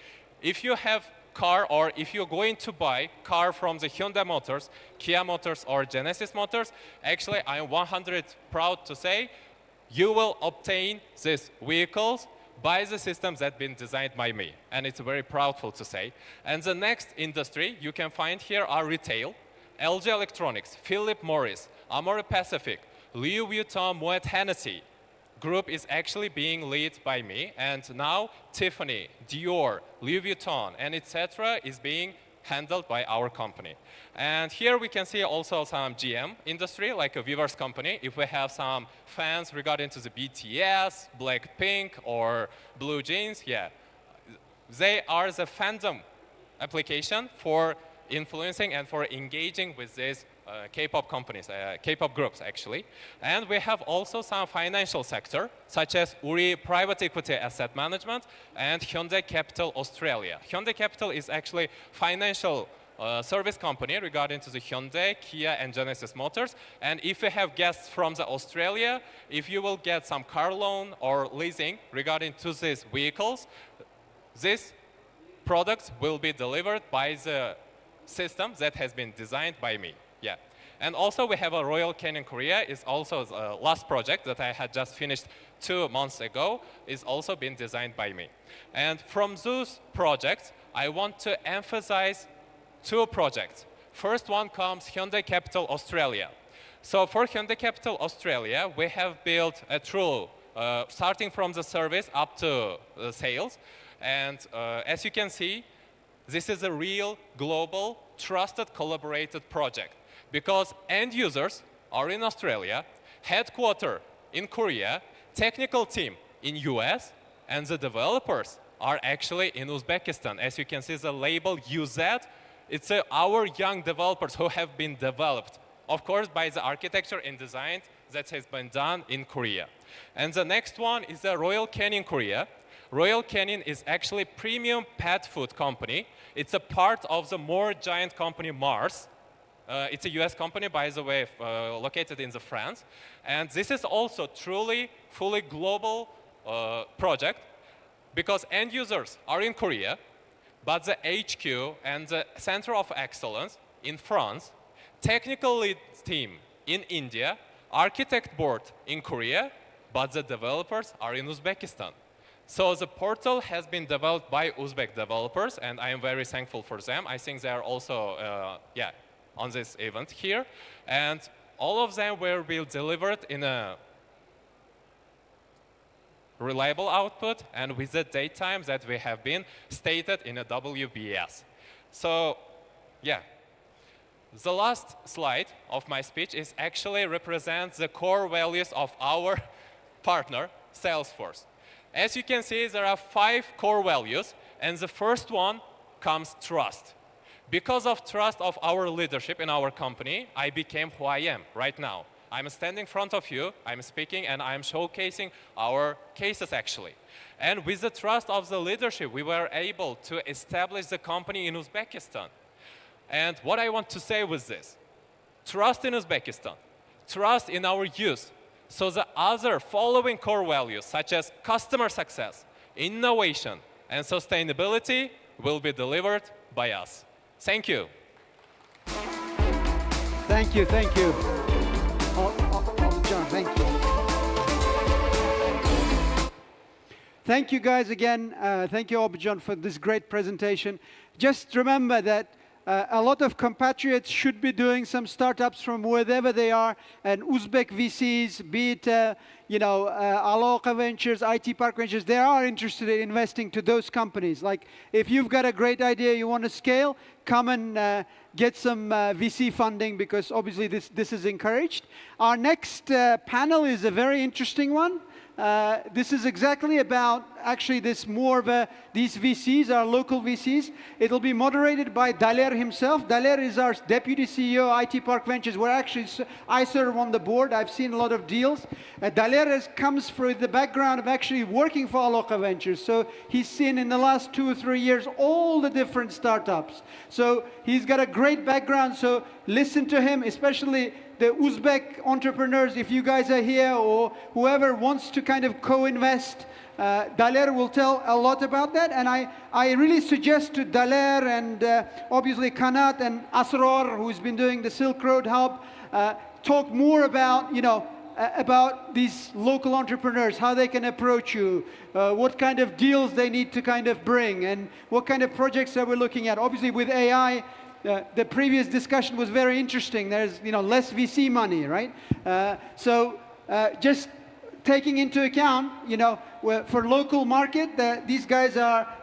if you have car, or if you're going to buy car from the Hyundai Motors, Kia Motors, or Genesis Motors, actually I'm 100 proud to say you will obtain these vehicles by the systems that have been designed by me. And it's very proudful to say. And the next industry you can find here are retail, LG Electronics, Philip Morris, Amore Pacific, Louis Vuitton, Moet Hennessy. Group is actually being led by me, and now Tiffany, Dior, Louis Vuitton, and etc. is being handled by our company. And here we can see also some GM industry, like a Vivar's company. If we have some fans regarding to the BTS, Blackpink, or Blue Jeans, yeah, they are the fandom application for influencing and for engaging with these K-pop companies, K-pop groups actually. And we have also some financial sector, such as Uri Private Equity Asset Management and Hyundai Capital Australia. Hyundai Capital is actually financial service company regarding to the Hyundai, Kia, and Genesis Motors. And if you have guests from the Australia, if you will get some car loan or leasing regarding to these vehicles, these products will be delivered by the system that has been designed by me. Yeah. And also we have a Royal Canin Korea, is also the last project that I had just finished 2 months ago, is also been designed by me. And from those projects, I want to emphasize 2 projects. First one comes Hyundai Capital Australia. So for Hyundai Capital Australia, we have built a true, starting from the service up to the sales. And as you can see, this is a real global, trusted, collaborated project. Because end users are in Australia, headquarters in Korea, technical team in US, and the developers are actually in Uzbekistan. As you can see, the label UZ, it's our young developers who have been developed, of course, by the architecture and design that has been done in Korea. And the next one is the Royal Canin Korea. Royal Canin is actually premium pet food company. It's a part of the more giant company Mars. It's a US company, by the way, located in France. And this is also truly, fully global project because end users are in Korea, but the HQ and the Center of Excellence in France, technical lead team in India, architect board in Korea, but the developers are in Uzbekistan. So the portal has been developed by Uzbek developers, and I am very thankful for them. I think they are also on this event here. And all of them will be delivered in a reliable output and with the date times that we have been stated in a WBS. So yeah, the last slide of my speech is actually represents the core values of our partner, Salesforce. As you can see, there are 5 core values, and the first one comes trust. Because of trust of our leadership in our company, I became who I am right now. I'm standing in front of you, I'm speaking, and I'm showcasing our cases actually. And with the trust of the leadership, we were able to establish the company in Uzbekistan. And what I want to say with this, trust in Uzbekistan, trust in our youth. So the other following core values, such as customer success, innovation, and sustainability, will be delivered by us. Thank you. Thank you, thank you. John, thank you. Thank you guys again. Thank you, Objan, for this great presentation. Just remember that a lot of compatriots should be doing some startups from wherever they are, and Uzbek VCs, be it Aloqa Ventures, IT Park Ventures, they are interested in investing to those companies. Like, if you've got a great idea you want to scale, come and get some VC funding, because obviously this is encouraged. Our next panel is a very interesting one. This is exactly about actually these VCs, our local VCs. It'll be moderated by Daler himself. Daler is our Deputy CEO, IT Park Ventures, where actually I serve on the board. I've seen a lot of deals. Daler comes from the background of actually working for Aloqa Ventures. So he's seen in the last 2 or 3 years all the different startups. So he's got a great background. So listen to him, especially the Uzbek entrepreneurs. If you guys are here or whoever wants to kind of co-invest, Daler will tell a lot about that. And I really suggest to Daler and obviously Kanat and Asrar, who's been doing the Silk Road Hub, talk more about, about these local entrepreneurs, how they can approach you, what kind of deals they need to kind of bring, and what kind of projects that we're looking at. Obviously with AI, the previous discussion was very interesting. There's less VC money, right? So just taking into account, for local market, these guys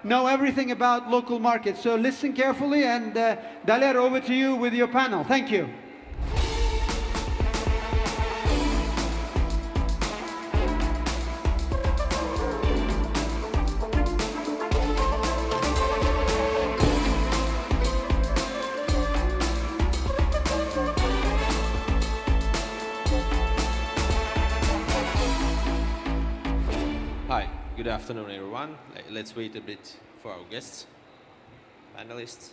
know everything about local market. So listen carefully, and Daler, over to you with your panel. Thank you. Hi, good afternoon everyone. Let's wait a bit for our guests, panelists.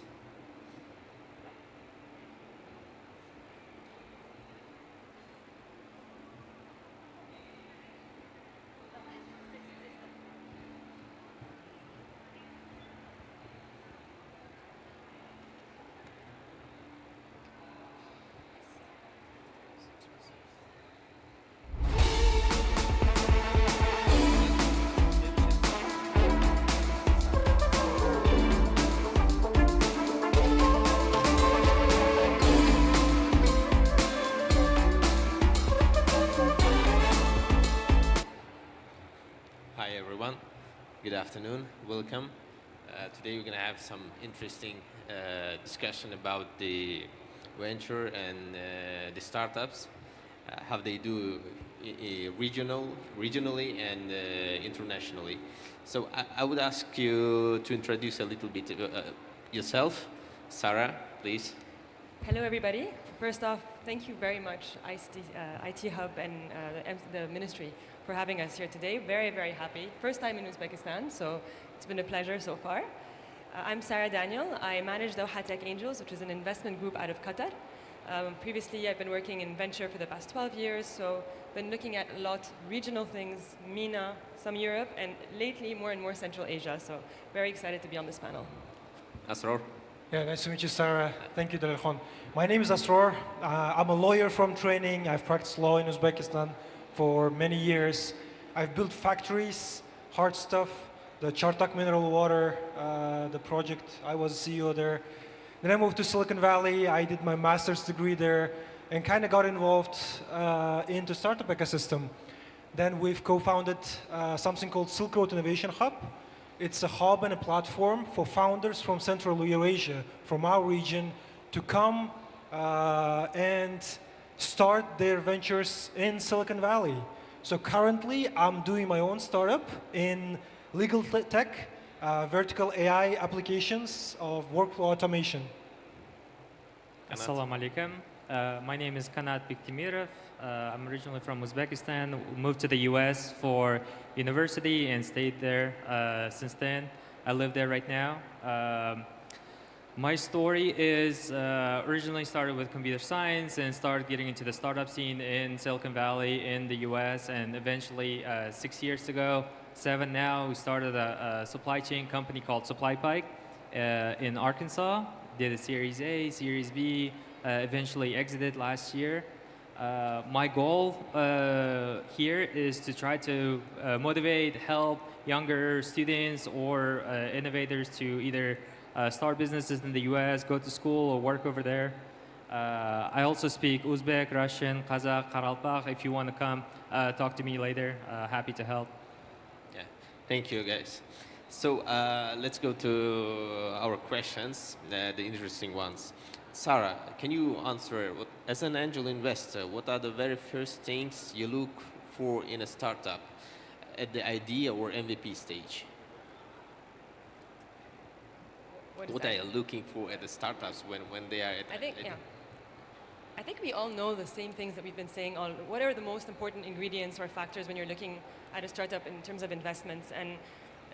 Hi everyone, good afternoon, welcome. Today we're going to have some interesting discussion about the venture and the startups, how they do regionally and internationally. So I would ask you to introduce a little bit yourself. Sarah, please. Hello everybody. First off, thank you very much, IT Hub and the Ministry, for having us here today. Very, very happy. First time in Uzbekistan, so it's been a pleasure so far. I'm Sarah Daniel. I manage Doha Tech Angels, which is an investment group out of Qatar. Previously, I've been working in venture for the past 12 years, so been looking at a lot regional things, MENA, some Europe, and lately more and more Central Asia. So very excited to be on this panel. Asrar. Yeah, nice to meet you, Sarah. Thank you, Dalal. My name is Asrar. I'm a lawyer from training. I've practiced law in Uzbekistan for many years. I've built factories hard stuff, the Chartak mineral water, the project, I was CEO there. Then I moved to Silicon Valley, I did my master's degree there, and kind of got involved into startup ecosystem. Then we've co-founded something called Silk Road Innovation Hub. It's a hub and a platform for founders from Central Eurasia, from our region, to come and start their ventures in Silicon Valley. So currently, I'm doing my own startup in legal tech, vertical AI applications of workflow automation. Assalamu alaikum. My name is Kanat Biktimirov. I'm originally from Uzbekistan, moved to the US for university and stayed there since then. I live there right now. My story is originally started with computer science and started getting into the startup scene in Silicon Valley in the US, and eventually 6 years ago, 7 now, we started a supply chain company called Supply Pike in Arkansas. Did a Series A, Series B, eventually exited last year. My goal here is to try to motivate, help younger students or innovators to either start businesses in the US, go to school, or work over there. I also speak Uzbek, Russian, Kazakh, Karalpakh. If you want to come talk to me later, happy to help. Yeah, thank you, guys. So let's go to our questions, the interesting ones. Sarah, can you answer, as an angel investor, what are the very first things you look for in a startup at the idea or MVP stage? What are you looking for at the startups when they are at I think we all know the same things that we've been saying. What are the most important ingredients or factors when you're looking at a startup in terms of investments? And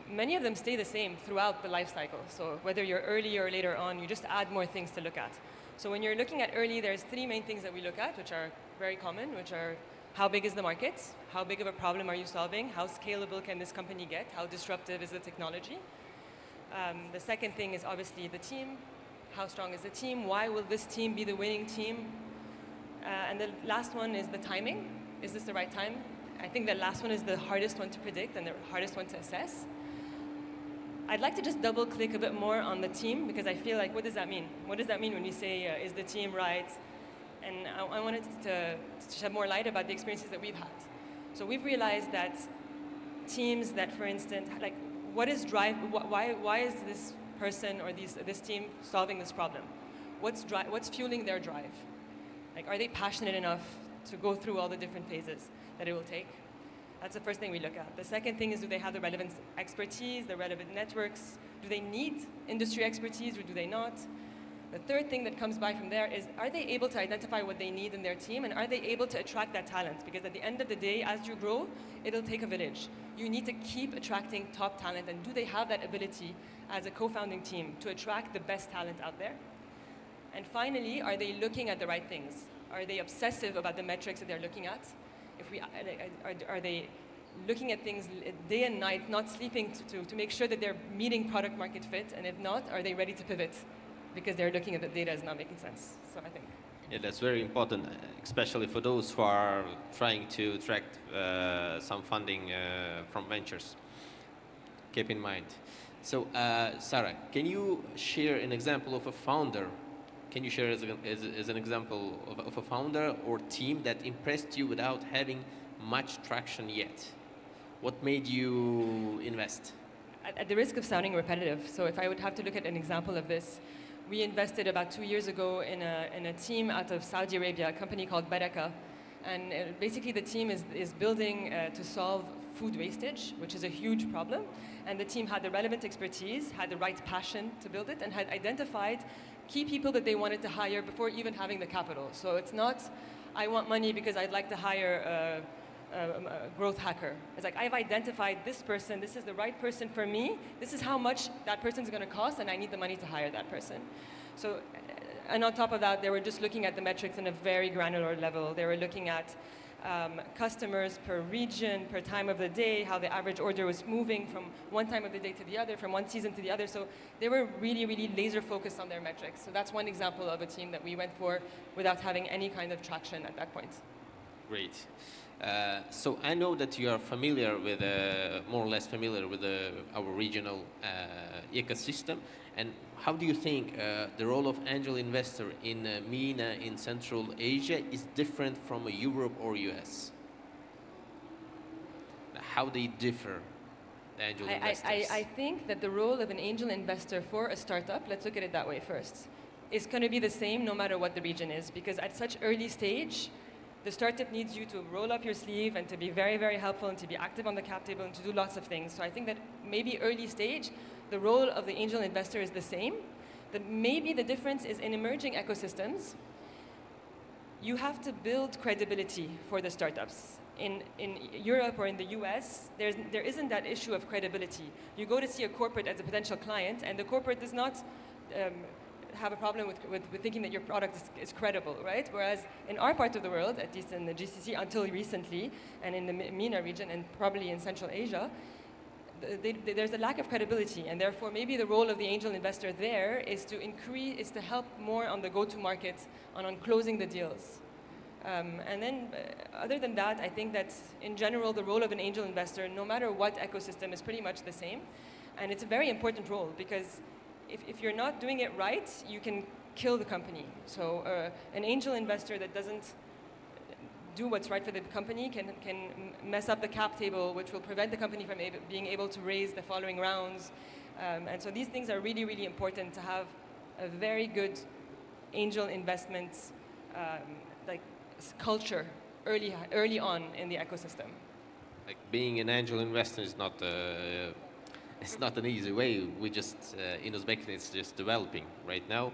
many of them stay the same throughout the life cycle. So whether you're early or later on, you just add more things to look at. So when you're looking at early, there's 3 main things that we look at, which are very common, which are how big is the market? How big of a problem are you solving? How scalable can this company get? How disruptive is the technology? The second thing is obviously the team. How strong is the team? Why will this team be the winning team? And the last one is the timing. Is this the right time? I think the last one is the hardest one to predict and the hardest one to assess. I'd like to just double click a bit more on the team, because I feel like, what does that mean? What does that mean when we say, is the team right? And I wanted to shed more light about the experiences that we've had. So we've realized that teams that, for instance, like, what is why is this person or this team solving this problem? What's fueling their drive? Like, are they passionate enough to go through all the different phases that it will take? That's the first thing we look at. The second thing is, do they have the relevant expertise, the relevant networks? Do they need industry expertise or do they not? The third thing that comes by from there is, are they able to identify what they need in their team, and are they able to attract that talent? Because at the end of the day, as you grow, it'll take a village. You need to keep attracting top talent, and do they have that ability as a co-founding team to attract the best talent out there? And finally, are they looking at the right things? Are they obsessive about the metrics that they're looking at? Are they looking at things day and night, not sleeping to make sure that they're meeting product market fit? And if not, are they ready to pivot because they're looking at the data is not making sense? So I think. Yeah, that's very important, especially for those who are trying to attract some funding from ventures. Keep in mind. So, Sarah, can you share an example of a founder? Can you share as an example of a founder or team that impressed you without having much traction yet? What made you invest? At the risk of sounding repetitive, so if I would have to look at an example of this, we invested about 2 years ago in a team out of Saudi Arabia, a company called Baraka. And basically the team is building to solve food wastage, which is a huge problem. And the team had the relevant expertise, had the right passion to build it, and had identified key people that they wanted to hire before even having the capital. So it's not, I want money because I'd like to hire a growth hacker. It's like, I've identified this person, this is the right person for me, this is how much that person's going to cost, and I need the money to hire that person. So, and on top of that, they were just looking at the metrics on a very granular level. They were looking at customers per region, per time of the day, how the average order was moving from one time of the day to the other, from one season to the other. So they were really, really laser focused on their metrics. So that's one example of a team that we went for without having any kind of traction at that point. Great. So I know that you are familiar with, more or less familiar with our regional ecosystem. And how do you think the role of angel investor in MENA, in Central Asia, is different from Europe or US? How they differ, the angel investors? I think that the role of an angel investor for a startup, let's look at it that way first, is going to be the same no matter what the region is, because at such early stage, the startup needs you to roll up your sleeve and to be very, very helpful and to be active on the cap table and to do lots of things. So I think that maybe early stage, the role of the angel investor is the same. Maybe the difference is in emerging ecosystems, you have to build credibility for the startups. In Europe or in the US, there isn't that issue of credibility. You go to see a corporate as a potential client, and the corporate does not have a problem with thinking that your product is credible, right? Whereas in our part of the world, at least in the GCC until recently, and in the MENA region, and probably in Central Asia, there's a lack of credibility, and therefore maybe the role of the angel investor there is to help more on the go-to-market, on closing the deals. And then, other than that, I think that in general, the role of an angel investor, no matter what ecosystem, is pretty much the same. And it's a very important role because if you're not doing it right, you can kill the company. So an angel investor that doesn't do what's right for the company can mess up the cap table, which will prevent the company from being able to raise the following rounds. And so these things are really, really important to have a very good angel investment culture early on in the ecosystem. Like being an angel investor is not it's not an easy way. We just in Uzbekistan it's just developing right now.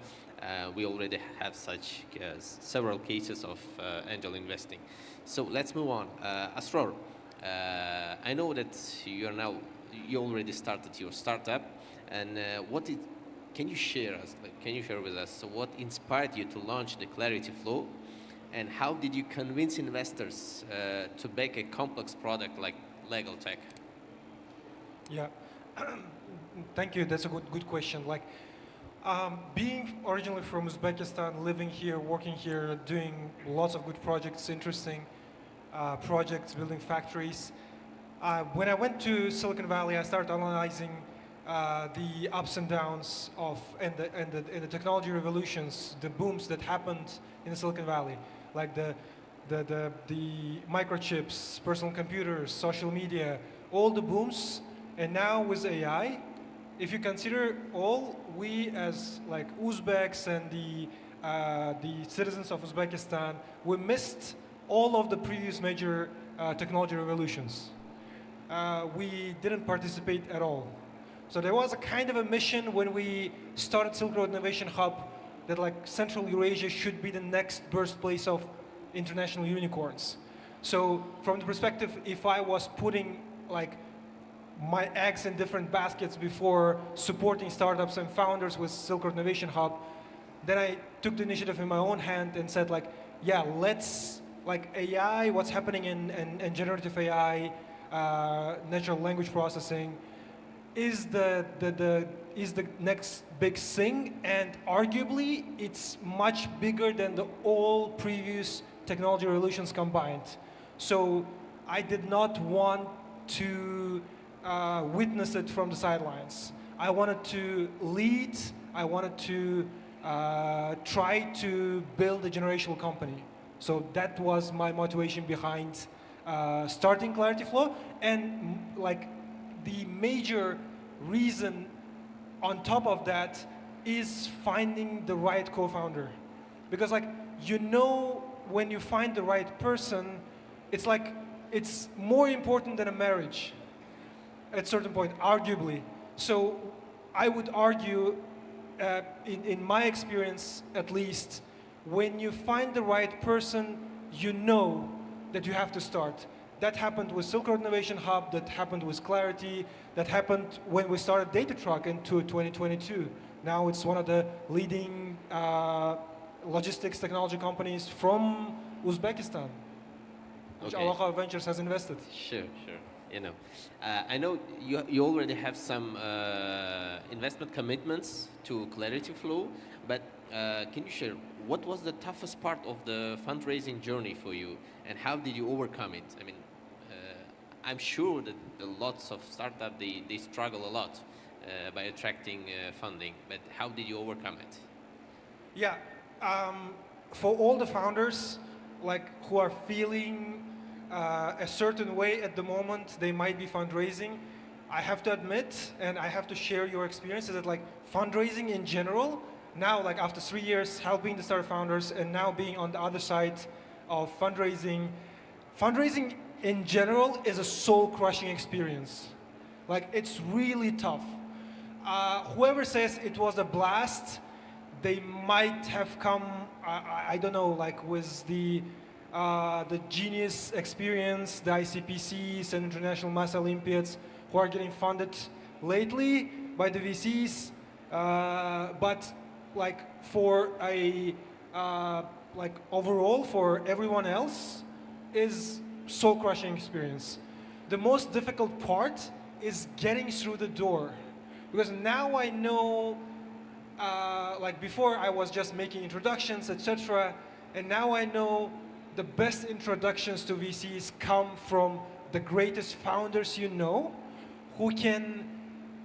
We already have such several cases of angel investing. So let's move on. Asrar, I know that you already started your startup, and can you share with us what inspired you to launch the Clarity Flow? And how did you convince investors to back a complex product like legal tech? Yeah, thank you. That's a good question. Being originally from Uzbekistan, living here, working here, doing lots of good projects, interesting projects, building factories. When I went to Silicon Valley, I started analyzing the ups and downs and the technology revolutions, the booms that happened in the Silicon Valley. Like the microchips, personal computers, social media, all the booms. And now with AI, if you consider we as Uzbeks and the citizens of Uzbekistan, we missed all of the previous major technology revolutions. We didn't participate at all. So there was a kind of a mission when we started Silk Road Innovation Hub that Central Eurasia should be the next birthplace of international unicorns. So from the perspective, if I was putting my eggs in different baskets before supporting startups and founders with Silk Road Innovation Hub, then I took the initiative in my own hand and said yeah, let's AI, what's happening in generative AI, natural language processing, is the next big thing, and arguably it's much bigger than all previous technology revolutions combined. So I did not want to witness it from the sidelines. I wanted to lead. I wanted to try to build a generational company. So that was my motivation behind starting Clarity Flow, and the major reason on top of that is finding the right co-founder. Because when you find the right person, it's more important than a marriage at a certain point, arguably. So I would argue, in my experience at least, when you find the right person, you know that you have to start. That happened with Silk Road Innovation Hub, that happened with Clarity, that happened when we started DataTruck in 2022. Now it's one of the leading logistics technology companies from Uzbekistan, which Aloha Ventures has invested. Sure. I know you already have some investment commitments to Clarity Flow, but can you share what was the toughest part of the fundraising journey for you, and how did you overcome it? I mean, I'm sure that lots of startups they struggle a lot by attracting funding, but how did you overcome it? Yeah, for all the founders like who are feeling a certain way at the moment, they might be fundraising. I have to admit, and I have to share your experiences that like fundraising in general, now like after 3 years helping the startup founders and now being on the other side of fundraising, fundraising in general is a soul-crushing experience. Like it's really tough. Whoever says it was a blast, they might have come, I don't know, like with the genius experience, the ICPCs and International Mass Olympiads who are getting funded lately by the VCs. But like for a, like overall for everyone else is soul-crushing experience. The most difficult part is getting through the door. Because now I know, like before I was just making introductions, etc. And now I know the best introductions to VCs come from the greatest founders you know, who can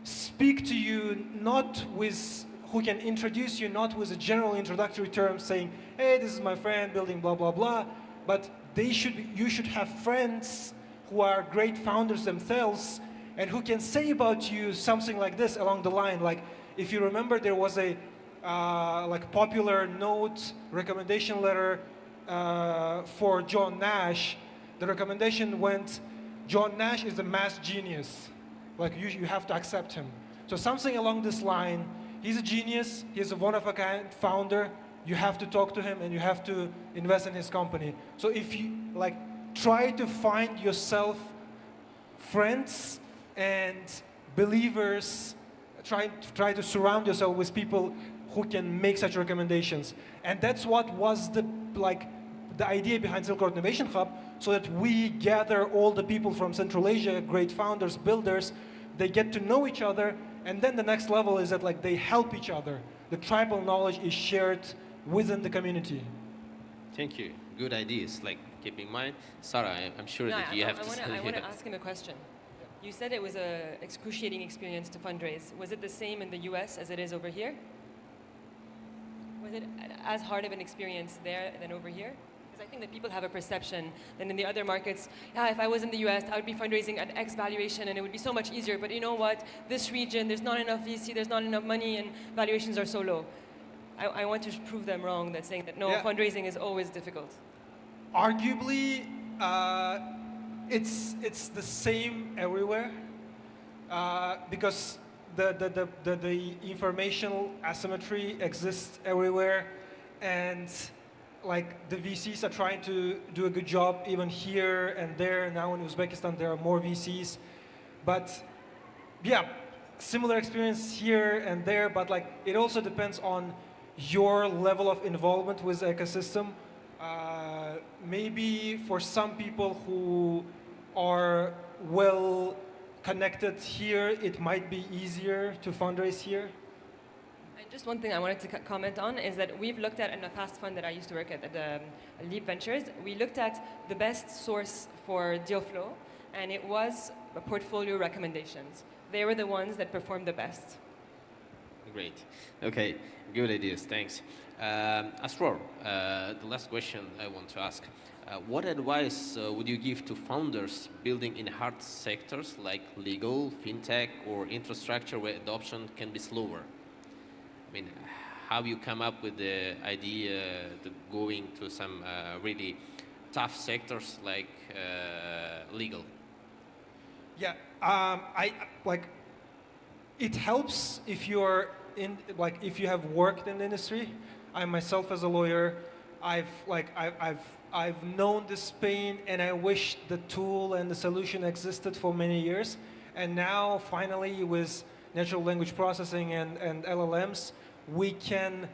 speak to you not with, who can introduce you not with a general introductory term saying, hey, this is my friend building blah, blah, blah, but you should have friends who are great founders themselves and who can say about you something like this along the line. Like, if you remember, there was a like popular note recommendation letter for John Nash. The recommendation went, John Nash is a math genius. Like, you have to accept him. So something along this line, he's a genius, he's a one-of-a-kind founder, you have to talk to him and you have to invest in his company. So if you, like, try to find yourself friends and believers, try to surround yourself with people who can make such recommendations. And that's what was the idea behind Silk Road Innovation Hub, so that we gather all the people from Central Asia, great founders, builders, they get to know each other, and then the next level is that like they help each other. The tribal knowledge is shared within the community. Thank you. Good ideas. Like, keep in mind, Sarah, I'm sure that you have to. I want to ask him a question. You said it was an excruciating experience to fundraise. Was it the same in the US as it is over here? Was it as hard of an experience there than over here? Because I think that people have a perception that in the other markets, yeah, if I was in the US, I would be fundraising at X valuation and it would be so much easier. But you know what? This region, there's not enough VC, there's not enough money, and valuations are so low. I want to prove them wrong, that saying that no, yeah, fundraising is always difficult. Arguably, it's the same everywhere because the informational asymmetry exists everywhere, and like the VCs are trying to do a good job even here and there. Now in Uzbekistan there are more VCs, but yeah, similar experience here and there, but like it also depends on your level of involvement with the ecosystem. Maybe for some people who are well connected here, it might be easier to fundraise here. And just one thing I wanted to comment on is that we've looked at, in a past fund that I used to work at Leap Ventures, we looked at the best source for deal flow, and it was portfolio recommendations. They were the ones that performed the best. Great. Okay, good ideas, thanks. Asror, the last question I want to ask. What advice would you give to founders building in hard sectors like legal, fintech, or infrastructure where adoption can be slower? I mean, how you come up with the idea to going to some really tough sectors like legal? Yeah, it helps if you're in, like, if you have worked in the industry. I myself, as a lawyer, I've known this pain, and I wish the tool and the solution existed for many years. And now, finally, with natural language processing and LLMs, we can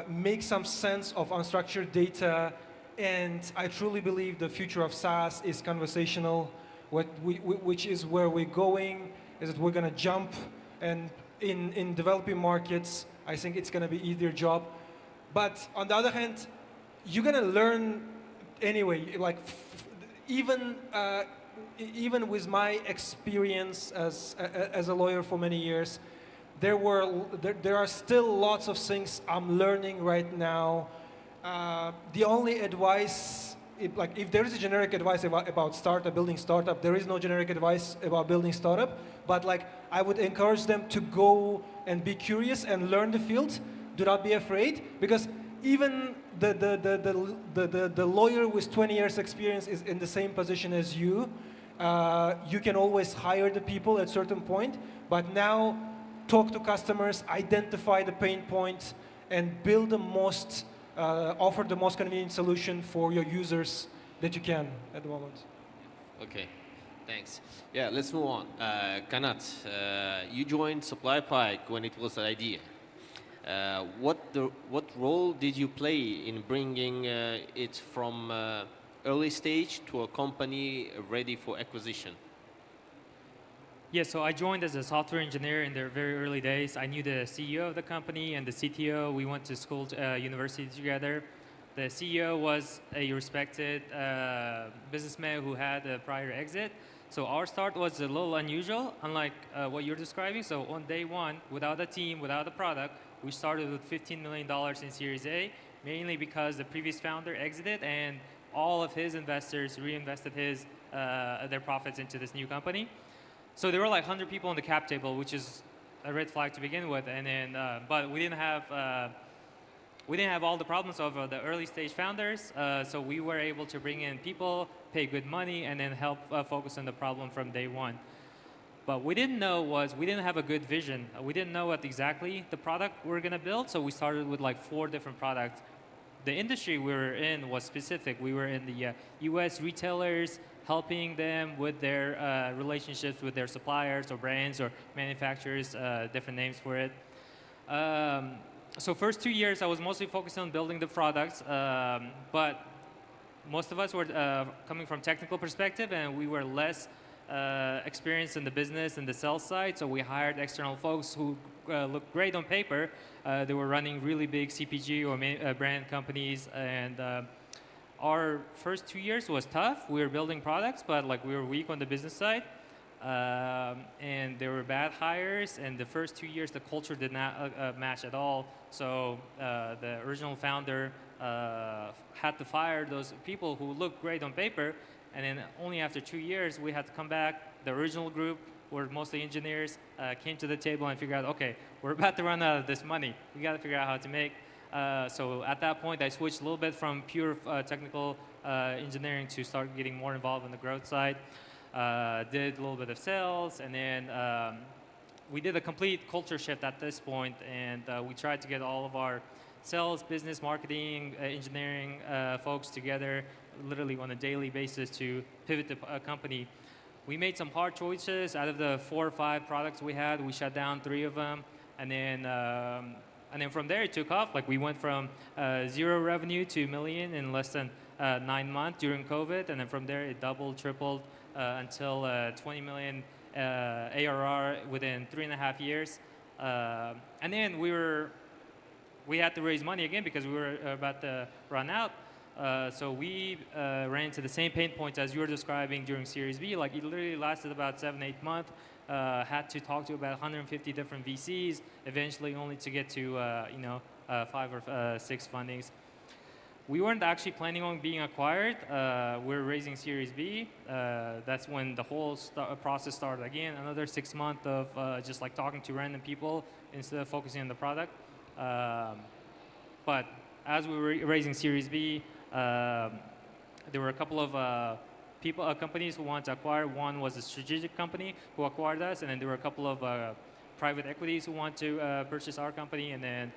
make some sense of unstructured data. And I truly believe the future of SaaS is conversational, which is where we're going, is that we're going to jump. And in developing markets, I think it's going to be easier job. But on the other hand, you're going to learn anyway. Like even even with my experience as a lawyer for many years, there are still lots of things I'm learning right now. The only advice, if there is a generic advice about building startup, there is no generic advice about building startup. But like, I would encourage them to go and be curious and learn the field. Do not be afraid, because even the lawyer with 20 years experience is in the same position as you. You can always hire the people at a certain point, but now talk to customers, identify the pain points, and build the most, offer the most convenient solution for your users that you can at the moment. Okay, thanks. Yeah, let's move on. Kanat, you joined Supply Pike when it was an idea. What role did you play in bringing it from early stage to a company ready for acquisition? Yeah, so I joined as a software engineer in their very early days. I knew the CEO of the company and the CTO. We went to school, university together. The CEO was a respected businessman who had a prior exit. So our start was a little unusual, unlike what you're describing. So on day one, without a team, without a product, we started with $15 million in Series A, mainly because the previous founder exited and all of his investors reinvested their profits into this new company. So there were like 100 people on the cap table, which is a red flag to begin with. And then, but we didn't have all the problems of the early stage founders. So we were able to bring in people, pay good money, and then help focus on the problem from day one. But we didn't have a good vision. We didn't know what exactly the product we were going to build. So we started with like 4 different products. The industry we were in was specific. We were in the US retailers, helping them with their relationships with their suppliers or brands or manufacturers, different names for it. So first 2 years, I was mostly focused on building the products, but most of us were coming from technical perspective, and we were less experienced in the business and the sales side, so we hired external folks who looked great on paper. They were running really big CPG or brand companies, and our first 2 years was tough. We were building products, but like we were weak on the business side, and there were bad hires, and the first 2 years the culture did not match at all. So the original founder had to fire those people who looked great on paper. And then only after 2 years, we had to come back. The original group were mostly engineers, came to the table and figured out, okay, we're about to run out of this money. We got to figure out how to make. So at that point, I switched a little bit from pure technical engineering to start getting more involved in the growth side. Did a little bit of sales, and then we did a complete culture shift at this point, and we tried to get all of our sales, business, marketing, engineering folks together literally on a daily basis to pivot the company. We made some hard choices. Out of the 4 or 5 products we had, we shut down 3 of them, and then from there it took off. Like we went from 0 revenue to $1 million in less than 9 months during COVID, and then from there it doubled, tripled until 20 million ARR within 3.5 years. And then we had to raise money again because we were about to run out. So we ran into the same pain points as you were describing during Series B. Like it literally lasted about 7-8 months. Had to talk to about 150 different VCs, eventually only to get to 5 or 6 fundings. We weren't actually planning on being acquired. We're raising Series B. That's when the whole process started again. Another 6 months of just like talking to random people instead of focusing on the product. But as we were raising Series B, there were a couple of companies who wanted to acquire. One was a strategic company who acquired us, and then there were a couple of private equities who want to purchase our company and then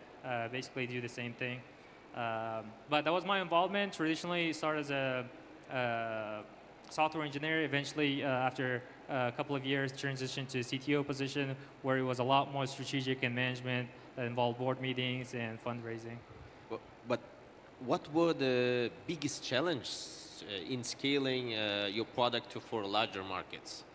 basically do the same thing. But that was my involvement. Traditionally, started as a software engineer. Eventually, after a couple of years, transitioned to a CTO position where it was a lot more strategic and management that involved board meetings and fundraising. But what were the biggest challenges in scaling your product for larger markets?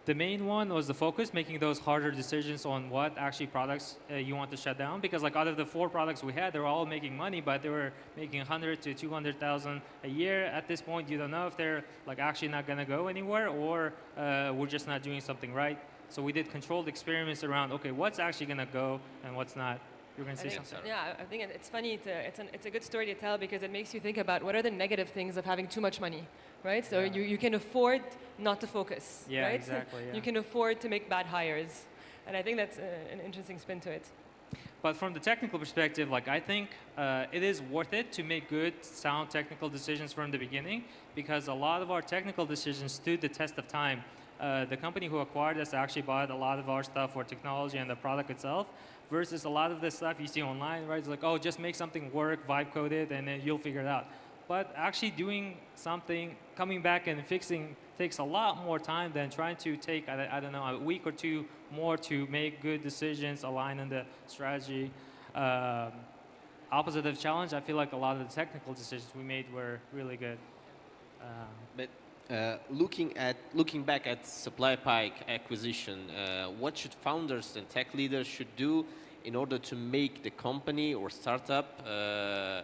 the main one was the focus, making those harder decisions on what actually products you want to shut down. Because like out of the 4 products we had, they were all making money, but they were making 100 to 200,000 a year. At this point, you don't know if they're like actually not going to go anywhere, or we're just not doing something right. So we did controlled experiments around, okay, what's actually going to go and what's not. You're going to say something. Yeah, I think it's funny. It's a good story to tell because it makes you think about what are the negative things of having too much money, right? So you can afford not to focus, Yeah, right? exactly. Yeah. You can afford to make bad hires, and I think that's an interesting spin to it. But from the technical perspective, like I think it is worth it to make good, sound technical decisions from the beginning, because a lot of our technical decisions stood the test of time. The company who acquired us actually bought a lot of our stuff for technology and the product itself, versus a lot of the stuff you see online, right? It's like, oh, just make something work, vibe code it, and then you'll figure it out. But actually doing something, coming back and fixing takes a lot more time than trying to take, I don't know, a week or 2 more to make good decisions, align on the strategy. Opposite of challenge, I feel like a lot of the technical decisions we made were really good. But looking back at SupplyPike acquisition, what should founders and tech leaders should do in order to make the company or startup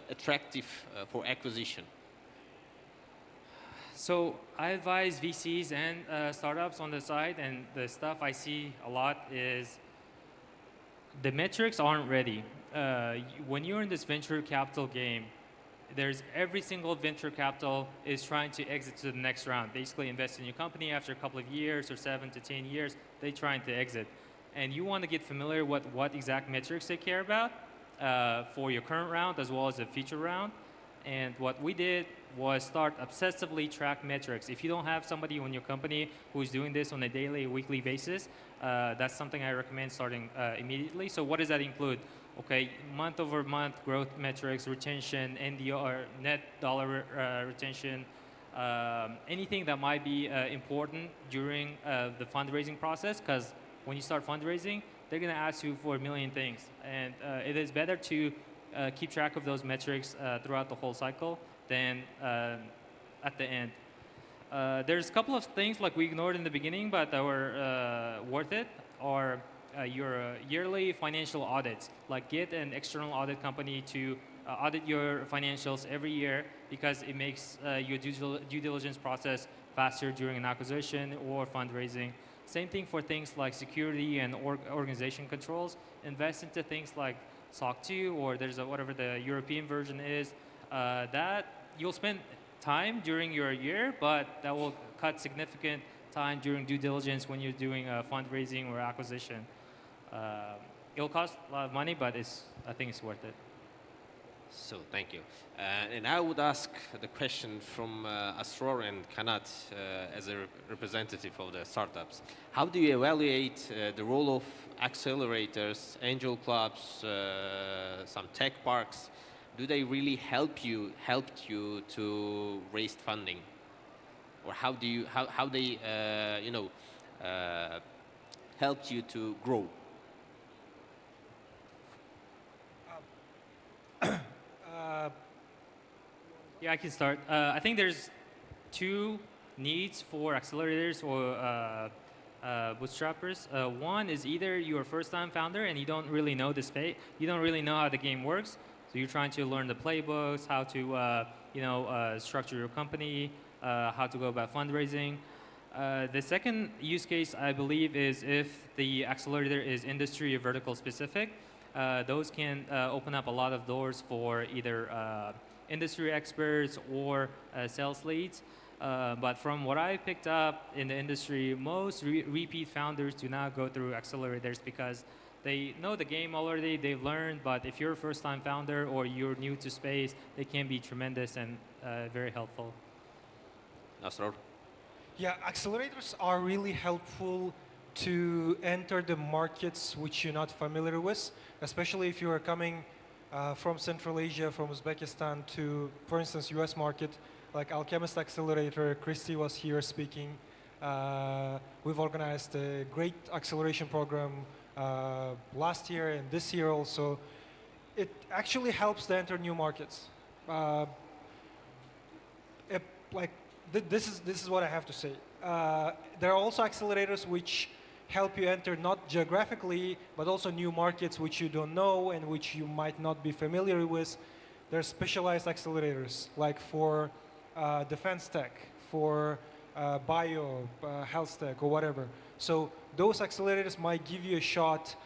attractive for acquisition? So I advise VCs and startups on the side, and the stuff I see a lot is the metrics aren't ready. When you're in this venture capital game, there's every single venture capital is trying to exit to the next round, basically invest in your company after a couple of years or 7 to 10 years, they're trying to exit. And you want to get familiar with what exact metrics they care about for your current round as well as the future round. And what we did was start obsessively track metrics. If you don't have somebody in your company who's doing this on a daily, weekly basis, that's something I recommend starting immediately. So what does that include? Okay, month over month growth metrics, retention, NDR, net dollar retention, anything that might be important during the fundraising process, because when you start fundraising, they're going to ask you for a million things. And it is better to keep track of those metrics throughout the whole cycle than at the end. There's a couple of things like we ignored in the beginning, but that were worth it, or your yearly financial audits. Like get an external audit company to audit your financials every year, because it makes your due diligence process faster during an acquisition or fundraising. Same thing for things like security and organization controls. Invest into things like SOC 2, or there's whatever the European version is. That you'll spend time during your year, but that will cut significant time during due diligence when you're doing fundraising or acquisition. It'll cost a lot of money, but I think it's worth it. So thank you. And I would ask the question from Asror and Kanat as a representative of the startups. How do you evaluate the role of accelerators, angel clubs, some tech parks? Do they really helped you to raise funding? Or how they helped you to grow? Yeah, I can start. I think there's 2 needs for accelerators or bootstrappers. One is either you're a first-time founder and you don't really know the space, you don't really know how the game works, so you're trying to learn the playbooks, how to structure your company, how to go about fundraising. The second use case, I believe, is if the accelerator is industry or vertical specific. Those can open up a lot of doors for either industry experts or sales leads. But from what I picked up in the industry, most repeat founders do not go through accelerators because they know the game already, they've learned, but if you're a first-time founder or you're new to space, they can be tremendous and very helpful. Nasror? Yeah, accelerators are really helpful to enter the markets which you're not familiar with, especially if you are coming from Central Asia, from Uzbekistan to, for instance, US market, like Alchemist Accelerator. Christy was here speaking. We've organized a great acceleration program last year and this year also. It actually helps to enter new markets. This is what I have to say. there are also accelerators which help you enter not geographically, but also new markets which you don't know and which you might not be familiar with. There are specialized accelerators, like for defense tech, for bio, health tech, or whatever. So those accelerators might give you a shot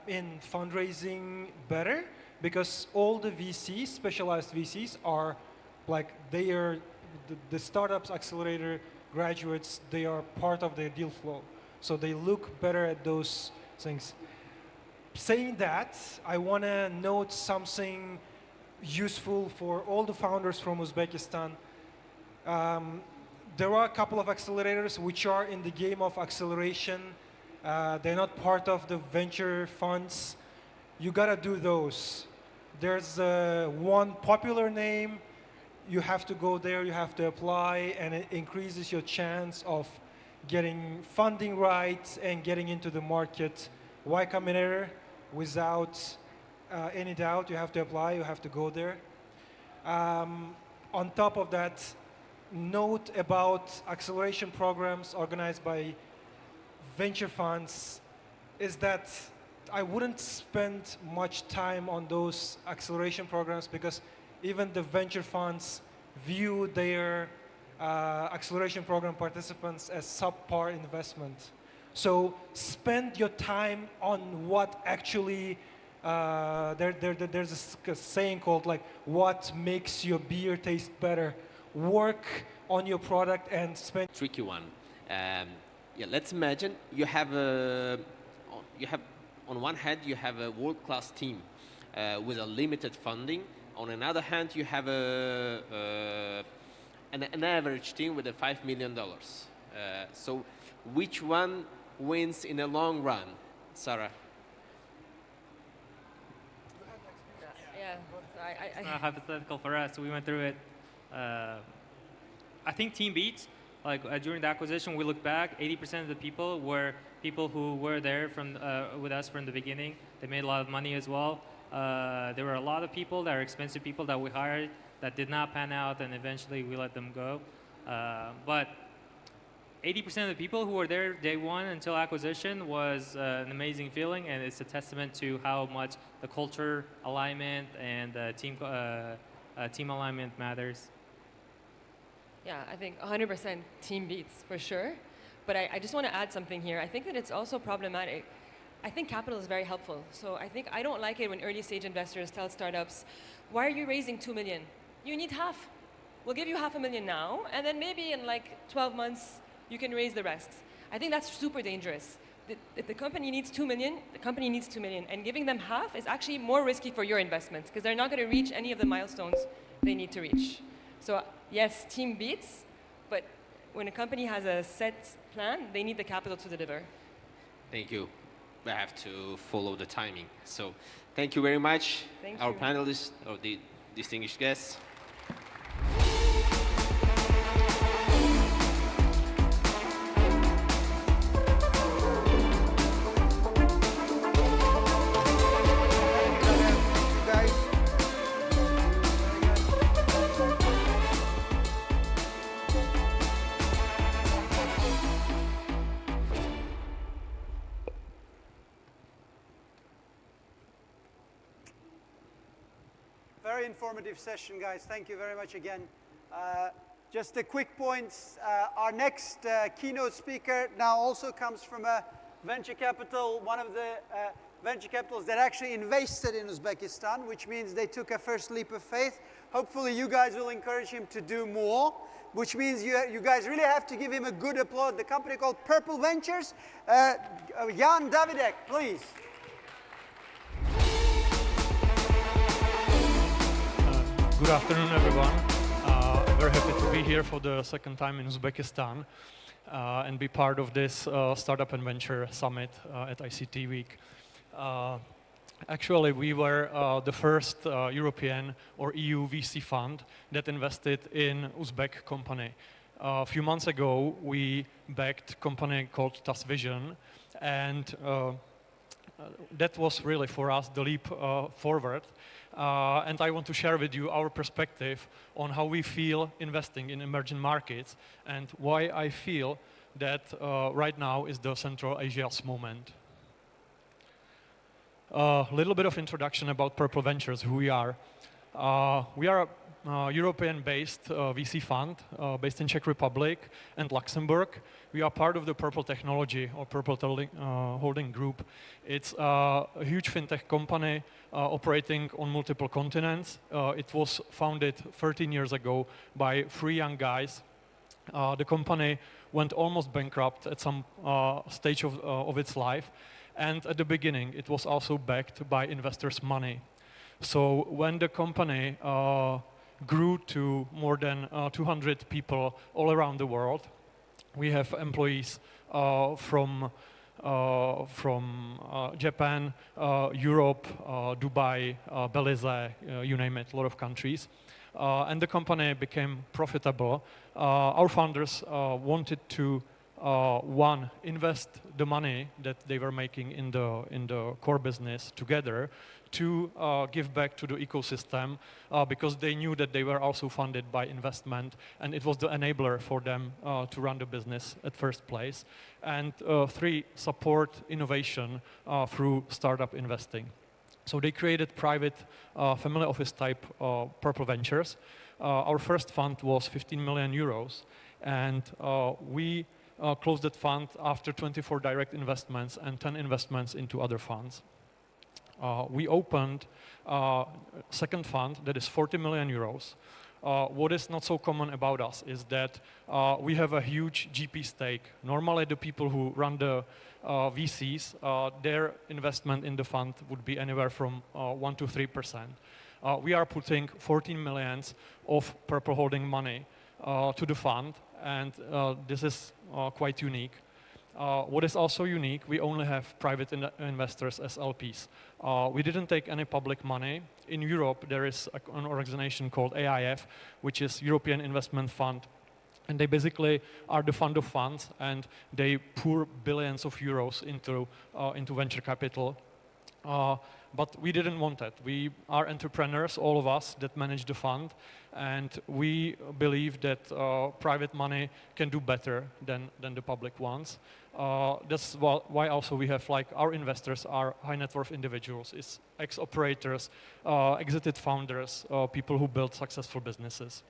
in fundraising better, because all the VCs, specialized VCs, are like, they are the startups accelerator graduates, they are part of their deal flow. So they look better at those things. Saying that, I want to note something useful for all the founders from Uzbekistan. There are a couple of accelerators which are in the game of acceleration. They're not part of the venture funds. You gotta do those. There's one popular name. You have to go there, you have to apply, and it increases your chance of getting funding right and getting into the market. Y Combinator, without any doubt, you have to apply, you have to go there. On top of that, note about acceleration programs organized by venture funds is that I wouldn't spend much time on those acceleration programs, because even the venture funds view their acceleration program participants as subpar investment. So spend your time on what actually, there's a saying called like, what makes your beer taste better. Work on your product and spend. Tricky one. Yeah, let's imagine you have on one hand you have a world-class team with a limited funding. On another hand, you have an average team with a $5 million. So which one wins in the long run, Sarah? Yeah, hypothetical for us. We went through it. I think team beats. Like during the acquisition, we look back. 80% of the people were people who were there with us from the beginning. They made a lot of money as well. There were a lot of people that are expensive people that we hired that did not pan out, and eventually we let them go. But 80% of the people who were there day one until acquisition was an amazing feeling, and it's a testament to how much the culture alignment and team alignment matters. Yeah, I think 100% team beats for sure. But I just want to add something here. I think that it's also problematic. I think capital is very helpful. So I don't like it when early stage investors tell startups, why are you raising 2 million? You need half. We'll give you $500,000 now, and then maybe in like 12 months, you can raise the rest. I think that's super dangerous. If the company needs 2 million, the company needs 2 million. And giving them half is actually more risky for your investment, because they're not going to reach any of the milestones they need to reach. So yes, team beats, but when a company has a set plan, they need the capital to deliver. Thank you. I have to follow the timing. So thank you very much, our panelists, or the distinguished guests. Very informative session, guys. Thank you very much again. Just a quick points. Our next keynote speaker now also comes from a venture capital, one of the venture capitals that actually invested in Uzbekistan, which means they took a first leap of faith. Hopefully you guys will encourage him to do more, which means you guys really have to give him a good applause. The company called Purple Ventures. Jan Davidek, please. Good afternoon, everyone. Very happy to be here for the second time in Uzbekistan and be part of this Startup and Venture Summit at ICT Week. Actually, we were the first European or EU VC fund that invested in Uzbek company. A few months ago, we backed a company called TAS Vision, and that was really for us the leap forward. And I want to share with you our perspective on how we feel investing in emerging markets and why I feel that right now is the Central Asia's moment. A little bit of introduction about Purple Ventures, who we are. We are a European-based VC fund based in Czech Republic and Luxembourg. We are part of the Purple Technology or Purple Holding Group. It's a huge fintech company operating on multiple continents. It was founded 13 years ago by 3 young guys. The company went almost bankrupt at some stage of its life. And at the beginning, it was also backed by investors' money. So when the company grew to more than 200 people all around the world, we have employees from Japan, Europe, Dubai, Belize, you name it, a lot of countries. And the company became profitable. Our founders wanted to one, invest the money that they were making in the core business together to give back to the ecosystem because they knew that they were also funded by investment and it was the enabler for them to run the business at first place. And 3, support innovation through startup investing. So they created private family office type Purple Ventures. Our first fund was 15 million euros and we closed that fund after 24 direct investments and 10 investments into other funds. We opened a second fund that is 40 million euros. What is not so common about us is that we have a huge GP stake. Normally the people who run the VCs, their investment in the fund would be anywhere from 1 to 3%. We are putting 14 millions of Purple Holding money to the fund, and this is quite unique. What is also unique, we only have private investors as LPs. We didn't take any public money. In Europe, there is an organization called AIF, which is European Investment Fund. And they basically are the fund of funds, and they pour billions of euros into venture capital. But we didn't want that. We are entrepreneurs, all of us, that manage the fund, and we believe that private money can do better than the public ones. That's why also we have, like, our investors are high net worth individuals, it's ex-operators, exited founders, people who build successful businesses.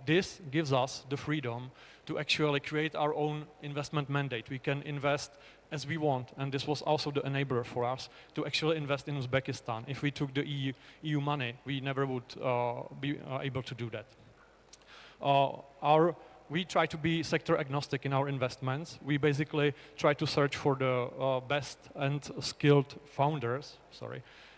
This gives us the freedom to actually create our own investment mandate. We can invest as we want, and this was also the enabler for us to actually invest in Uzbekistan. If we took the EU money, we never would be able to do that. We try to be sector agnostic in our investments. We basically try to search for the best and skilled founders,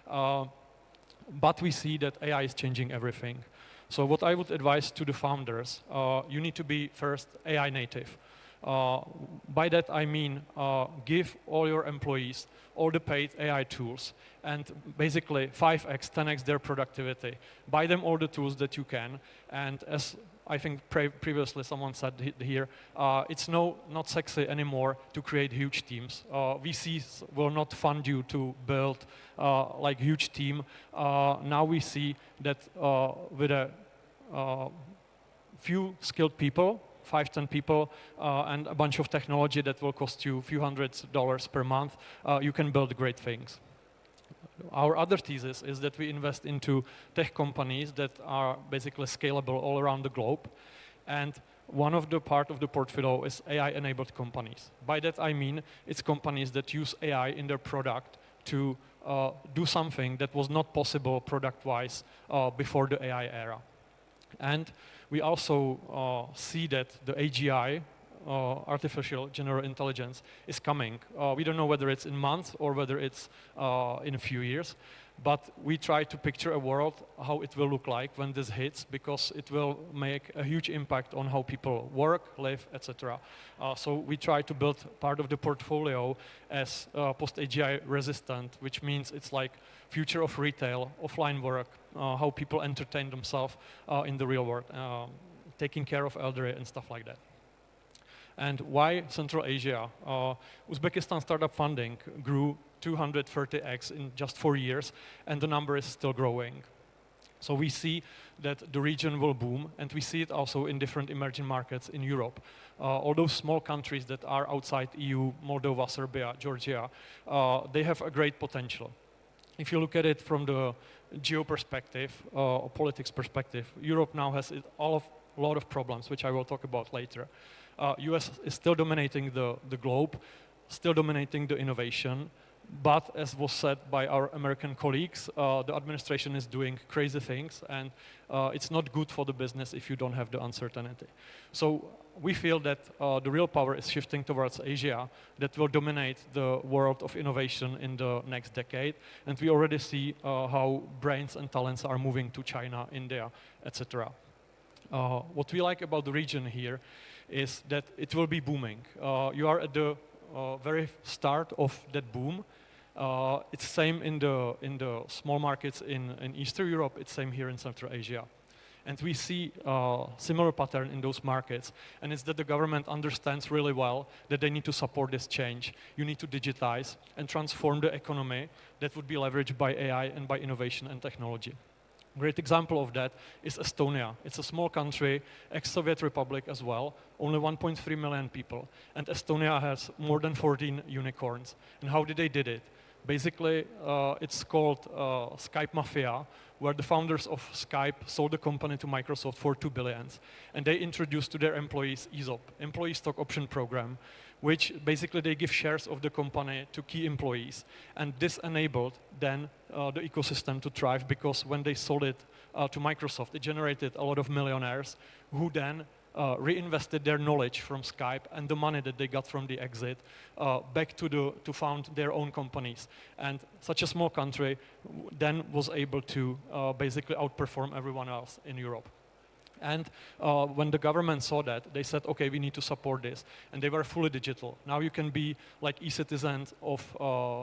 but we see that AI is changing everything. So what I would advise to the founders, you need to be first AI native. By that I mean give all your employees all the paid AI tools and basically 5x, 10x their productivity. Buy them all the tools that you can, and as I think previously someone said here, it's not sexy anymore to create huge teams. VCs will not fund you to build like huge team. Now we see that with a few skilled people, 5, 10 people, and a bunch of technology that will cost you a few $100s per month, you can build great things. Our other thesis is that we invest into tech companies that are basically scalable all around the globe. And one of the part of the portfolio is AI-enabled companies. By that I mean it's companies that use AI in their product to do something that was not possible product-wise before the AI era. And we also see that the AGI, artificial general intelligence, is coming. We don't know whether it's in months or whether it's in a few years, but we try to picture a world how it will look like when this hits, because it will make a huge impact on how people work, live, etc. So we try to build part of the portfolio as post-AGI resistant, which means it's like future of retail, offline work, how people entertain themselves in the real world, taking care of elderly and stuff like that. And why Central Asia? Uzbekistan startup funding grew 230x in just 4 years, and the number is still growing. So we see that the region will boom, and we see it also in different emerging markets in Europe. All those small countries that are outside EU, Moldova, Serbia, Georgia, they have a great potential. If you look at it from the geo perspective, or politics perspective, Europe now has a lot of problems, which I will talk about later. US is still dominating the globe, still dominating the innovation, but as was said by our American colleagues, the administration is doing crazy things, and it's not good for the business if you don't have the uncertainty. So we feel that the real power is shifting towards Asia, that will dominate the world of innovation in the next decade, and we already see how brains and talents are moving to China, India, etc. What we like about the region here is that it will be booming. You are at the very start of that boom. It's same in the small markets in Eastern Europe. It's same here in Central Asia. And we see a similar pattern in those markets. And it's that the government understands really well that they need to support this change. You need to digitize and transform the economy that would be leveraged by AI and by innovation and technology. Great example of that is Estonia. It's a small country, ex-Soviet Republic as well, only 1.3 million people. And Estonia has more than 14 unicorns. And how did they did it? Basically, it's called Skype Mafia, where the founders of Skype sold the company to Microsoft for $2 billion. And they introduced to their employees ESOP, Employee Stock Option Program, which basically they give shares of the company to key employees. And this enabled then the ecosystem to thrive, because when they sold it to Microsoft, it generated a lot of millionaires who then reinvested their knowledge from Skype and the money that they got from the exit back to found their own companies. And such a small country then was able to basically outperform everyone else in Europe. And when the government saw that, they said, okay, we need to support this. And they were fully digital. Now you can be like e-citizens of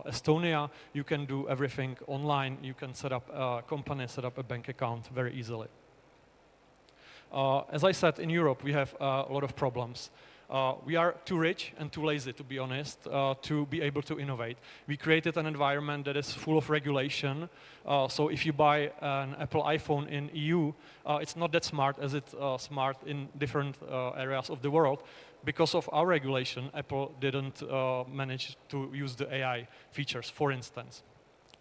Estonia. You can do everything online. You can set up a company, set up a bank account very easily. As I said, in Europe, we have a lot of problems. We are too rich and too lazy, to be honest, to be able to innovate. We created an environment that is full of regulation. So if you buy an Apple iPhone in EU, it's not that smart as it's smart in different areas of the world. Because of our regulation, Apple didn't manage to use the AI features, for instance.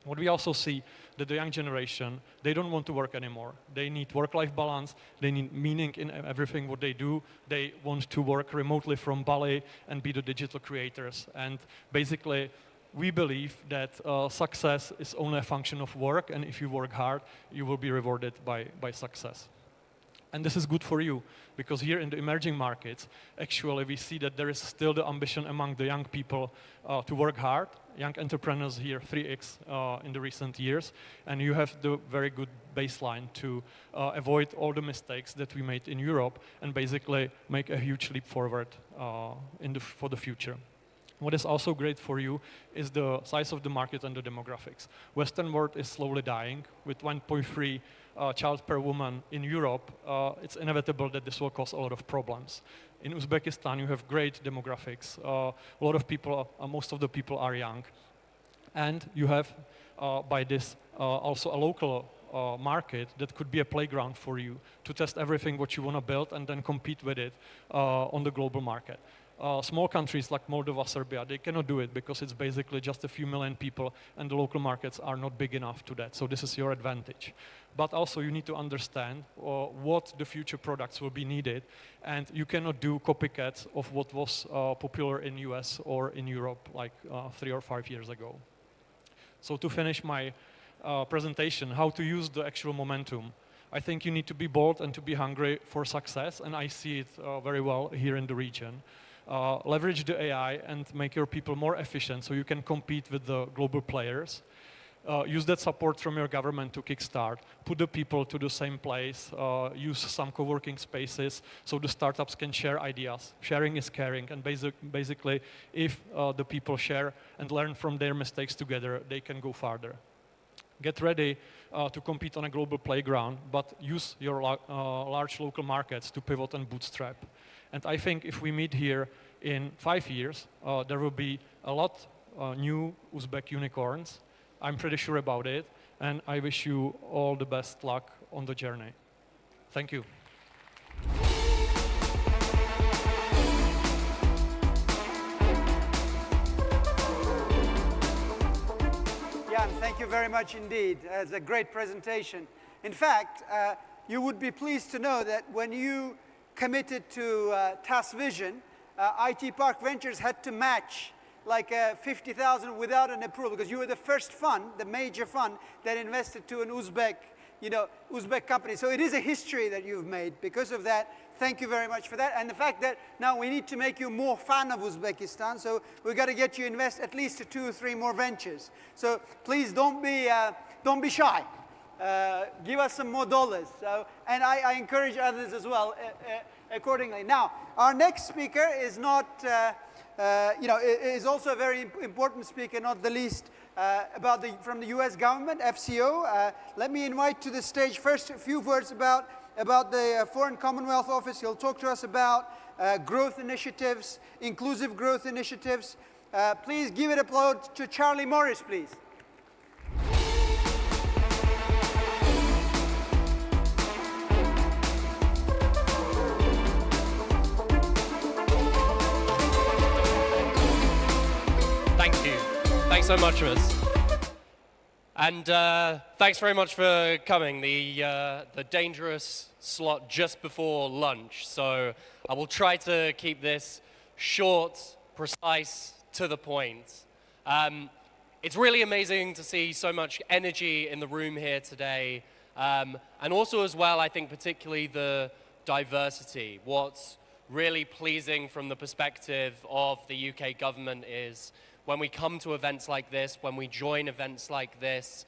What we also see, that the young generation, they don't want to work anymore. They need work-life balance. They need meaning in everything what they do. They want to work remotely from Bali and be the digital creators. And basically, we believe that success is only a function of work, and if you work hard, you will be rewarded by success. And this is good for you, because here in the emerging markets, actually we see that there is still the ambition among the young people to work hard. Young entrepreneurs here, 3x in the recent years. And you have the very good baseline to avoid all the mistakes that we made in Europe and basically make a huge leap forward for the future. What is also great for you is the size of the market and the demographics. Western world is slowly dying with 1.3 child per woman in Europe. It's inevitable that this will cause a lot of problems. In Uzbekistan, you have great demographics. A lot of people, most of the people are young. And you have, by this, also a local market that could be a playground for you to test everything what you want to build and then compete with it on the global market. Small countries like Moldova, Serbia, they cannot do it because it's basically just a few million people and the local markets are not big enough to that. So this is your advantage. But also you need to understand what the future products will be needed, and you cannot do copycats of what was popular in US or in Europe like 3 or 5 years ago. So to finish my presentation, how to use the actual momentum. I think you need to be bold and to be hungry for success, and I see it very well here in the region. Leverage the AI and make your people more efficient so you can compete with the global players. Use that support from your government to kickstart. Put the people to the same place. Use some co-working spaces so the startups can share ideas. Sharing is caring, and basically if the people share and learn from their mistakes together, they can go farther. get ready to compete on a global playground, but use your large local markets to pivot and bootstrap. And I think if we meet here in 5 years, there will be a lot new Uzbek unicorns. I'm pretty sure about it, and I wish you all the best luck on the journey. Thank you. Jan, thank you very much indeed. It's a great presentation. In fact, you would be pleased to know that when you committed to TAS Vision, IT Park Ventures had to match like 50,000 without an approval, because you were the first fund, the major fund, that invested to an Uzbek, Uzbek company. So it is a history that you've made. Because of that, thank you very much for that. And the fact that now we need to make you more fan of Uzbekistan, so we've got to get you invest at least 2 or 3 more ventures. So please don't be shy. Give us some more dollars. So, and I encourage others as well accordingly. Now, our next speaker is not, is also a very important speaker, not the least, from the US government, FCO. Let me invite to the stage first a few words about the Foreign Commonwealth Office. He'll talk to us about growth initiatives, inclusive growth initiatives. Please give it applause to Charlie Morris, please. Thank you. Thanks so much, Miss. And thanks very much for coming. The dangerous slot just before lunch. So I will try to keep this short, precise, to the point. It's really amazing to see so much energy in the room here today. And also as well, I think particularly the diversity. What's really pleasing from the perspective of the UK government is when we come to events like this, when we join events like this,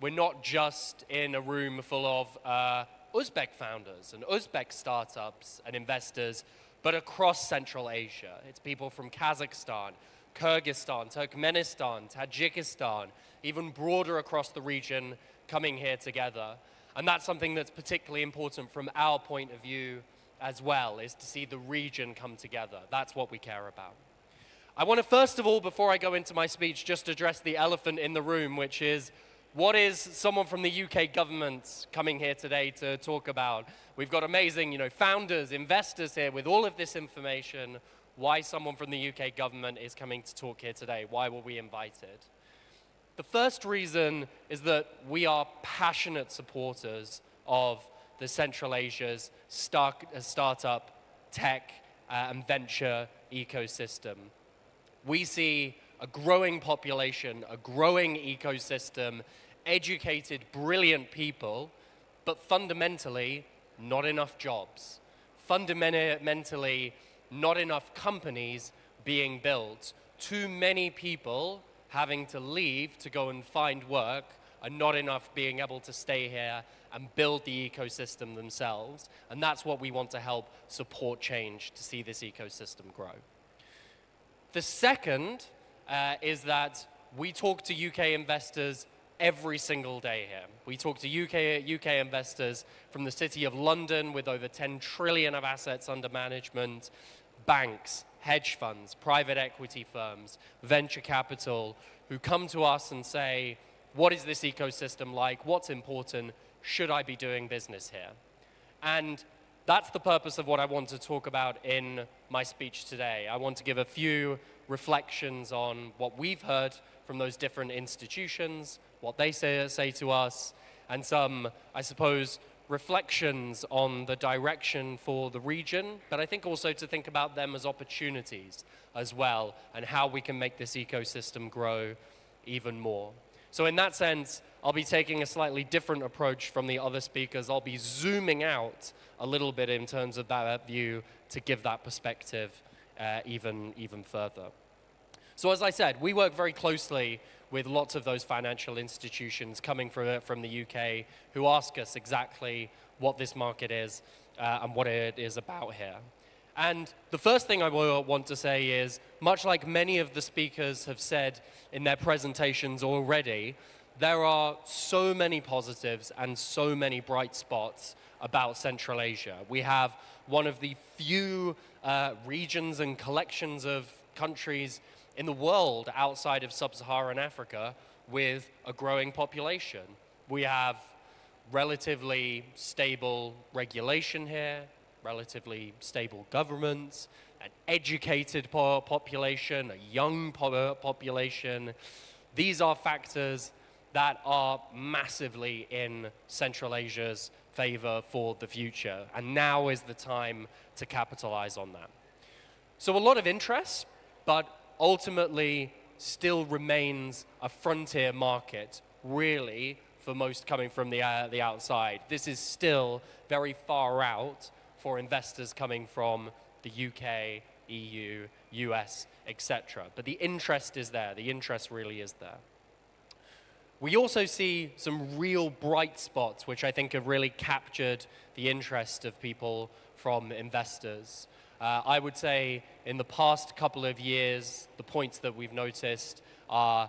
we're not just in a room full of Uzbek founders and Uzbek startups and investors, but across Central Asia. It's people from Kazakhstan, Kyrgyzstan, Turkmenistan, Tajikistan, even broader across the region coming here together. And that's something that's particularly important from our point of view as well, is to see the region come together. That's what we care about. I want to first of all, before I go into my speech, just address the elephant in the room, which is, what is someone from the UK government coming here today to talk about? We've got amazing, founders, investors here with all of this information. Why someone from the UK government is coming to talk here today? Why were we invited? The first reason is that we are passionate supporters of the Central Asia's startup, tech, and venture ecosystem. We see a growing population, a growing ecosystem, educated, brilliant people, but fundamentally, not enough jobs. Fundamentally, not enough companies being built. Too many people having to leave to go and find work, and not enough being able to stay here and build the ecosystem themselves. And that's what we want to help support change to see this ecosystem grow. The second is that we talk to UK investors every single day here. We talk to UK investors from the City of London with over 10 trillion of assets under management, banks, hedge funds, private equity firms, venture capital, who come to us and say, what is this ecosystem like? What's important? Should I be doing business here? And that's the purpose of what I want to talk about in my speech today. I want to give a few reflections on what we've heard from those different institutions, what they say to us, and some, I suppose, reflections on the direction for the region, but I think also to think about them as opportunities as well, and how we can make this ecosystem grow even more. So in that sense, I'll be taking a slightly different approach from the other speakers. I'll be zooming out a little bit in terms of that view to give that perspective even further. So as I said, we work very closely with lots of those financial institutions coming from the UK who ask us exactly what this market is and what it is about here. And the first thing I want to say is, much like many of the speakers have said in their presentations already, there are so many positives and so many bright spots about Central Asia. We have one of the few regions and collections of countries in the world outside of sub-Saharan Africa with a growing population. We have relatively stable regulation here, relatively stable governments, an educated population, a young population. These are factors that are massively in Central Asia's favor for the future, and now is the time to capitalize on that. So a lot of interest, but ultimately still remains a frontier market, really, for most coming from the outside. This is still very far out for investors coming from the UK, EU, US, etc. But the interest is there. The interest really is there. We also see some real bright spots, which I think have really captured the interest of people from investors. I would say in the past couple of years, the points that we've noticed are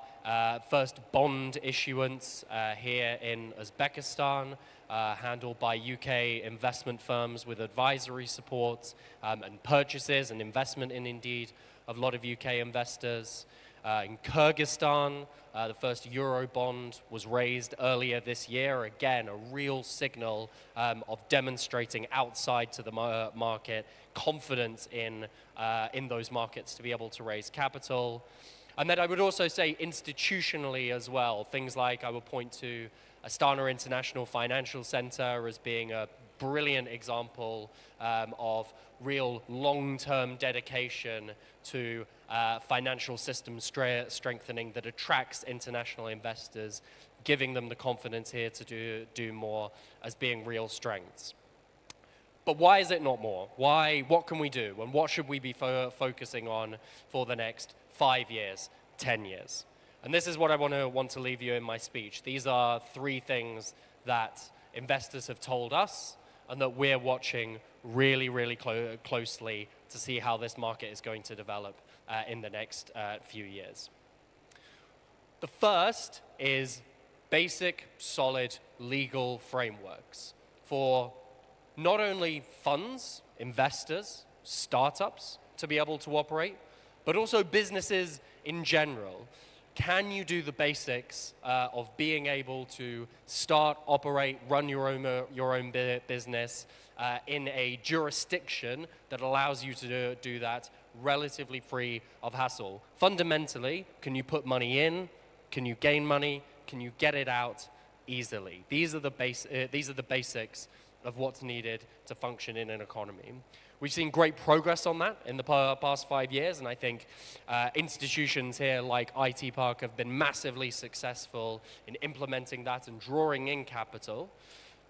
first bond issuance here in Uzbekistan, handled by UK investment firms with advisory support and purchases and investment in Indeed of a lot of UK investors. In Kyrgyzstan, the first Euro bond was raised earlier this year. Again, a real signal of demonstrating outside to the market confidence in those markets to be able to raise capital. And then I would also say institutionally as well, things like I would point to Astana International Financial Center as being a brilliant example of real long-term dedication to financial system strengthening that attracts international investors, giving them the confidence here to do more as being real strengths. But why is it not more? What can we do? And what should we be focusing on for the next 5 years, 10 years? And this is what I want to leave you in my speech. These are 3 things that investors have told us and that we're watching really, really closely to see how this market is going to develop in the next few years. The first is basic, solid legal frameworks for not only funds, investors, startups to be able to operate, but also businesses in general. Can you do the basics of being able to start, operate, run your own business in a jurisdiction that allows you to do that relatively free of hassle? Fundamentally, can you put money in? Can you gain money? Can you get it out easily? These are the basics of what's needed to function in an economy. We've seen great progress on that in the past 5 years, and I think institutions here like IT Park have been massively successful in implementing that and drawing in capital.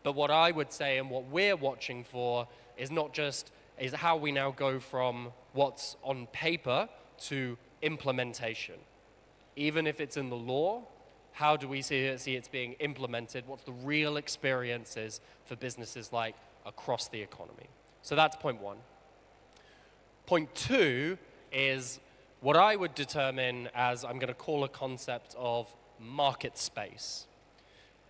But what I would say and what we're watching for is not just is how we now go from what's on paper to implementation. Even if it's in the law, how do we see it's being implemented? What's the real experiences for businesses like across the economy? So that's point 1. Point 2 is what I would determine as I'm going to call a concept of market space.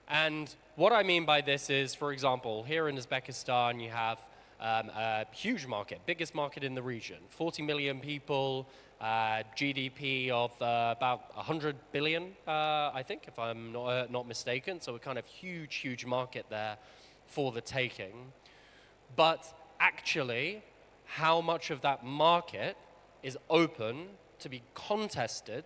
And what I mean by this is, for example, here in Uzbekistan, you have a huge market, biggest market in the region, 40 million people, GDP of about 100 billion, I think, if I'm not mistaken. So a kind of huge market there for the taking. But actually, how much of that market is open to be contested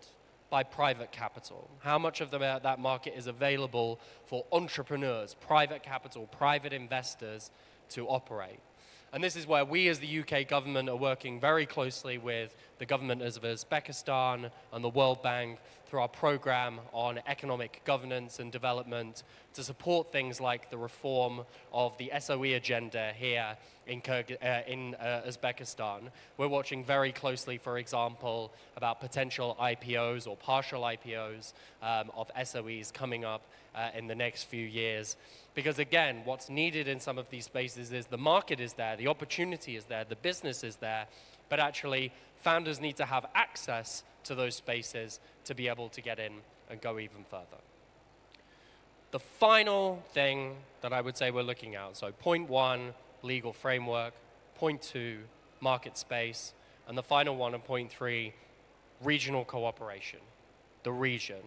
by private capital? How much of that market is available for entrepreneurs, private capital, private investors to operate? And this is where we as the UK government are working very closely with the government of Uzbekistan and the World Bank through our program on economic governance and development to support things like the reform of the SOE agenda here in Uzbekistan. We're watching very closely, for example, about potential IPOs or partial IPOs of SOEs coming up in the next few years. Because again, what's needed in some of these spaces is the market is there, the opportunity is there, the business is there, but actually founders need to have access to those spaces to be able to get in and go even further. The final thing that I would say we're looking at, so point 1, legal framework, point 2, market space, and the final one on point 3, regional cooperation, the region.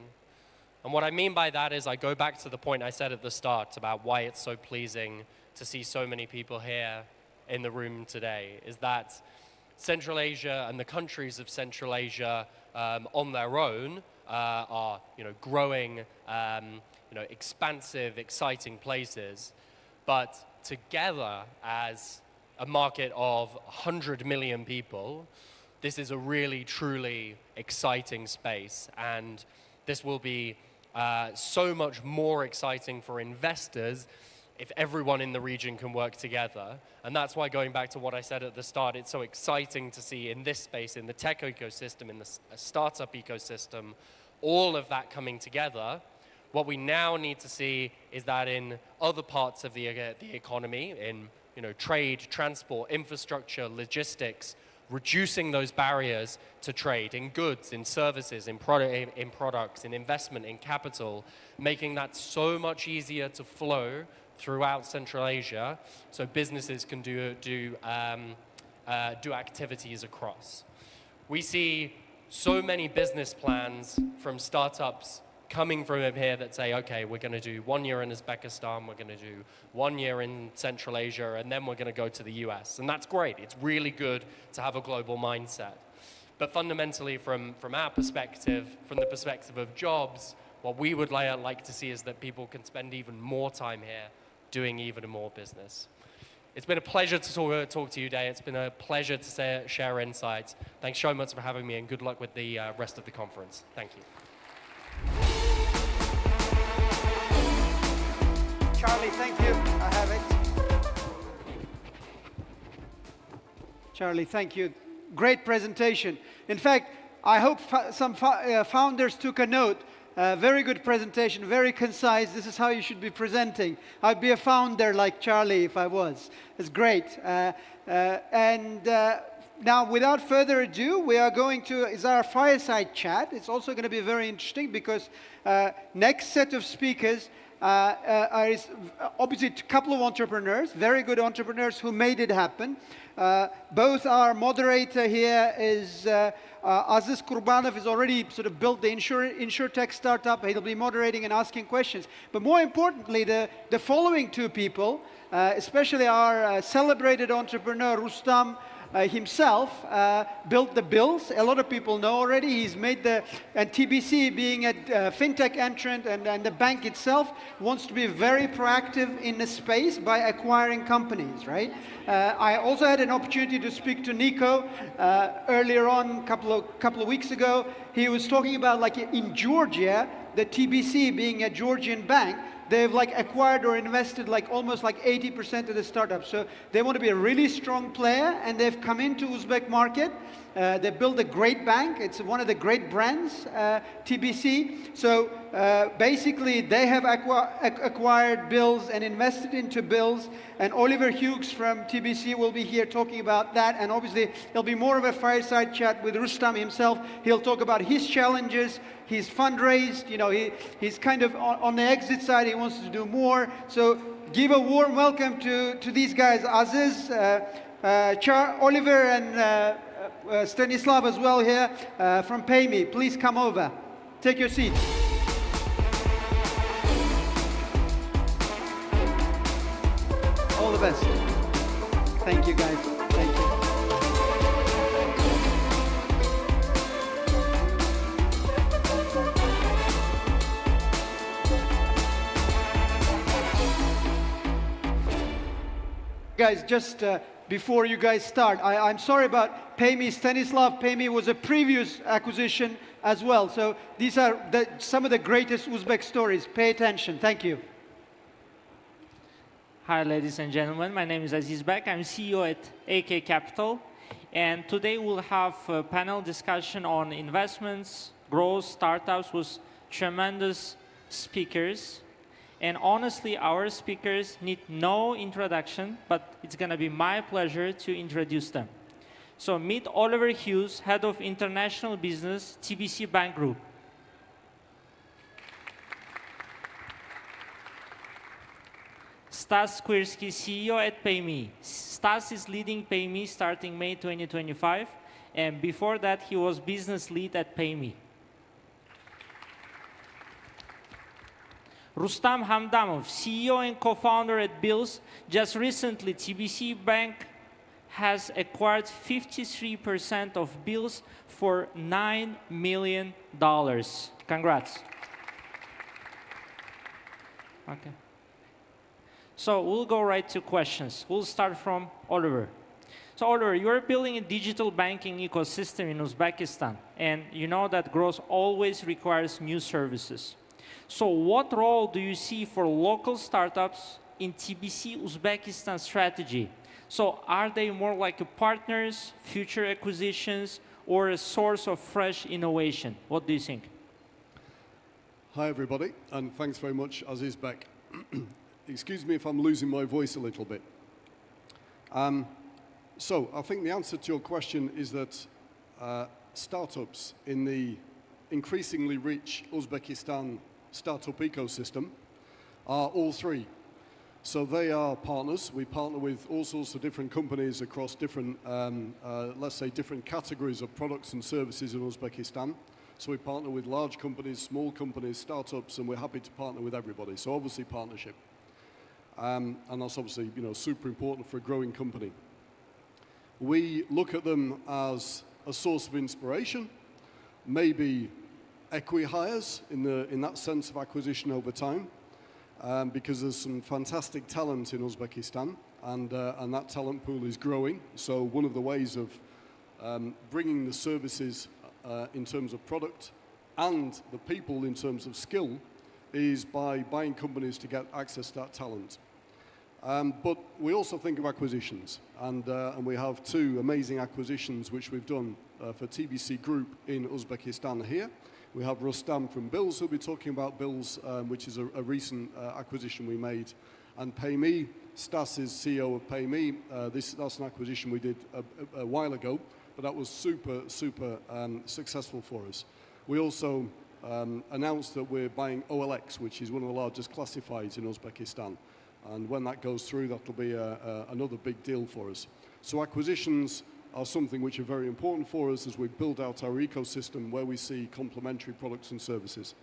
And what I mean by that is I go back to the point I said at the start about why it's so pleasing to see so many people here in the room today, is that Central Asia and the countries of Central Asia on their own are growing, expansive, exciting places. But together as a market of 100 million people, this is a really, truly exciting space. And this will be so much more exciting for investors if everyone in the region can work together. And that's why, going back to what I said at the start, it's so exciting to see in this space, in the tech ecosystem, in the startup ecosystem, all of that coming together. What we now need to see is that in other parts of the economy, in trade, transport, infrastructure, logistics, reducing those barriers to trade in goods, in services, in products, in investment, in capital, making that so much easier to flow throughout Central Asia so businesses can do activities across. We see so many business plans from startups coming from here that say, okay, we're going to do 1 year in Uzbekistan, we're going to do 1 year in Central Asia, and then we're going to go to the US. And that's great. It's really good to have a global mindset. But fundamentally, from our perspective, from the perspective of jobs, what we would like to see is that people can spend even more time here doing even more business. It's been a pleasure to talk to you today. It's been a pleasure to share insights. Thanks so much for having me, and good luck with the rest of the conference. Thank you. Charlie, thank you. I have it. Charlie, thank you. Great presentation. In fact, I hope some founders took a note. Very good presentation, very concise. This is how you should be presenting. I'd be a founder like Charlie if I was. It's great. Now, without further ado, we are going to, is our fireside chat. It's also going to be very interesting because next set of speakers are obviously a couple of entrepreneurs, very good entrepreneurs who made it happen. Both our moderator here is Aziz Kurbanov, has already sort of built the InsurTech startup. He'll be moderating and asking questions. But more importantly, the following two people, especially our celebrated entrepreneur Rustam himself, built the bills. A lot of people know already. He's made and TBC being a fintech entrant and the bank itself wants to be very proactive in the space by acquiring companies, right? I also had an opportunity to speak to Nico earlier on, couple of weeks ago. He was talking about like in Georgia, the TBC being a Georgian bank, they've like acquired or invested like almost like 80% of the startups. So they want to be a really strong player, and they've come into Uzbek market. They built a great bank. It's one of the great brands, TBC. So basically, they have acquired bills and invested into bills. And Oliver Hughes from TBC will be here talking about that. And obviously, there'll be more of a fireside chat with Rustam himself. He'll talk about his challenges. He's fundraised. He's kind of on the exit side. He wants to do more. So give a warm welcome to these guys, Aziz, Oliver, and Stanislav as well here from PayMe. Please come over. Take your seats. All the best. Thank you, guys. Thank you. Guys, just before you guys start, I'm sorry about PayMe. Stanislav, PayMe was a previous acquisition as well. So these are some of the greatest Uzbek stories. Pay attention. Thank you. Hi, ladies and gentlemen. My name is Aziz Bek. I'm CEO at AK Capital. And today we'll have a panel discussion on investments, growth, startups with tremendous speakers. And honestly, our speakers need no introduction, but it's going to be my pleasure to introduce them. So meet Oliver Hughes, Head of International Business, TBC Bank Group. Stas Skwirsky, CEO at PayMe. Stas is leading PayMe starting May 2025, and before that, he was business lead at PayMe. Rustam Hamdamov, CEO and co-founder at Bills. Just recently, TBC Bank has acquired 53% of Bills for $9 million. Congrats. Okay. So we'll go right to questions. We'll start from Oliver. So Oliver, you're building a digital banking ecosystem in Uzbekistan, and you know that growth always requires new services. So what role do you see for local startups in TBC Uzbekistan strategy? So are they more like partners, future acquisitions, or a source of fresh innovation? What do you think? Hi, everybody, and thanks very much, Azizbek. Excuse me if I'm losing my voice a little bit. So I think the answer to your question is that startups in the increasingly rich Uzbekistan startup ecosystem are all three. So they are partners. We partner with all sorts of different companies across different, let's say, different categories of products and services in Uzbekistan. So we partner with large companies, small companies, startups, and we're happy to partner with everybody. So obviously partnership. And that's obviously, super important for a growing company. We look at them as a source of inspiration, maybe equi-hires in that sense of acquisition over time, because there's some fantastic talent in Uzbekistan, and that talent pool is growing. So one of the ways of bringing the services in terms of product and the people in terms of skill is by buying companies to get access to that talent. But we also think of acquisitions, and we have two amazing acquisitions which we've done for TBC Group in Uzbekistan here. We have Rustam from Bills, who'll be talking about Bills, which is a recent acquisition we made. And PayMe, Stas is CEO of PayMe. That's an acquisition we did a while ago, but that was super successful for us. We also announced that we're buying OLX, which is one of the largest classifieds in Uzbekistan. And when that goes through, that'll be another big deal for us. So acquisitions are something which are very important for us as we build out our ecosystem where we see complementary products and services.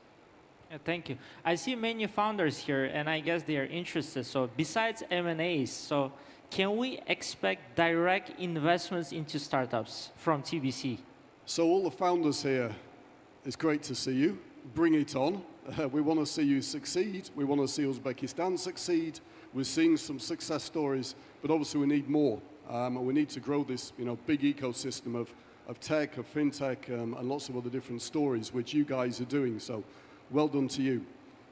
Thank you. I see many founders here, and I guess they are interested. So besides M&As, so can we expect direct investments into startups from TBC? So all the founders here, it's great to see you. Bring it on. We want to see you succeed. We want to see Uzbekistan succeed. We're seeing some success stories, but obviously we need more. And we need to grow this, big ecosystem of tech, of fintech, and lots of other different stories, which you guys are doing. So well done to you.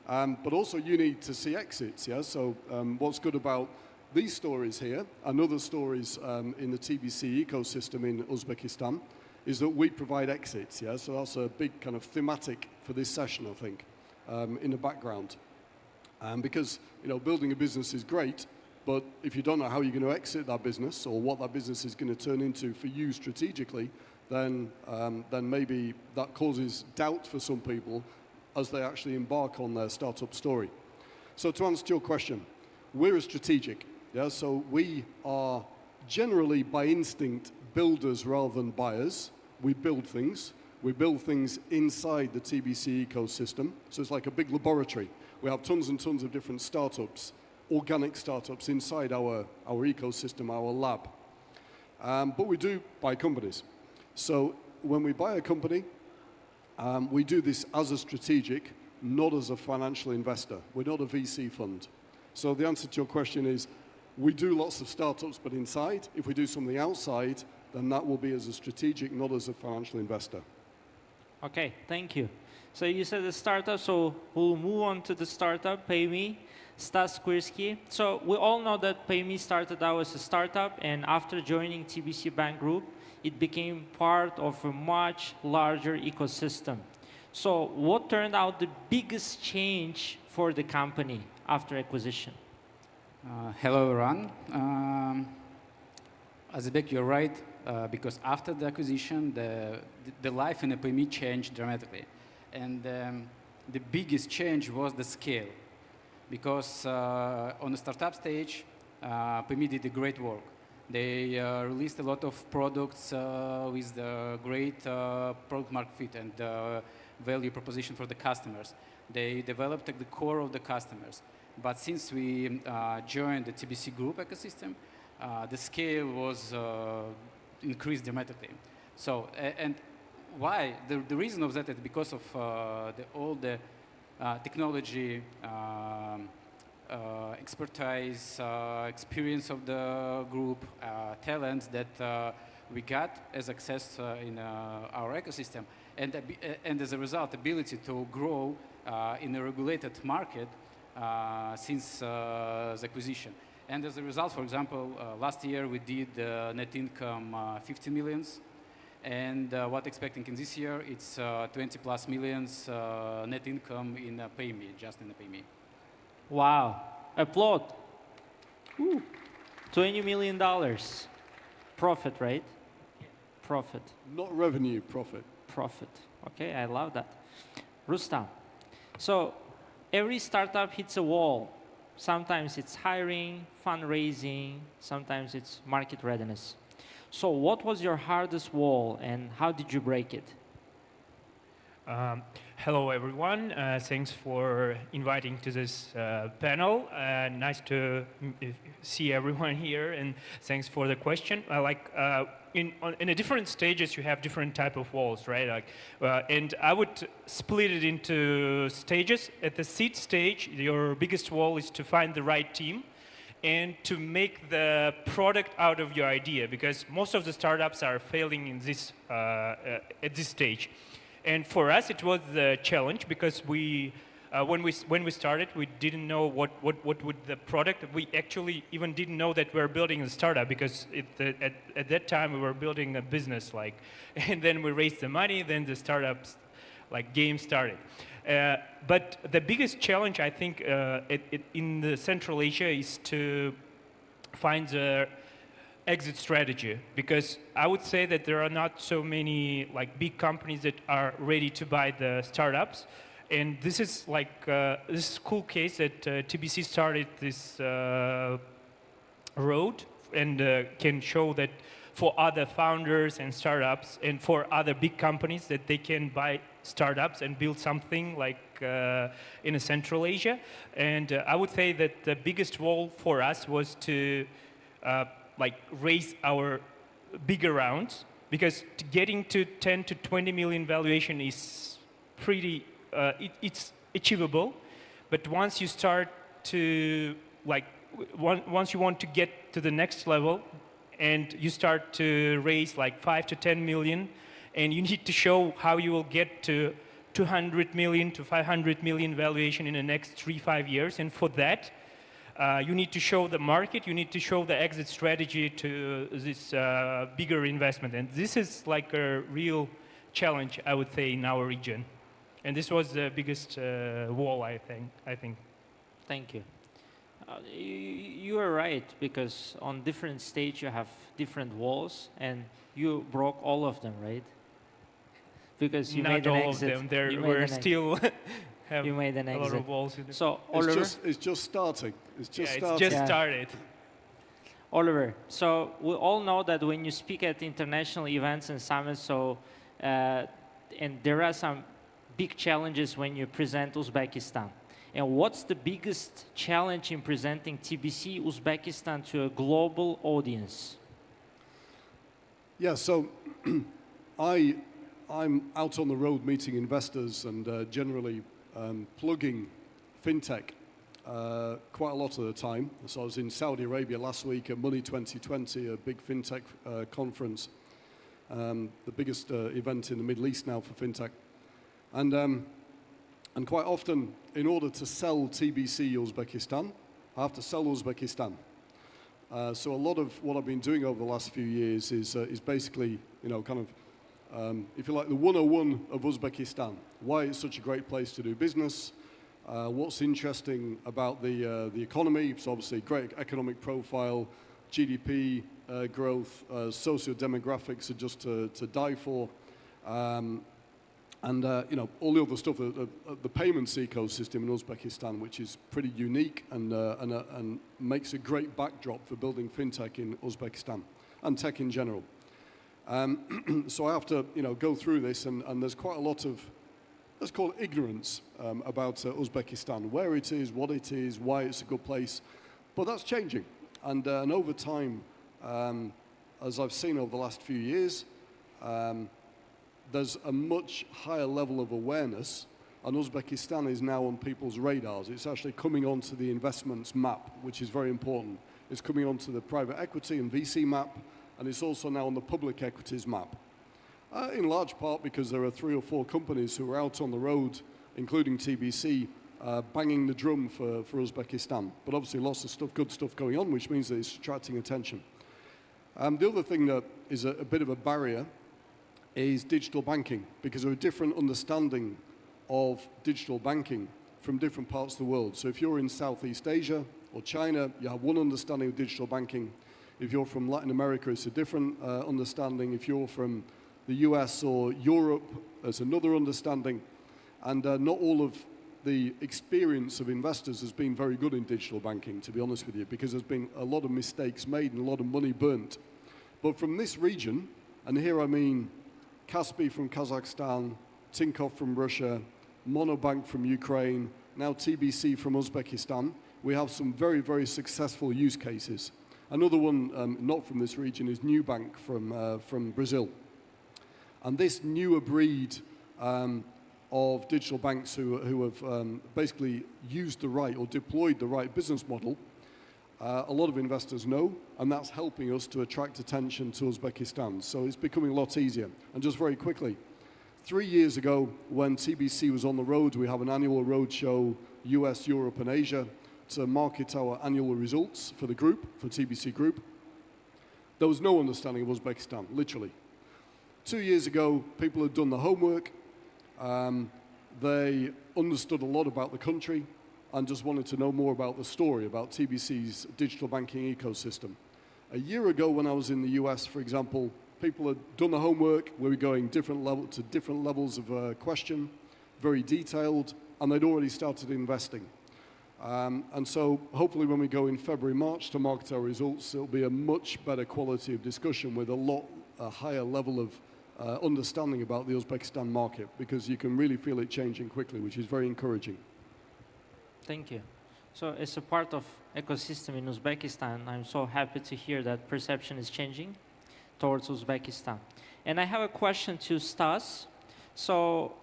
But also you need to see exits, yeah? So what's good about these stories here and other stories in the TBC ecosystem in Uzbekistan is that we provide exits, yeah? So that's a big kind of thematic for this session, I think, in the background. Because, building a business is great, but if you don't know how you're going to exit that business or what that business is going to turn into for you strategically, then maybe that causes doubt for some people as they actually embark on their startup story. So to answer your question, we're a strategic. Yeah? So we are generally by instinct builders rather than buyers. We build things. We build things inside the TBC ecosystem. So it's like a big laboratory. We have tons and tons of different startups, organic startups inside our ecosystem, our lab. But we do buy companies. So when we buy a company, we do this as a strategic, not as a financial investor. We're not a VC fund. So the answer to your question is, we do lots of startups, but inside. If we do something outside, then that will be as a strategic, not as a financial investor. Okay, thank you. So you said the startup, so we'll move on to the startup, PayMe, Stas Skwirsky. So we all know that PayMe started out as a startup, and after joining TBC Bank Group, it became part of a much larger ecosystem. So what turned out the biggest change for the company after acquisition? Hello, everyone. Azizbek, you're right, because after the acquisition, the life in a PayMe changed dramatically. And the biggest change was the scale. because on the startup stage, PMI did a great work. They released a lot of products with the great product market fit and value proposition for the customers. They developed the core of the customers. But since we joined the TBC group ecosystem, the scale was increased dramatically. So, and why? The reason of that is because of all the technology, expertise, experience of the group, talents that we got as access in our ecosystem, and as a result, ability to grow in a regulated market since the acquisition. And as a result, for example, last year we did net income 50 millions, and what expecting in this year, it's 20 plus millions net income in PayMe, just in the PayMe. Wow. Applaud. Ooh. $20 million. Profit, right? Profit. Not revenue, profit. Profit. Okay, I love that. Rustam. So every startup hits a wall. Sometimes it's hiring, fundraising, sometimes it's market readiness. So what was your hardest wall and how did you break it? Hello, everyone. Thanks for inviting to this panel. Nice to see everyone here, and thanks for the question. In the different stages, you have different type of walls, right? And I would split it into stages. At the seed stage, your biggest wall is to find the right team and to make the product out of your idea, because most of the startups are failing in this at this stage. And for us, it was a challenge because when we started, we didn't know what would the product. We actually even didn't know that we were building a startup because at that time we were building a business, and then we raised the money, then the startups game started. But the biggest challenge, I think, in the Central Asia is to find the exit strategy, because I would say that there are not so many big companies that are ready to buy the startups, and this is this cool case that TBC started this road and can show that for other founders and startups and for other big companies that they can buy startups and build something in a Central Asia. And I would say that the biggest wall for us was to raise our bigger rounds, because getting to 10 to 20 million valuation is pretty, it's achievable. But once you start to, once you want to get to the next level and you start to raise 5 to 10 million, and you need to show how you will get to 200 million to 500 million valuation in the next 3-5 years. And for that, you need to show the market, you need to show the exit strategy to this bigger investment. And this is a real challenge, I would say, in our region. And this was the biggest wall, I think. Thank you. You are right, because on different stage you have different walls, and you broke all of them, right? Because you made an exit. Not all of them. There were still have you made an a exit. lot of walls. In So Oliver, it's just starting. It's just starting. It's just started. Oliver, so we all know that when you speak at international events and summits, and there are some big challenges when you present Uzbekistan. And what's the biggest challenge in presenting TBC Uzbekistan to a global audience? Yeah, so I'm out on the road meeting investors and generally plugging fintech quite a lot of the time. So I was in Saudi Arabia last week at Money 2020, a big fintech conference, the biggest event in the Middle East now for fintech. And quite often, in order to sell TBC Uzbekistan, I have to sell Uzbekistan. So a lot of what I've been doing over the last few years is basically, if you like, the 101 of Uzbekistan. Why it's such a great place to do business, what's interesting about the economy. So obviously, great economic profile, GDP growth, socio-demographics are just to die for. And all the other stuff, the payments ecosystem in Uzbekistan, which is pretty unique and makes a great backdrop for building fintech in Uzbekistan and tech in general. So I have to go through this, and there's quite a lot of, let's call it ignorance about Uzbekistan, where it is, what it is, why it's a good place. But that's changing, and over time, as I've seen over the last few years, there's a much higher level of awareness, and Uzbekistan is now on people's radars. It's actually coming onto the investments map, which is very important. It's coming onto the private equity and VC map, and it's also now on the public equities map. In large part because there are 3 or 4 companies who are out on the road, including TBC, banging the drum for Uzbekistan. But obviously lots of stuff, good stuff going on, which means that it's attracting attention. The other thing that is a bit of a barrier is digital banking, because there are different understanding of digital banking from different parts of the world. So if you're in Southeast Asia or China, you have one understanding of digital banking. If you're from Latin America, it's a different understanding. If you're from the US or Europe, there's another understanding. And not all of the experience of investors has been very good in digital banking, to be honest with you, because there's been a lot of mistakes made and a lot of money burnt. But from this region, and here I mean Kaspi from Kazakhstan, Tinkoff from Russia, Monobank from Ukraine, now TBC from Uzbekistan, we have some very, very successful use cases. Another one, not from this region, is Nubank from Brazil. And this newer breed of digital banks who have basically used the right or deployed the right business model, a lot of investors know, and that's helping us to attract attention to Uzbekistan. So it's becoming a lot easier. And just very quickly, 3 years ago, when TBC was on the road, we have an annual roadshow, US, Europe, and Asia, to market our annual results for the group, for TBC Group. There was no understanding of Uzbekistan, literally. 2 years ago, people had done the homework. They understood a lot about the country and just wanted to know more about the story, about TBC's digital banking ecosystem. A year ago, when I was in the US, for example, people had done the homework. We were going different levels of question, very detailed, and they'd already started investing. And so hopefully when we go in February, March to market our results, it'll be a much better quality of discussion with a higher level of understanding about the Uzbekistan market, because you can really feel it changing quickly, which is very encouraging. Thank you. So as a part of ecosystem in Uzbekistan, I'm so happy to hear that perception is changing towards Uzbekistan. And I have a question to Stas. So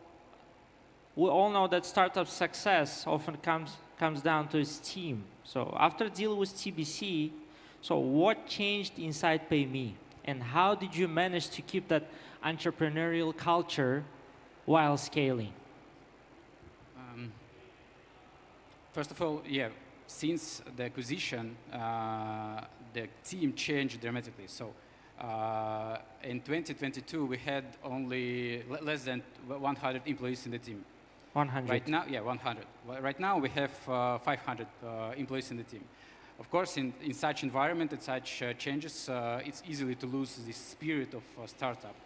we all know that startup success often comes down to its team. So after deal with TBC, so what changed inside PayMe? And how did you manage to keep that entrepreneurial culture while scaling? First of all, yeah, since the acquisition, the team changed dramatically. So in 2022, we had only less than 100 employees in the team. 100? Right now, yeah, 100. Right now, we have 500 employees in the team. Of course, in such environment and such changes, it's easy to lose the spirit of startup,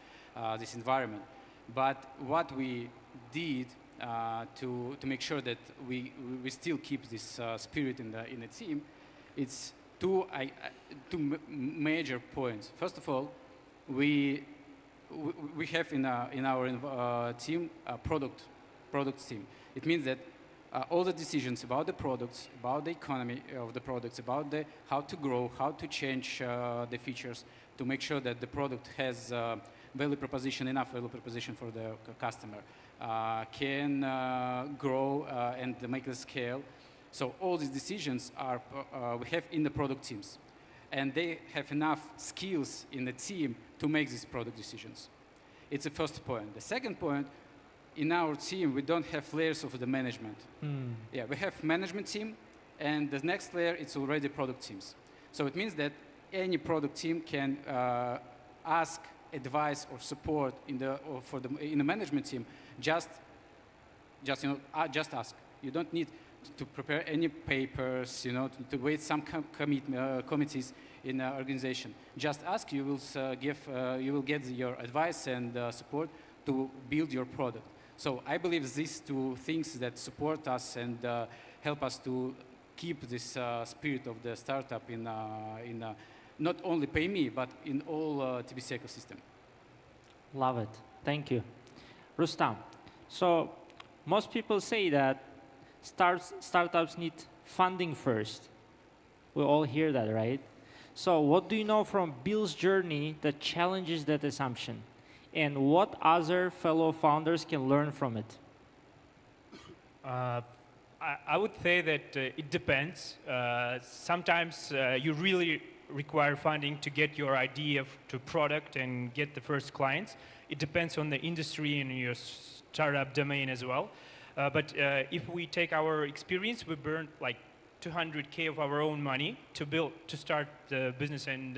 this environment. But what we did to make sure that we still keep this spirit in the team, it's two major points. First of all, we have in our team a product team. It means that all the decisions about the products, about the economy of the products, about how to grow, how to change the features, to make sure that the product has enough value proposition for the customer, can grow and make the scale. So all these decisions we have in the product teams, and they have enough skills in the team to make these product decisions. It's the first point. The second point, in our team, we don't have layers of the management. Yeah, we have management team, and the next layer, it's already product teams. So it means that any product team can ask advice or support in the management team. Just ask. You don't need to prepare any papers, to wait some committees in the organization. Just ask. You will get your advice and support to build your product. So I believe these two things that support us and help us to keep this spirit of the startup in not only PayMe, but in all TBC ecosystem. Love it. Thank you. Rustam, so most people say that startups need funding first. We all hear that, right? So what do you know from Bill's journey that challenges that assumption? And what other fellow founders can learn from it? I would say that it depends. Sometimes you really require funding to get your idea to product and get the first clients. It depends on the industry and your startup domain as well. But if we take our experience, we burned like 200K of our own money to start the business and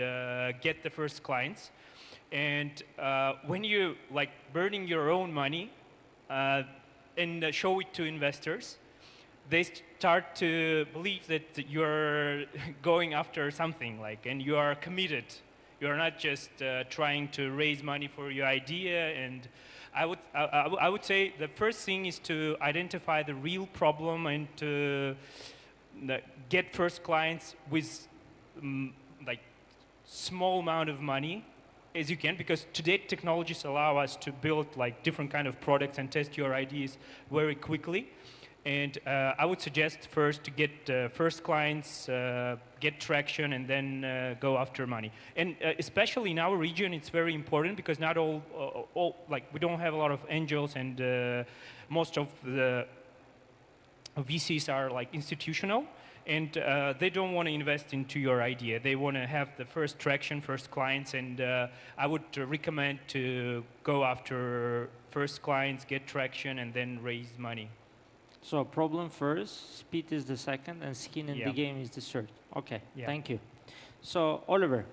get the first clients. And when you like burning your own money and show it to investors, they start to believe that you're going after something, like, and you are committed. You're not just trying to raise money for your idea. And I would say the first thing is to identify the real problem and to get first clients with like small amount of money as you can, because today technologies allow us to build like different kind of products and test your ideas very quickly. And I would suggest first to get first clients, get traction, and then go after money. And especially in our region, it's very important because not all like we don't have a lot of angels, and most of the VCs are like institutional, and they don't want to invest into your idea. They want to have the first traction, first clients, and I would recommend to go after first clients, get traction, and then raise money. So problem first, speed is the second, and skin in the game is the third. Okay, thank you. So Oliver,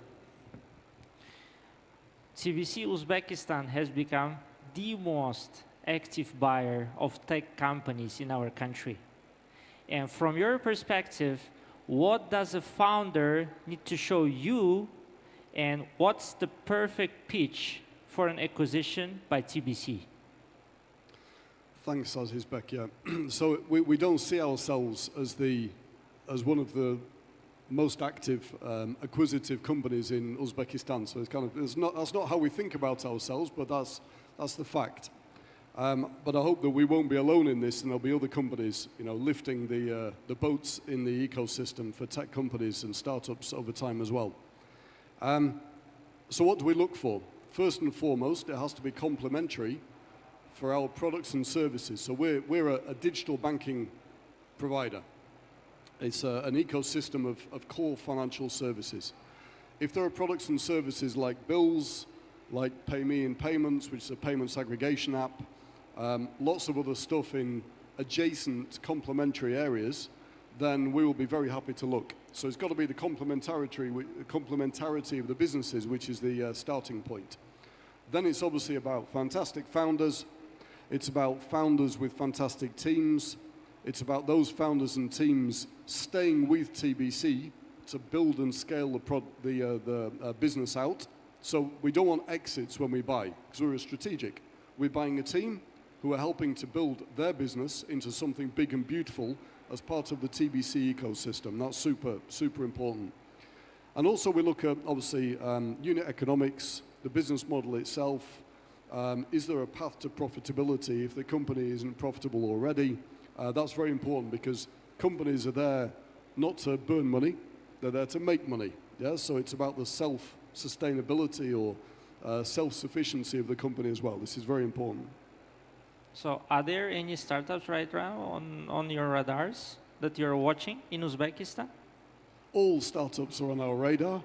TBC Uzbekistan has become the most active buyer of tech companies in our country. And from your perspective, what does a founder need to show you, and what's the perfect pitch for an acquisition by TBC? Thanks, Azizbek. Yeah. So we don't see ourselves as one of the most active acquisitive companies in Uzbekistan. So it's kind of that's not how we think about ourselves, but that's the fact. But I hope that we won't be alone in this, and there'll be other companies, lifting the boats in the ecosystem for tech companies and startups over time as well. So what do we look for? First and foremost, it has to be complementary for our products and services. So we're a digital banking provider. It's an ecosystem of core financial services. If there are products and services like bills, like PayMe and Payments, which is a payments aggregation app, lots of other stuff in adjacent complementary areas, then we will be very happy to look. So it's got to be the complementarity of the businesses, which is the starting point. Then it's obviously about fantastic founders. It's about founders with fantastic teams. It's about those founders and teams staying with TBC to build and scale the business out. So we don't want exits when we buy, because we're strategic. We're buying a team who are helping to build their business into something big and beautiful as part of the TBC ecosystem. That's super, super important. And also we look at, obviously, unit economics, the business model itself. Is there a path to profitability if the company isn't profitable already? That's very important, because companies are there not to burn money, they're there to make money. Yeah? So it's about the self-sustainability or self-sufficiency of the company as well. This is very important. So are there any startups right now on your radars that you're watching in Uzbekistan? All startups are on our radar,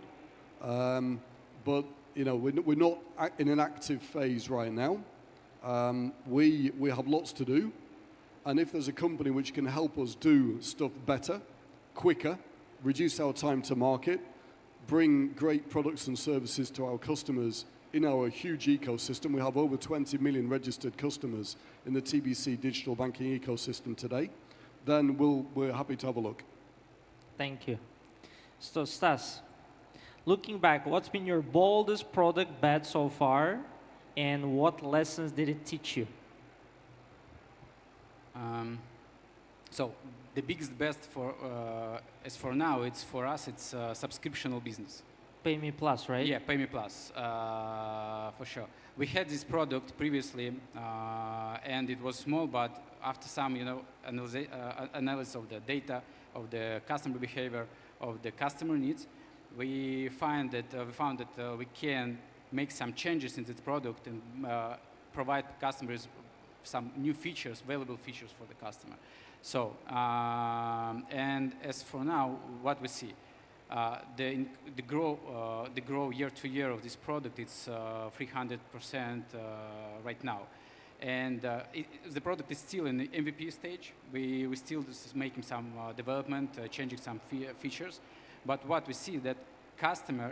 but we're not in an active phase right now. We have lots to do, and if there's a company which can help us do stuff better, quicker, reduce our time to market, bring great products and services to our customers in our huge ecosystem. We have over 20 million registered customers in the TBC digital banking ecosystem today. Then we're happy to have a look. Thank you. So Stas, looking back, what's been your boldest product bet so far, and what lessons did it teach you? So the biggest best for as for now, it's for us, it's subscriptional business. Pay Me Plus, right? Yeah, Pay Me Plus, for sure. We had this product previously, and it was small, but after some, analysis of the data, of the customer behavior, of the customer needs, we found that we can make some changes in this product and provide customers some new features, valuable features for the customer. So, and as for now, what we see, the grow year to year of this product, it's 300% right now. And the product is still in the MVP stage. We still just making some development, changing some features. But what we see that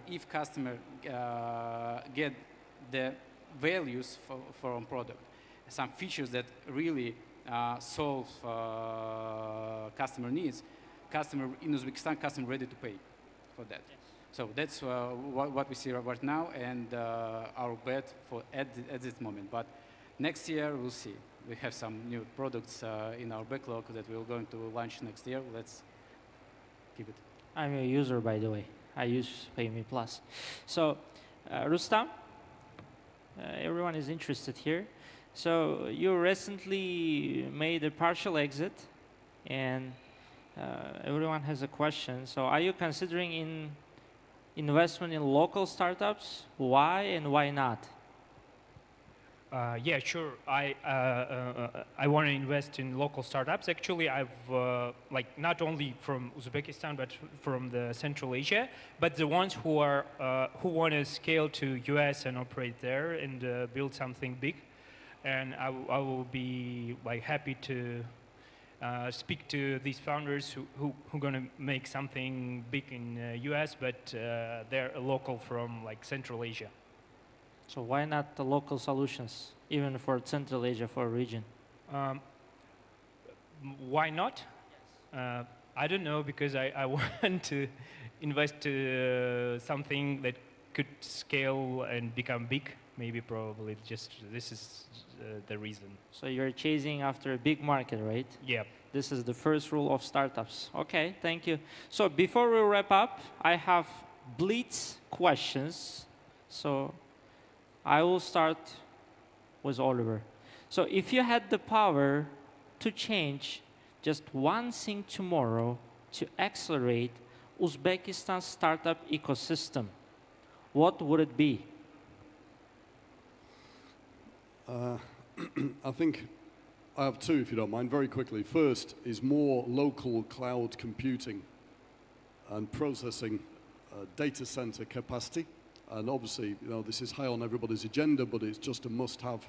if customer get the values from product, some features that really solve customer needs, in Uzbekistan, customer ready to pay for that. Yes. So that's what we see right now, and our bet at this moment. But next year, we'll see. We have some new products in our backlog that we're going to launch next year. Let's keep it. I'm a user, by the way. I use Pay Me Plus. So, Rustam, everyone is interested here. So you recently made a partial exit, and everyone has a question. So are you considering investment in local startups? Why and why not? Yeah, sure. I want to invest in local startups. Actually, I've not only from Uzbekistan but from the Central Asia, but the ones who want to scale to US and operate there and build something big. And I will be happy to speak to these founders who are going to make something big in US, but they're local from Central Asia. So why not the local solutions, even for Central Asia, for a region? Why not? Yes. I don't know, because I want to invest to something that could scale and become big. Maybe, probably, this is the reason. So you're chasing after a big market, right? Yeah. This is the first rule of startups. Okay, thank you. So before we wrap up, I have blitz questions. So I will start with Oliver. So if you had the power to change just one thing tomorrow to accelerate Uzbekistan's startup ecosystem, what would it be? I think I have two, if you don't mind, very quickly. First is more local cloud computing and processing data center capacity. And obviously, this is high on everybody's agenda, but it's just a must-have,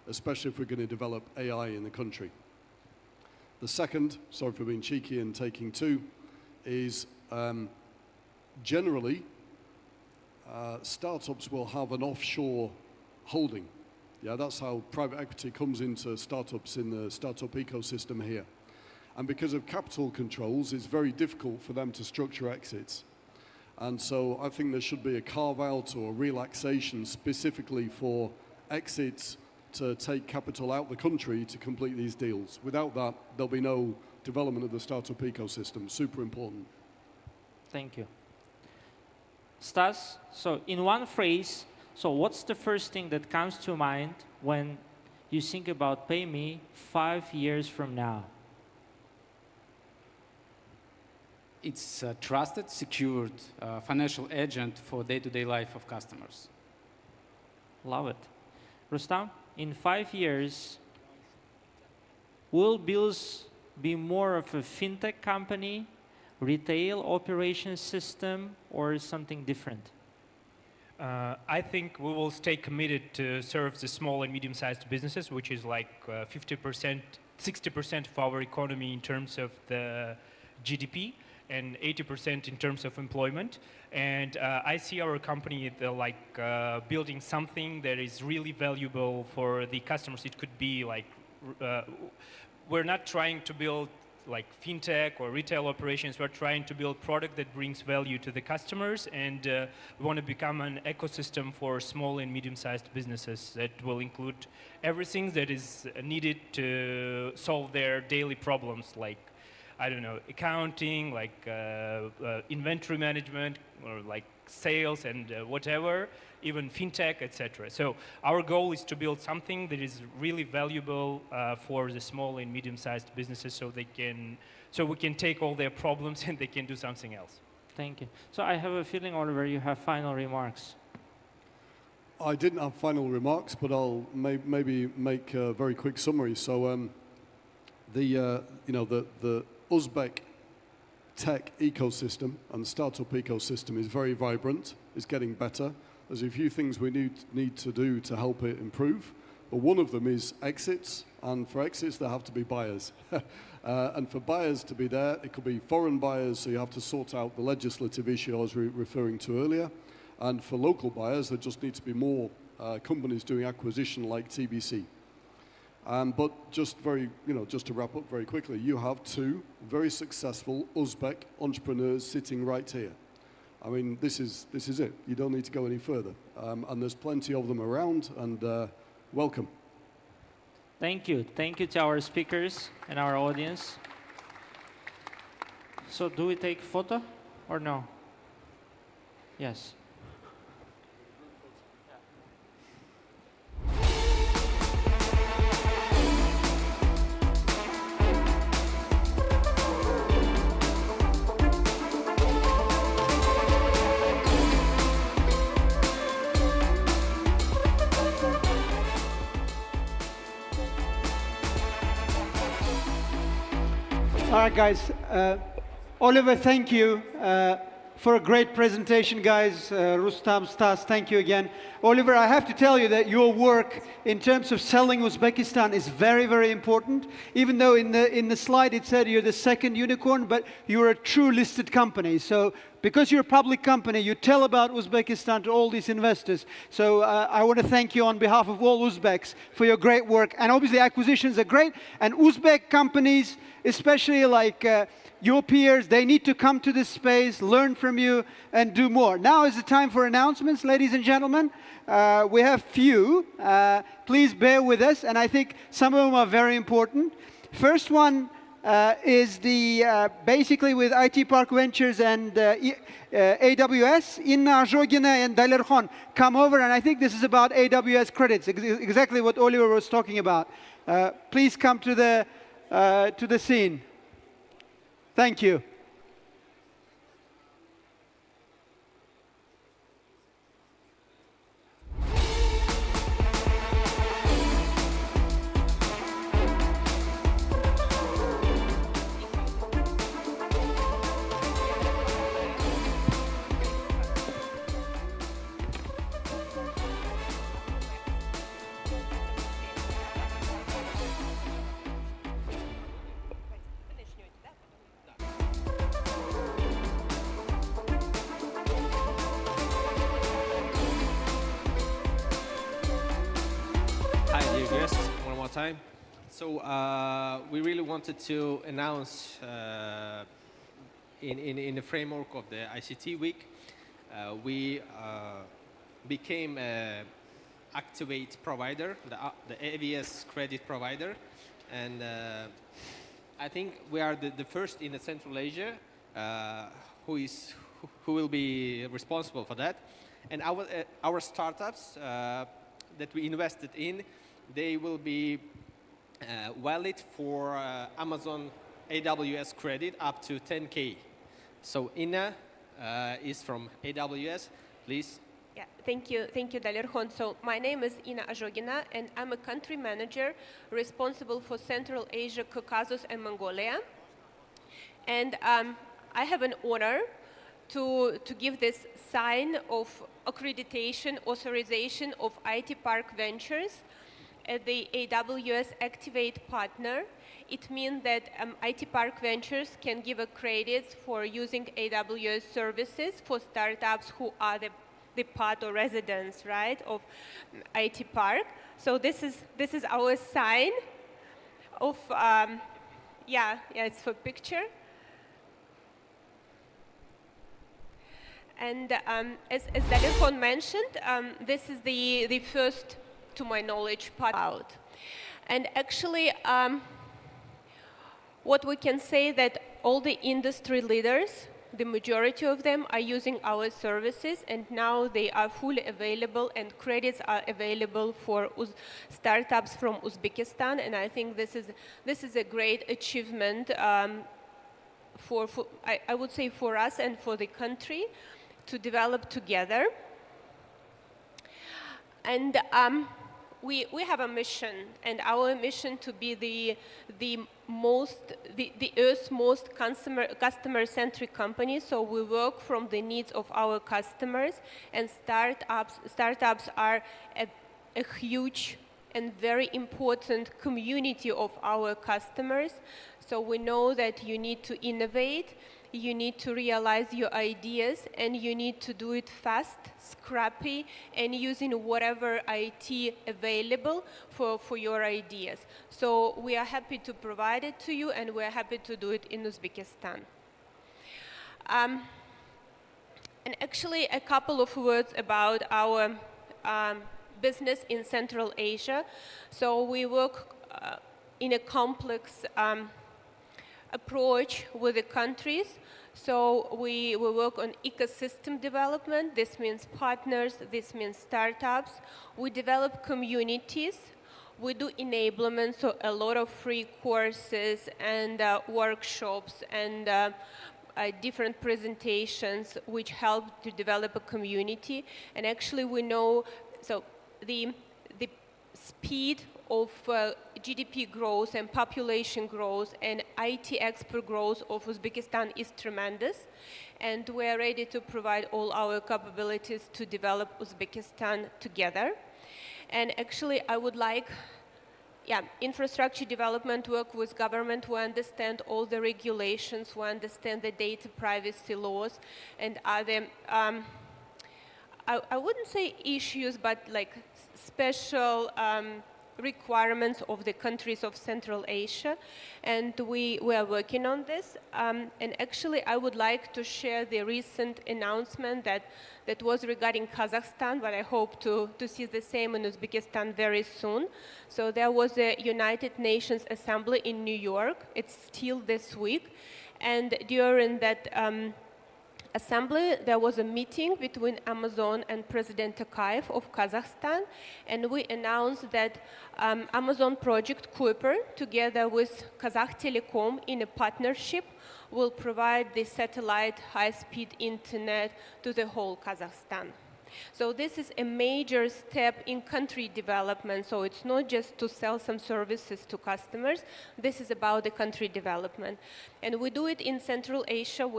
especially if we're going to develop AI in the country. The second, sorry for being cheeky and taking two, is generally startups will have an offshore holding. Yeah, that's how private equity comes into startups in the startup ecosystem here. And because of capital controls, it's very difficult for them to structure exits. And so I think there should be a carve-out or a relaxation specifically for exits to take capital out of the country to complete these deals. Without that, there'll be no development of the startup ecosystem. Super important. Thank you. Stas, so in one phrase, so what's the first thing that comes to mind when you think about PayMe 5 years from now? It's a trusted, secured financial agent for day-to-day life of customers. Love it. Rustam, in 5 years, will Bills be more of a fintech company, retail operation system, or something different? I think we will stay committed to serve the small and medium-sized businesses, which is 50%, 60% of our economy in terms of the GDP, and 80% in terms of employment. And I see our company building something that is really valuable for the customers. It could be we're not trying to build like fintech or retail operations, we're trying to build product that brings value to the customers, and we want to become an ecosystem for small and medium-sized businesses that will include everything that is needed to solve their daily problems, like, I don't know, accounting, like inventory management, or like sales and whatever, even fintech, etc. So our goal is to build something that is really valuable for the small and medium-sized businesses, so we can take all their problems and they can do something else. Thank you. So I have a feeling, Oliver, you have final remarks. I didn't have final remarks, but I'll maybe make a very quick summary. So the Uzbek tech ecosystem and startup ecosystem is very vibrant. It's getting better. There's a few things we need to do to help it improve, but one of them is exits, and for exits there have to be buyers. And for buyers to be there, it could be foreign buyers, so you have to sort out the legislative issue I was referring to earlier. And for local buyers, there just need to be more companies doing acquisition like TBC. But just to wrap up very quickly, you have two very successful Uzbek entrepreneurs sitting right here. I mean, this is it. You don't need to go any further. And there's plenty of them around, and welcome. Thank you. Thank you to our speakers and our audience. So do we take photo or no? Yes. All right, guys. Oliver, thank you for a great presentation, guys. Rustam, Stas, thank you again. Oliver, I have to tell you that your work in terms of selling Uzbekistan is very, very important. Even though in the slide it said you're the second unicorn, but you're a true listed company. So because you're a public company, you tell about Uzbekistan to all these investors. So I want to thank you on behalf of all Uzbeks for your great work. And obviously acquisitions are great. And Uzbek companies, especially like your peers, they need to come to this space, learn from you, and do more. Now is the time for announcements, ladies and gentlemen. We have few. Please bear with us, and I think some of them are very important. First one is basically with IT Park Ventures and AWS. Inna Azhogina and Dalerkhon come over, and I think this is about AWS credits, exactly what Oliver was talking about. Please come to the scene. Thank you. Time. So we really wanted to announce in the framework of the ICT week, we became an Activate provider, the AWS credit provider, and I think we are the first in Central Asia who will be responsible for that. And our startups that we invested in, they will be valid for Amazon AWS credit up to 10K. So Inna is from AWS. Please. Yeah, thank you, Dalerkhon. So my name is Inna Azhogina, and I'm a country manager responsible for Central Asia, Caucasus, and Mongolia. And I have an honor to give this sign of accreditation, authorization of IT Park Ventures as the AWS Activate partner. It means that IT Park Ventures can give a credits for using AWS services for startups who are the part or residents, right, of IT Park. So this is our sign of yeah, it's for picture. And as Dalirkhon mentioned, this is the first, to my knowledge, part out. And actually, what we can say that all the industry leaders, the majority of them are using our services, and now they are fully available, and credits are available for startups from Uzbekistan. And I think this is a great achievement I would say for us and for the country to develop together. And we have a mission, and our mission to be the Earth's most customer-centric company. So we work from the needs of our customers, and startups are a huge and very important community of our customers. So we know that you need to innovate, you need to realize your ideas, and you need to do it fast, scrappy, and using whatever IT available for your ideas. So we are happy to provide it to you, and we're happy to do it in Uzbekistan. And actually, a couple of words about our business in Central Asia. So we work in a complex approach with the countries. So we work on ecosystem development. This means partners, this means startups. We develop communities. We do enablement, so a lot of free courses and workshops and different presentations which help to develop a community. And actually we know, so the speed of GDP growth and population growth and IT expert growth of Uzbekistan is tremendous, and we are ready to provide all our capabilities to develop Uzbekistan together. And actually, I would like, infrastructure development work with government. We understand all the regulations, we understand the data privacy laws and other, I wouldn't say issues, but like special requirements of the countries of Central Asia, and we are working on this. And actually, I would like to share the recent announcement that was regarding Kazakhstan, but I hope to see the same in Uzbekistan very soon. So there was a United Nations Assembly in New York. It's still this week, and during that assembly, there was a meeting between Amazon and President Tokayev of Kazakhstan, and we announced that Amazon project Kuiper, together with Kazakh Telecom in a partnership, will provide the satellite high-speed internet to the whole Kazakhstan. So this is a major step in country development. So it's not just to sell some services to customers. This is about the country development. And we do it in Central Asia.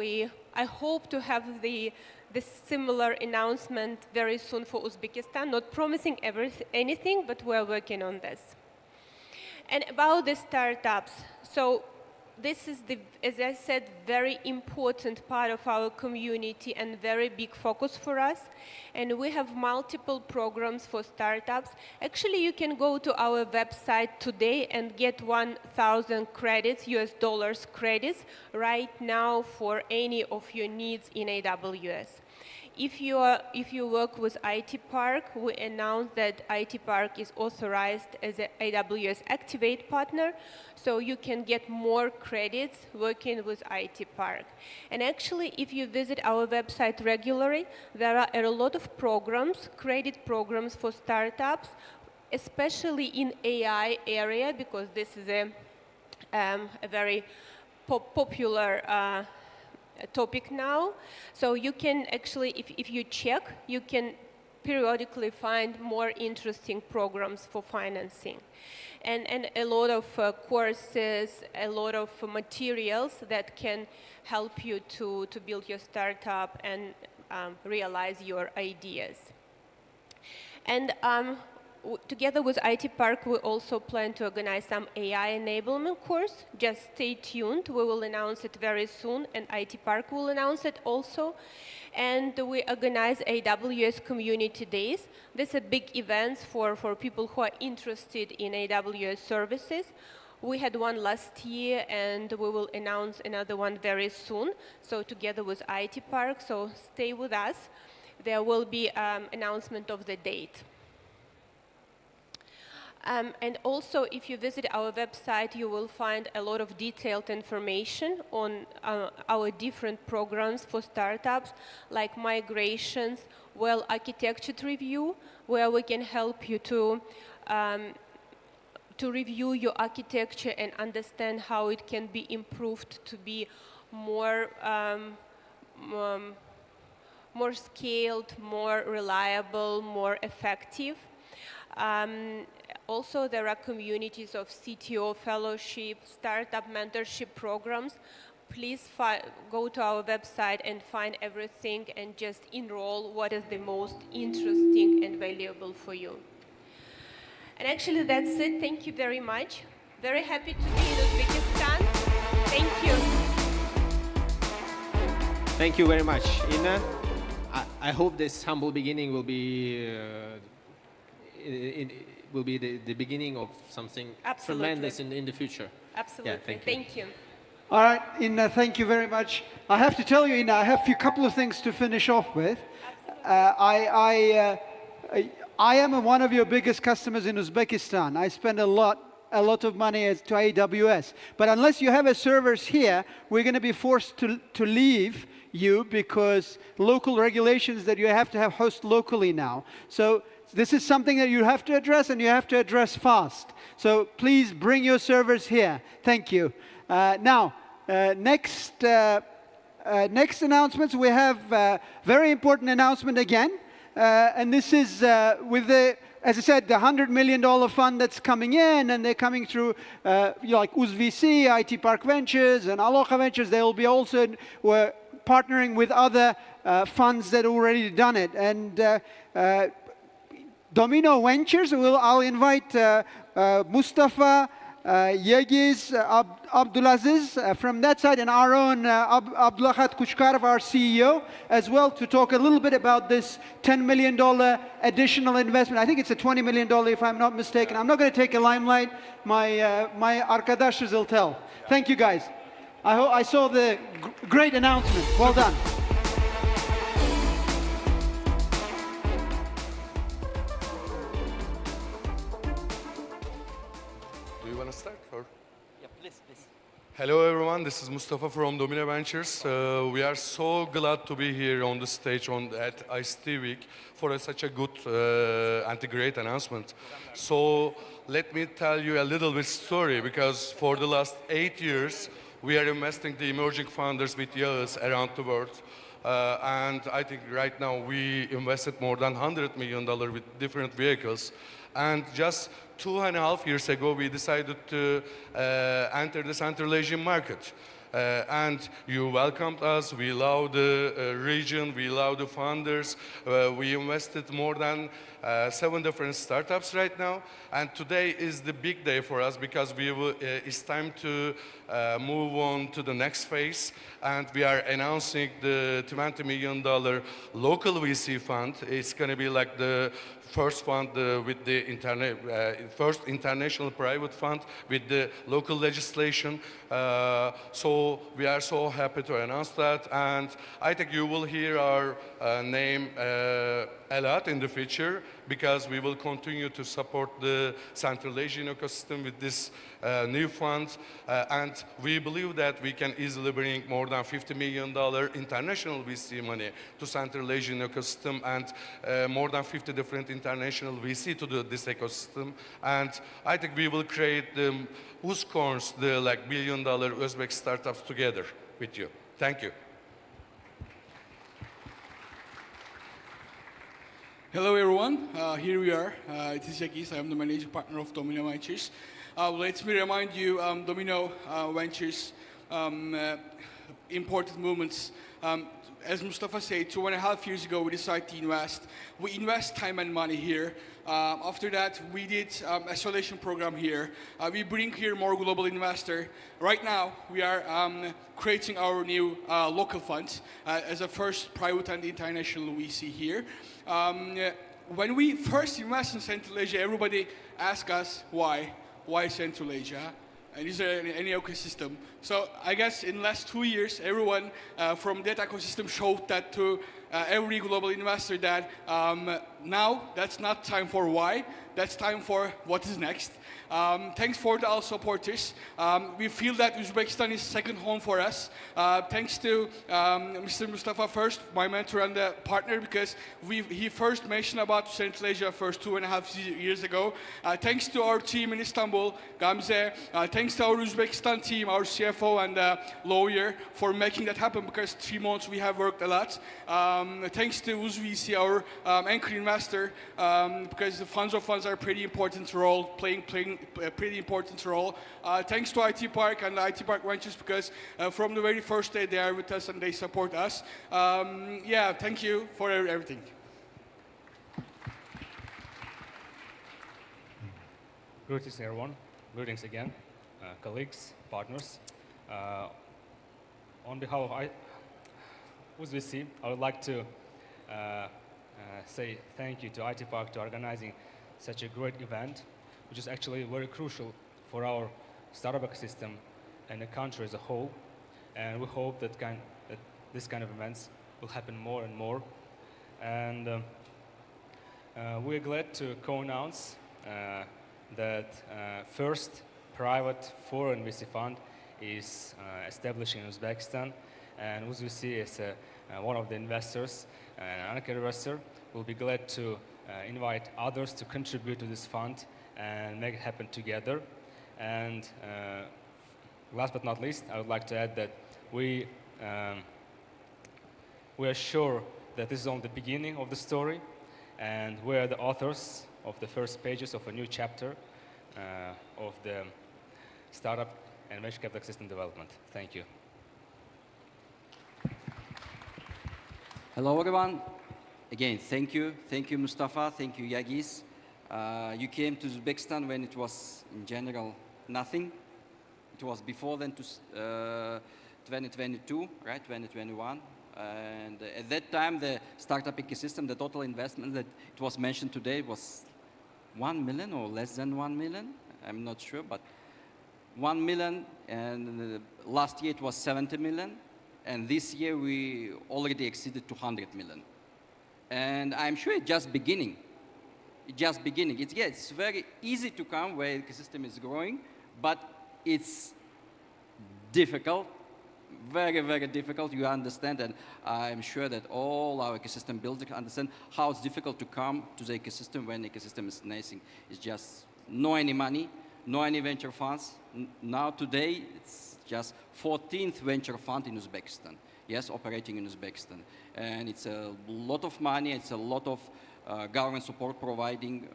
I hope to have the similar announcement very soon for Uzbekistan. Not promising anything, but we're working on this. And about the startups. So this is, as I said, very important part of our community and very big focus for us. And we have multiple programs for startups. Actually, you can go to our website today and get 1,000 credits, US dollars credits, right now for any of your needs in AWS. If you work with IT Park, we announced that IT Park is authorized as an AWS Activate partner, so you can get more credits working with IT Park. And actually, if you visit our website regularly, there are a lot of programs, credit programs for startups, especially in AI area, because this is a very popular topic now. So you can actually, if you check, you can periodically find more interesting programs for financing. And a lot of courses, a lot of materials that can help you to build your startup and realize your ideas. And together with IT Park, we also plan to organize some AI enablement course. Just stay tuned. We will announce it very soon, and IT Park will announce it also. And we organize AWS Community Days. These are big events for people who are interested in AWS services. We had one last year, and we will announce another one very soon, so together with IT Park, so stay with us. There will be announcement of the date. And also, if you visit our website, you will find a lot of detailed information on our different programs for startups, like migrations, well-architectured review, where we can help you to review your architecture and understand how it can be improved to be more more scaled, more reliable, more effective. Also, there are communities of CTO fellowship, startup mentorship programs. Please go to our website and find everything and just enroll what is the most interesting and valuable for you. And actually, that's it. Thank you very much. Very happy to be in Uzbekistan. Thank you. Thank you very much, Inna. I hope this humble beginning will be the beginning of something tremendous in the future. Absolutely. Yeah, thank you. All right, Inna, thank you very much. I have to tell you, Inna, I have a couple of things to finish off with. I am one of your biggest customers in Uzbekistan. I spend a lot of money to AWS. But unless you have a servers here, we're going to be forced to leave you because local regulations that you have to have host locally now. So this is something that you have to address, and you have to address fast. So please bring your servers here. Thank you. Now, next announcements, we have very important announcement again. And this is with the, as I said, the $100 million fund that's coming in, and they're coming through like UzVC, IT Park Ventures, and Aloha Ventures. They will be also partnering with other funds that already done it. And Domino Ventures, I'll invite Mustafa, Yegiz, Abdulaziz from that side, and our own Abdulahad Kuchkarov, our CEO, as well, to talk a little bit about this $10 million additional investment. I think it's a $20 million, if I'm not mistaken. I'm not going to take a limelight. My arkadashs will tell. Thank you, guys. I saw the great announcement. Well done. Start or? Yeah, please. Hello everyone, this is Mustafa from Domino Ventures. We are so glad to be here on the stage at ICT Week for such a good and a great announcement. So let me tell you a little bit story, because for the last 8 years we are investing the emerging founders with years around the world. And I think right now we invested more than $100 million with different vehicles. And just 2.5 years ago, we decided to enter the Central Asian market. And you welcomed us. We love the region. We love the founders. We invested more than 7 different startups right now. And today is the big day for us, because it's time to move on to the next phase. And we are announcing the $20 million local VC fund. It's going to be like the first fund with the first international private fund with the local legislation. So we are so happy to announce that, and I think you will hear our name a lot in the future, because we will continue to support the Central Asian ecosystem with this new fund, and we believe that we can easily bring more than $50 million international VC money to Central Asian ecosystem, and more than 50 different international VC to this ecosystem. And I think we will create the Uzcorns, the like $1 billion Uzbek startups together with you. Thank you. Hello everyone, here we are. It is Yegiz. I am the managing partner of Domino Ventures. Let me remind you, Domino Ventures important movements. As Mustafa said, 2.5 years ago we decided to invest. We invest time and money here. After that, we did a solution program here. We bring here more global investor. Right now, we are creating our new local fund as a first private and international VC here. When we first invest in Central Asia, everybody asked us why. Why Central Asia? and is there any ecosystem? So I guess in the last 2 years, everyone from that ecosystem showed that to every global investor that now that's not time for why, that's time for what is next. Thanks for all supporters. We feel that Uzbekistan is second home for us. Thanks to Mr. Mustafa first, my mentor and the partner, because he first mentioned about Central Asia first 2.5 years ago. Thanks to our team in Istanbul, Gamze. Thanks to our Uzbekistan team, our CFO and lawyer for making that happen, because 3 months we have worked a lot. Thanks to UzVC, our anchor investor, because the funds of funds are pretty important role, playing a pretty important role. Thanks to IT Park and IT Park Ventures, because from the very first day they are with us and they support us. Yeah, thank you for everything. Greetings everyone. Greetings again, colleagues, partners. On behalf of UzVC, I would like to say thank you to IT Park to organizing such a great event, which is actually very crucial for our startup ecosystem and the country as a whole. And we hope that this kind of events will happen more and more. And we're glad to co-announce that first private foreign VC fund is established in Uzbekistan. And UzVC is one of the investors, an anchor investor. We'll be glad to invite others to contribute to this fund and make it happen together. And last but not least, I would like to add that we are sure that this is only the beginning of the story, and we are the authors of the first pages of a new chapter of the startup and venture capital system development. Thank you. Hello, everyone. Again, thank you. Thank you, Mustafa. Thank you, Yagis. You came to Uzbekistan when it was, in general, nothing. It was before then to 2022, right, 2021. And at that time, the startup ecosystem, the total investment that it was mentioned today was 1 million or less than 1 million. I'm not sure, but 1 million. And last year, it was 70 million. And this year, we already exceeded 200 million. And I'm sure it's just beginning. It's just beginning. It's very easy to come where the ecosystem is growing, but it's difficult, very, very difficult. You understand, and I'm sure that all our ecosystem builders understand how it's difficult to come to the ecosystem when the ecosystem is nascent. It's just no any money, no any venture funds. Now today, it's just 14th venture fund in Uzbekistan. Yes, operating in Uzbekistan. And it's a lot of money, it's a lot of government support providing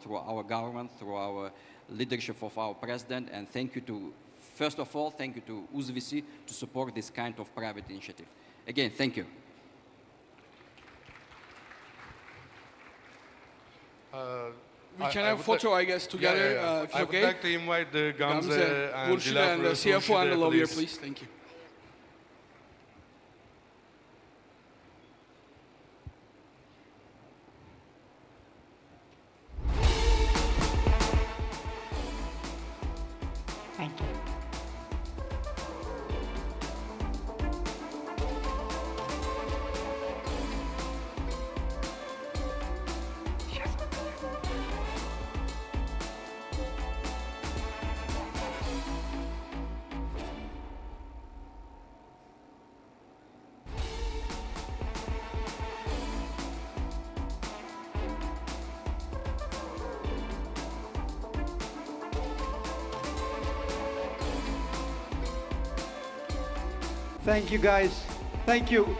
through our government, through our leadership of our president. And thank you to, first of all, thank you to UzVC to support this kind of private initiative. Again, thank you. We can have a photo, I guess, together, if it's I okay. would like to invite the Gamze and Gulshida and the CFO and the lawyer, please. Thank you. Thank you. Thank you, guys. Thank you.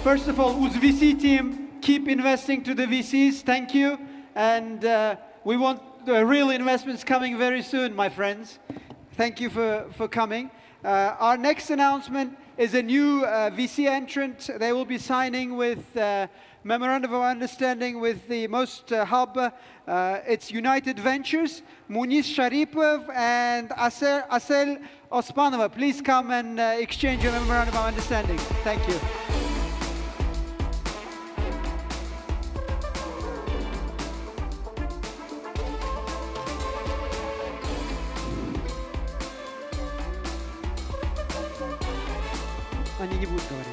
First of all, UzVC team, keep investing to the VCs. Thank you. And we want real investments coming very soon, my friends. Thank you for coming. Our next announcement is a new VC entrant. They will be signing with Memorandum of Understanding with the most hub. It's United Ventures, Muniz Sharipov and Asel Osmanova. Please come and exchange your Memorandum of Understanding. Thank you. они не будут говорить.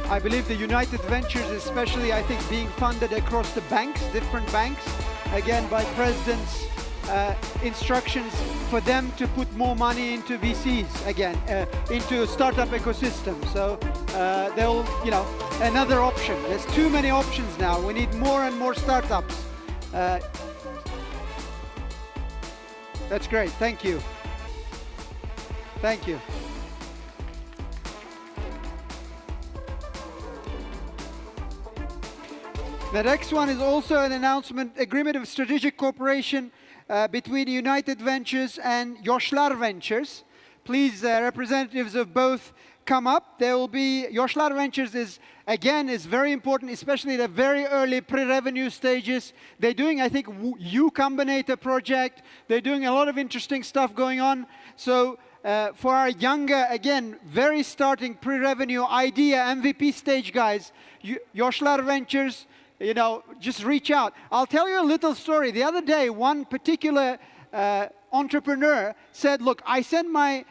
I believe the United Ventures, especially, I think, being funded across the banks, different banks, again, by President's instructions for them to put more money into VCs, again, into startup ecosystem. So they'll, you know, another option. There's too many options now. We need more and more startups. That's great. Thank you. Thank you. The next one is also an announcement, agreement of strategic cooperation between United Ventures and Yoshlar Ventures. Please, representatives of both come up. There will be, Yoshlar Ventures is very important, especially the very early pre-revenue stages. They're doing, I think, U Combinator project. They're doing a lot of interesting stuff going on. So for our younger, again, very starting pre-revenue idea, MVP stage guys, Yoshlar Ventures, you know, just reach out. I'll tell you a little story. The other day, one particular entrepreneur said, look, I sent my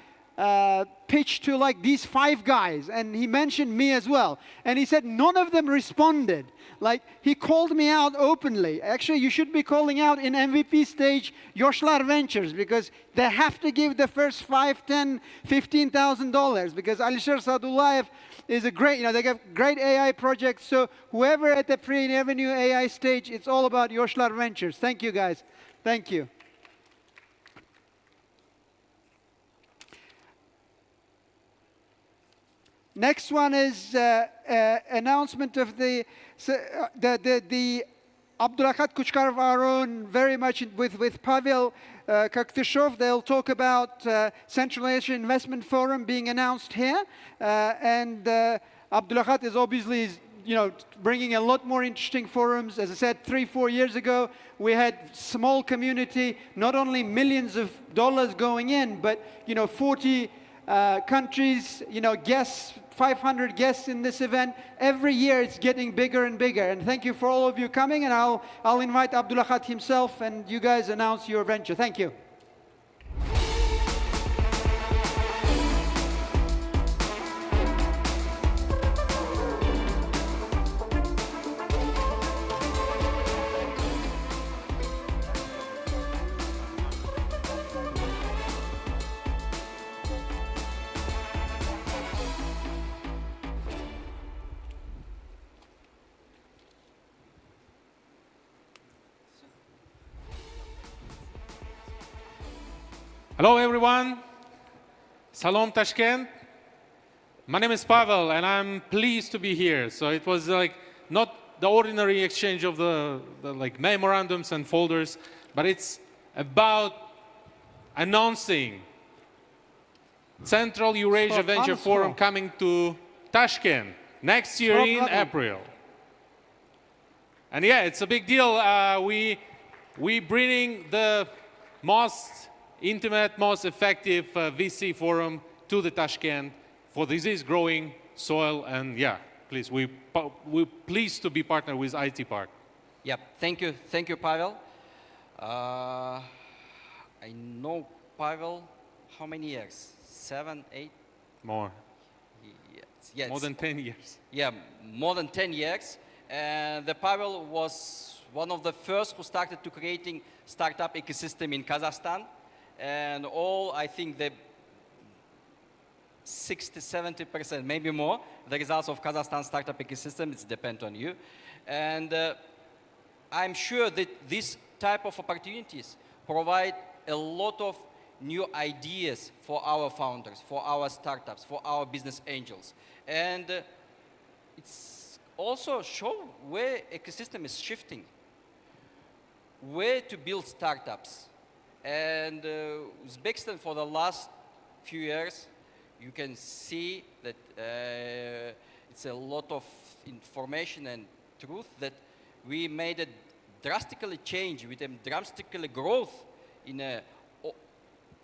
pitch to like these 5 guys, and he mentioned me as well. And he said none of them responded. Like, he called me out openly. Actually, you should be calling out in MVP stage Yoshlar Ventures, because they have to give the first $5, $10, $15,000, because Alisher Sadullayev is a great, you know, they have great AI projects. So whoever at the pre-revenue AI stage, it's all about Yoshlar Ventures. Thank you, guys. Thank you. Next one is announcement of the Abdulakhat Kuchkarov Aron, very much with Pavel Kaktyshov. They'll talk about Central Asian Investment Forum being announced here. And Abdulakhat is obviously, you know, bringing a lot more interesting forums. As I said, 3-4 years ago, we had small community, not only millions of dollars going in, but, you know, 40 countries, you know, guests, 500 guests in this event. Every year it's getting bigger and bigger. And thank you for all of you coming. And I'll invite Abdulakhat himself, and you guys announce your venture. Thank you. Hello, everyone. Salam, Tashkent. My name is Pavel, and I'm pleased to be here. So it was like not the ordinary exchange of the like memorandums and folders, but it's about announcing Central Eurasia Venture Forum coming to Tashkent next year in April. And yeah, it's a big deal. We bringing the most intimate, most effective VC forum to the Tashkent for disease growing soil. And yeah, please, we're pleased to be partnered with IT Park. Yep, thank you, Pavel. I know Pavel, how many years? 7, 8? More. Yes. More than 10 years. Yeah, more than 10 years. And the Pavel was one of the first who started to creating startup ecosystem in Kazakhstan. And I think the 60–70%, maybe more, the results of Kazakhstan startup ecosystem, it depends on you. And I'm sure that this type of opportunities provide a lot of new ideas for our founders, for our startups, for our business angels. And it's also show where ecosystem is shifting, where to build startups. And Uzbekistan, for the last few years, you can see that it's a lot of information and truth that we made a drastically change with a drastically growth in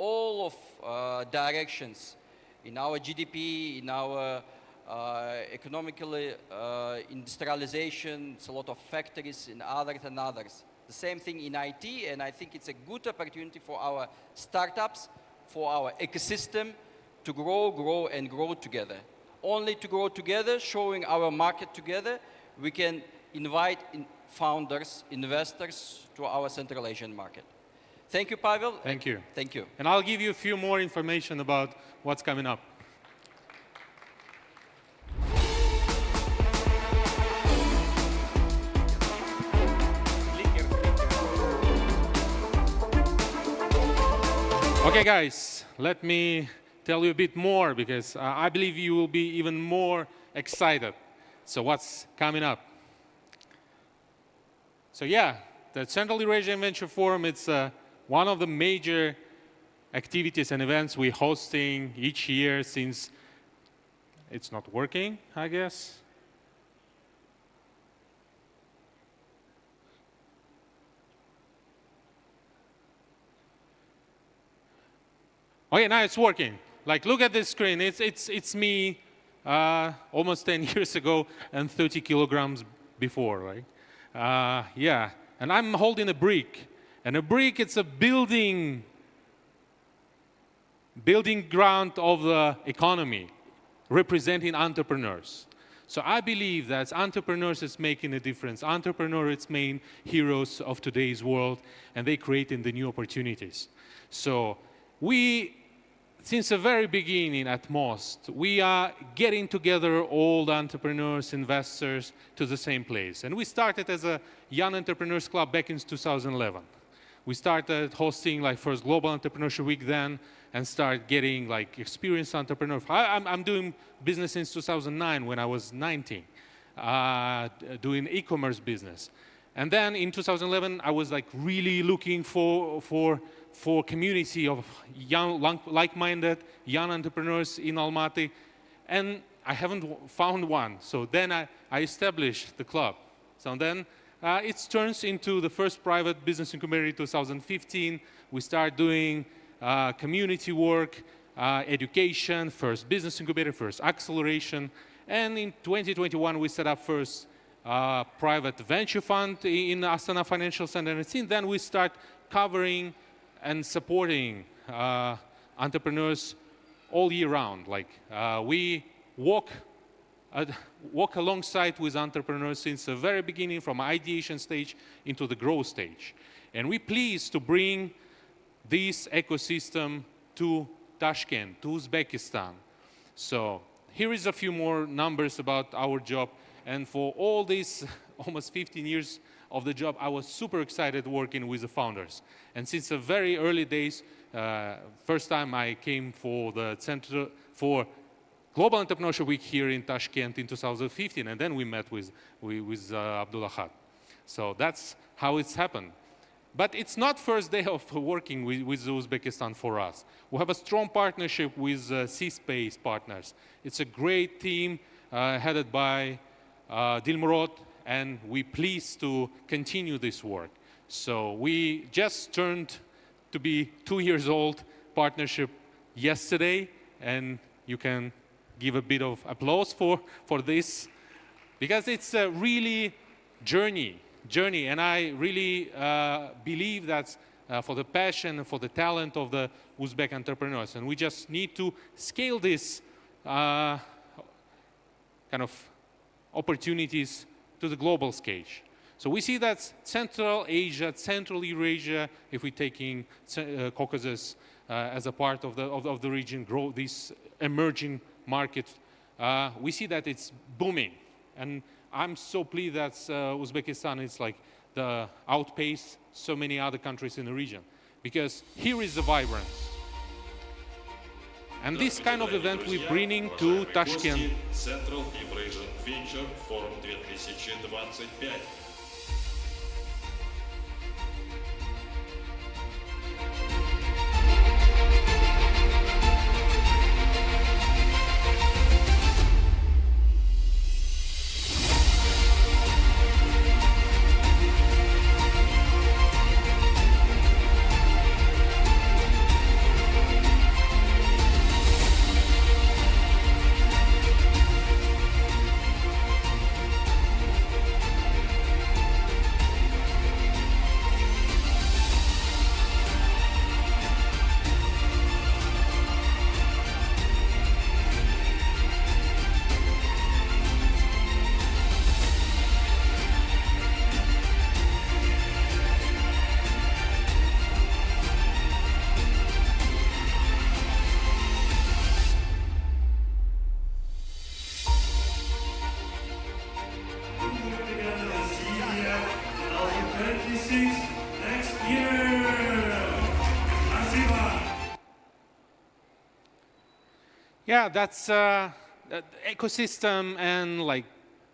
all of directions in our GDP, in our economically industrialization. It's a lot of factories in others and others. The same thing in IT, and I think it's a good opportunity for our startups, for our ecosystem to grow and grow together. Only to grow together, showing our market together, we can invite founders, investors to our Central Asian market. Thank you, Pavel. Thank you. Thank you. And I'll give you a few more information about what's coming up. Okay, guys, let me tell you a bit more because I believe you will be even more excited. So what's coming up? So yeah, the Central Eurasian Venture Forum, it's one of the major activities and events we're hosting each year since it's not working, I guess. Oh yeah, now it's working. Like, look at this screen. It's me almost 10 years ago and 30 kilograms before, right? Yeah, and I'm holding a brick. And a brick, it's a building ground of the economy, representing entrepreneurs. So I believe that entrepreneurs is making a difference. Entrepreneurs is main heroes of today's world, and they creating the new opportunities. So we, since the very beginning at Most, we are getting together all the entrepreneurs, investors to the same place. And we started as a Young Entrepreneurs Club back in 2011. We started hosting like first Global Entrepreneurship Week then and started getting like experienced entrepreneurs. I'm doing business since 2009 when I was 19, doing e-commerce business. And then in 2011, I was like really looking for community of young, like-minded young entrepreneurs in Almaty, and I haven't found one. So then I established the club. So then it turns into the first private business incubator in 2015. We start doing community work, education, first business incubator, first acceleration, and in 2021 we set up first private venture fund in Astana Financial Center, and since then we start covering and supporting entrepreneurs all year round. Like we walk alongside with entrepreneurs since the very beginning, from ideation stage into the growth stage. And we're pleased to bring this ecosystem to Tashkent, to Uzbekistan. So here is a few more numbers about our job. And for all these almost 15 years of the job, I was super excited working with the founders. And since the very early days, first time I came for the Center for Global Entrepreneurship Week here in Tashkent in 2015, and then we met with Abdullah Khat. So that's how it's happened. But it's not first day of working with Uzbekistan for us. We have a strong partnership with C-Space partners. It's a great team headed by Dilmurod, and we're pleased to continue this work. So we just turned to be 2 years old partnership yesterday, and you can give a bit of applause for this, because it's a really journey, and I really believe that for the passion, for the talent of the Uzbek entrepreneurs, and we just need to scale this kind of opportunities to the global stage. So we see that Central Asia, Central Eurasia, if we're taking Caucasus as a part of the region, grow these emerging markets, we see that it's booming. And I'm so pleased that Uzbekistan is like the outpace so many other countries in the region, because here is the vibrance. And this kind of event we're bringing to Tashkent. Central Eurasian Venture Forum 2025. Yeah, that's ecosystem and like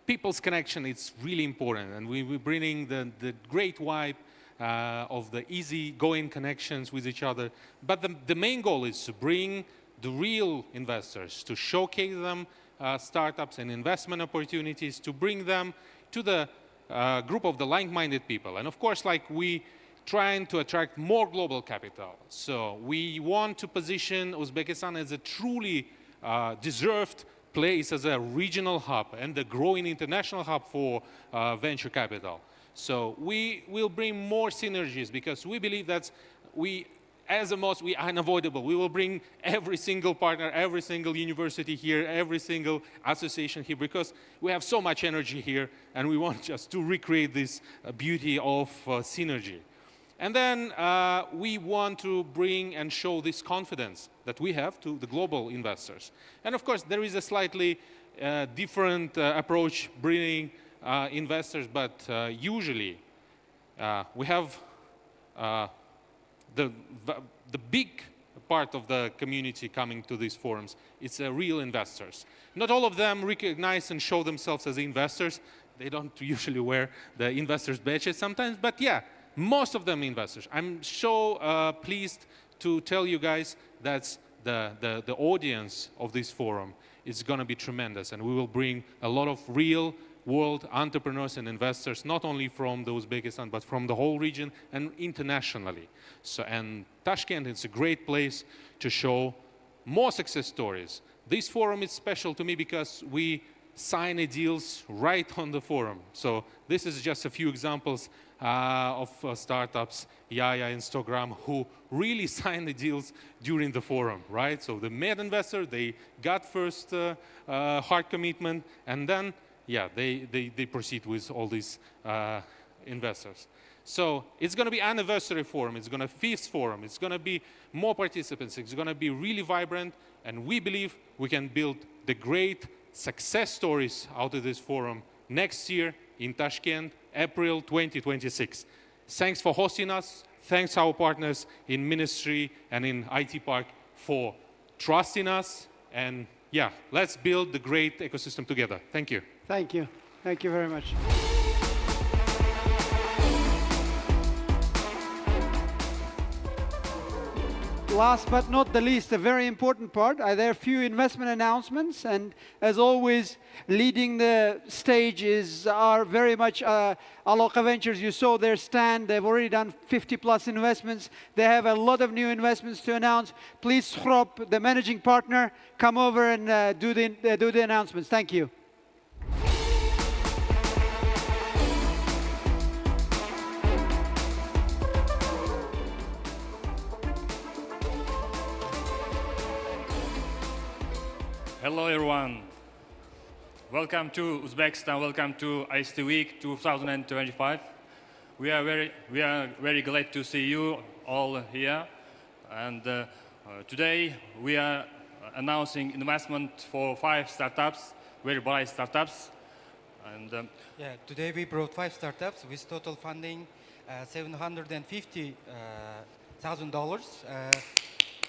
people's connection. It's really important, and we're bringing the great vibe of the easy-going connections with each other. But the main goal is to bring the real investors, to showcase them startups and investment opportunities, to bring them to the group of the like-minded people. And of course, like we trying to attract more global capital. So we want to position Uzbekistan as a truly deserved place as a regional hub and the growing international hub for venture capital. So we will bring more synergies because we believe that we are unavoidable. We will bring every single partner, every single university here, every single association here, because we have so much energy here, and we want just to recreate this beauty of synergy. And then we want to bring and show this confidence that we have to the global investors. And of course, there is a slightly different approach bringing investors, but usually we have the big part of the community coming to these forums. It's real investors. Not all of them recognize and show themselves as investors. They don't usually wear the investors' badges sometimes, but yeah, most of them investors. I'm so pleased to tell you guys that the audience of this forum is going to be tremendous, and we will bring a lot of real world entrepreneurs and investors, not only from the Uzbekistan, but from the whole region and internationally. So, and Tashkent is a great place to show more success stories. This forum is special to me because we sign deals right on the forum. So this is just a few examples of startups, Yaya, Instagram, who really signed the deals during the forum, right? So they met investor, they got first hard commitment, and then yeah, they proceed with all these investors. So it's going to be anniversary forum, it's going to fifth forum, it's going to be more participants, it's going to be really vibrant, and we believe we can build the great success stories out of this forum next year in Tashkent, April 2026. Thanks for hosting us. Thanks our partners in Ministry and in IT Park for trusting us. And yeah, let's build the great ecosystem together. Thank you. Thank you. Thank you very much. Last but not the least, a very important part, there are a few investment announcements, and as always, leading the stage are very much Aloka Ventures. You saw their stand, they've already done 50+ investments. They have a lot of new investments to announce. Please, Shrop, the managing partner, come over and do the announcements. Thank you. Hello everyone. Welcome to Uzbekistan. Welcome to ICT Week 2025. We are very glad to see you all here. And today we are announcing investment for 5 startups, very bright startups. And yeah, today we brought 5 startups with total funding $750,000.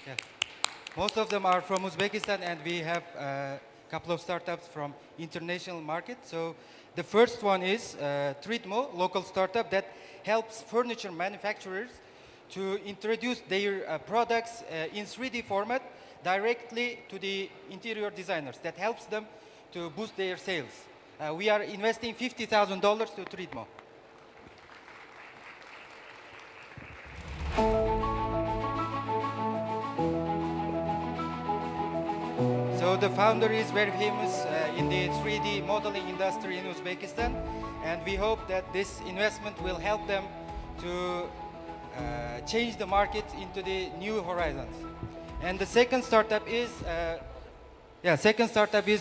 Yeah. Most of them are from Uzbekistan, and we have a couple of startups from international market. So the first one is Treatmo, local startup that helps furniture manufacturers to introduce their products in 3D format directly to the interior designers. That helps them to boost their sales. We are investing $50,000 to Treatmo. So the founder is very famous in the 3D modeling industry in Uzbekistan, and we hope that this investment will help them to change the market into the new horizons. And the second startup is,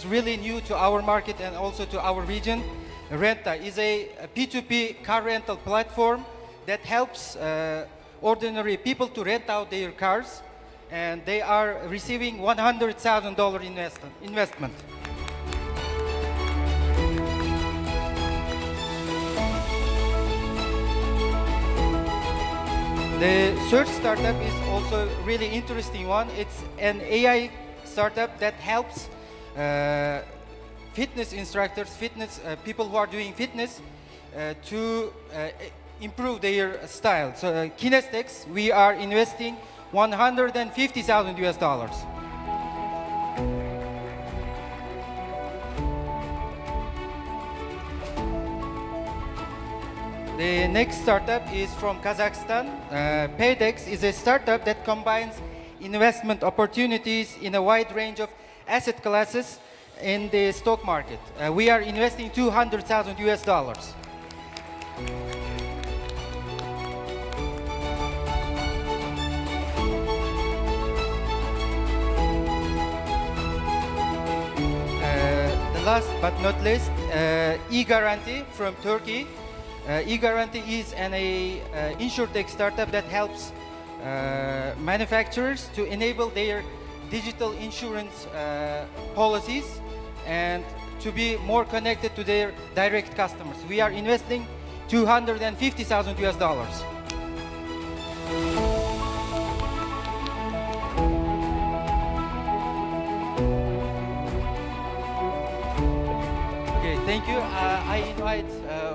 really new to our market and also to our region. Renta is a P2P car rental platform that helps ordinary people to rent out their cars, and they are receiving $100,000 investment. The third startup is also a really interesting one. It's an AI startup that helps fitness instructors, people who are doing fitness to improve their style. So Kinestex, we are investing 150,000 US dollars. The next startup is from Kazakhstan. Paydex is a startup that combines investment opportunities in a wide range of asset classes in the stock market. We are investing 200,000 US dollars. The last but not least, e-Guarantee from Turkey. E-Guarantee is an insurtech startup that helps manufacturers to enable their digital insurance policies and to be more connected to their direct customers. We are investing 250,000 US dollars. Okay, thank you. I invite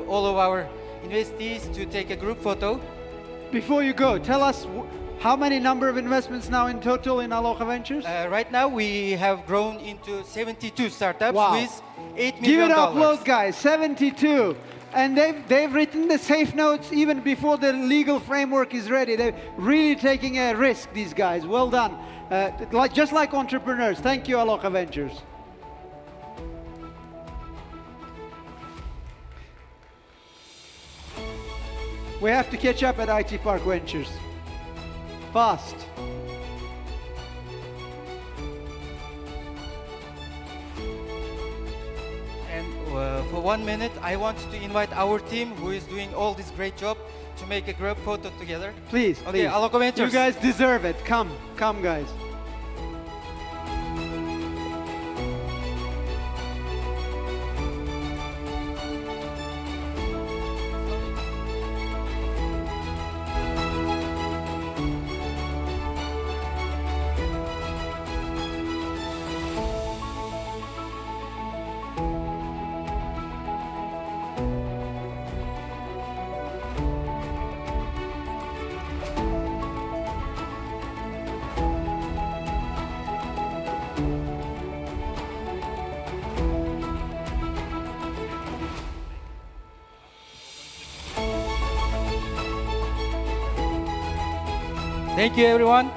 all of our investees to take a group photo. Before you go, tell us how many number of investments now in total in Aloha Ventures? Right now we have grown into 72 startups Wow. with $8 million. Give it up, load, guys, 72. And they've written the safe notes even before the legal framework is ready. They're really taking a risk, these guys. Well done. Just like entrepreneurs. Thank you, Aloha Ventures. We have to catch up at IT Park Ventures. Fast. And for 1 minute, I want to invite our team who is doing all this great job to make a group photo together. Please, Okay, please. Aloha Ventures. You guys deserve it. Come, guys. Thank you, everyone.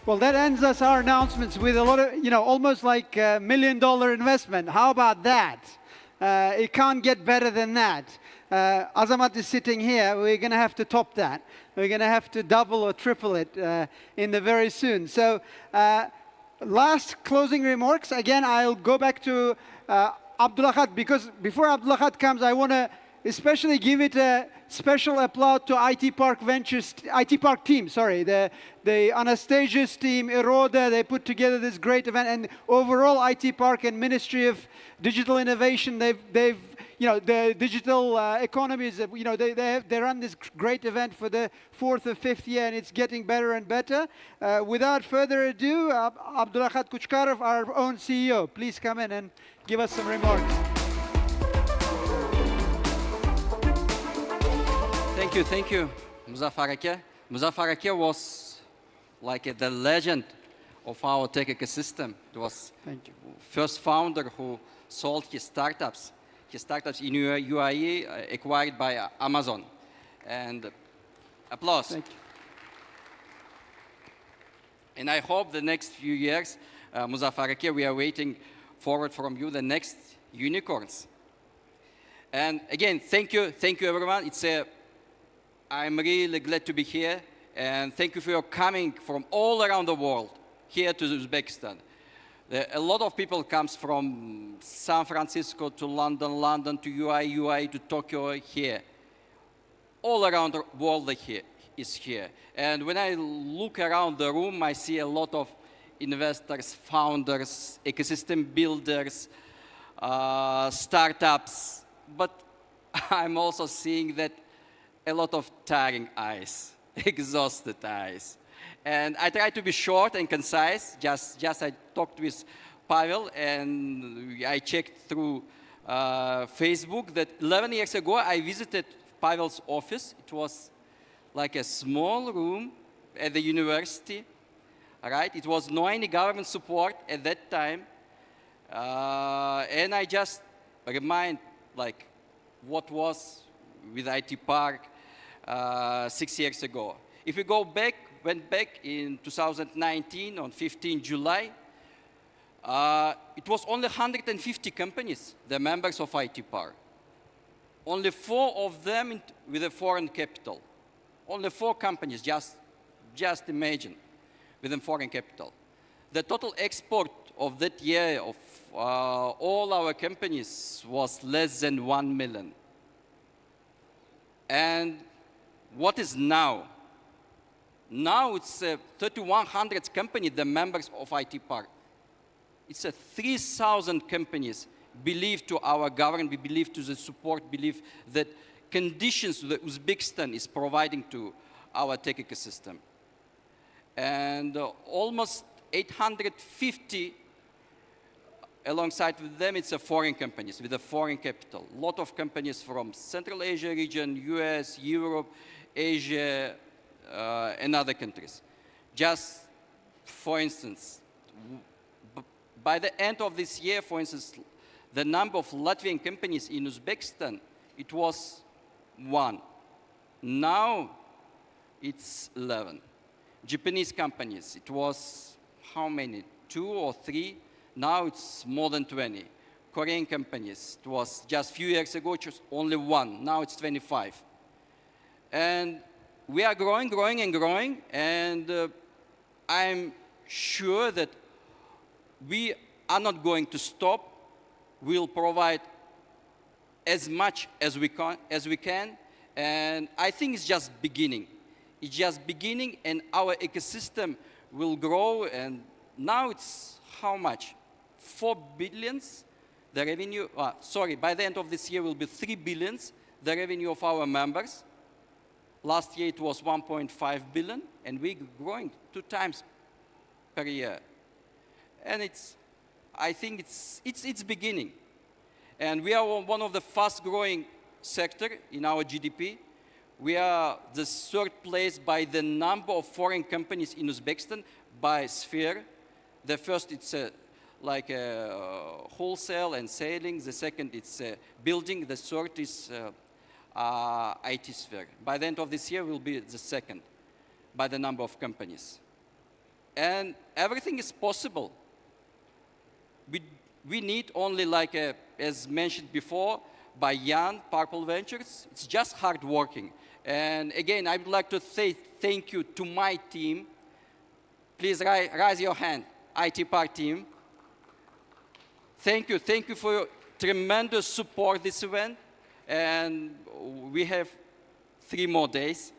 Well, that ends us our announcements with a lot of, almost like $1 million investment. How about that? It can't get better than that. Azamat is sitting here. We're going to have to top that. We're going to have to double or triple it in the very soon. So, last closing remarks. Again, I'll go back to Abdullah, because before Abdullah comes, I want to especially give it a special applause to IT Park Ventures, IT Park team, sorry, the Anastasia's team, Eroda, they put together this great event, and overall IT Park and Ministry of Digital Innovation, they've the digital economies, they run this great event for the 4th or 5th year, and it's getting better and better. Without further ado, Abdullah Kuchkarov, our own CEO, please come in and give us some remarks. Thank you, Muzaffar Ake. Muzaffar Ake was like the legend of our tech ecosystem. It was first founder who sold his startups in UAE, acquired by Amazon. And applause. Thank you. And I hope the next few years, Muzaffar Ake, we are waiting forward from you the next unicorns. And again, thank you everyone. I'm really glad to be here, and thank you for your coming from all around the world here to Uzbekistan. A lot of people comes from San Francisco to London, London to UAE to Tokyo here. All around the world is here. And when I look around the room, I see a lot of investors, founders, ecosystem builders, startups. But I'm also seeing that a lot of tiring eyes, exhausted eyes. And I try to be short and concise. Just I talked with Pavel, and I checked through Facebook that 11 years ago I visited Pavel's office. It was like a small room at the university, right? It was no any government support at that time. And I just remind like what was with IT Park 6 years ago. If we went back in 2019 on 15 July, it was only 150 companies, the members of IT Park. Only 4 of them with a foreign capital. Only 4 companies, just imagine, with a foreign capital. The total export of that year of all our companies was less than 1 million. And what is now? Now it's 3,100 companies, the members of IT Park. It's 3,000 companies believe to our government, believe to the support, believe that conditions that Uzbekistan is providing to our tech ecosystem. And almost 850, alongside with them, it's foreign companies with a foreign capital. A lot of companies from Central Asia region, US, Europe, Asia, and other countries. Just for instance, by the end of this year, for instance, the number of Latvian companies in Uzbekistan, it was 1. Now it's 11. Japanese companies, it was how many? 2 or 3. Now it's more than 20. Korean companies, it was just a few years ago, just only 1. Now it's 25. And we are growing, growing, and growing. And I'm sure that we are not going to stop. We'll provide as much as we can. And I think it's just beginning. It's just beginning, and our ecosystem will grow. And now it's how much? 4 billions. The revenue, by the end of this year will be 3 billions, the revenue of our members. Last year it was 1.5 billion, and we're growing 2 times per year. And I think it's beginning. And we are one of the fast growing sector in our GDP. We are the 3rd place by the number of foreign companies in Uzbekistan by sphere. The first, it's like wholesale and selling. The second, it's building. The 3rd is IT sphere. By the end of this year, we'll be the 2nd by the number of companies. And everything is possible. We need only, like as mentioned before by Jan, Purple Ventures, it's just hard working. And again, I would like to say thank you to my team. Please raise your hand, IT Park team. Thank you for your tremendous support this event. And we have 3 more days.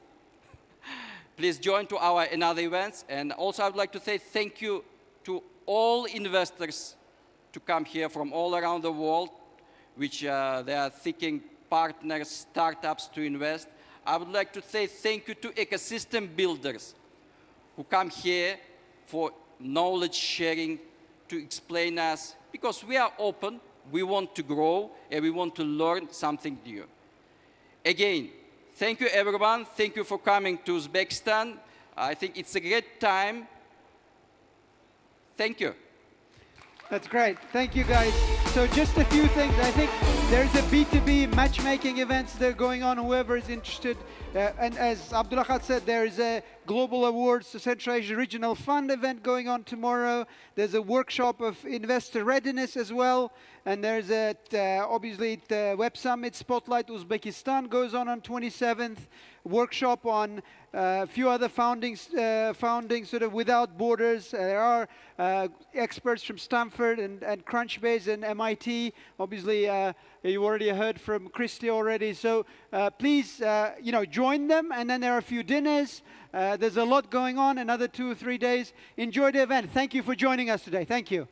Please join to our another events. And also I would like to say thank you to all investors to come here from all around the world, which they are seeking partners, startups to invest. I would like to say thank you to ecosystem builders who come here for knowledge sharing, to explain us, because we are open, we want to grow, and we want to learn something new. Again, thank you everyone. Thank you for coming to Uzbekistan. I think it's a great time. Thank you. That's great. Thank you, guys. So just a few things. I think there's a B2B matchmaking events that are going on, whoever is interested. And as Abdullah Khat said, there is a Global Awards to Central Asia Regional Fund event going on tomorrow. There's a workshop of investor readiness as well. And there's obviously the Web Summit Spotlight Uzbekistan goes on 27th. Workshop on a few other founding sort of without borders. There are experts from Stanford and Crunchbase and MIT. Obviously, you already heard from Christy already. So please, join them. And then there are a few dinners. There's a lot going on. Another 2 or 3 days. Enjoy the event. Thank you for joining us today. Thank you.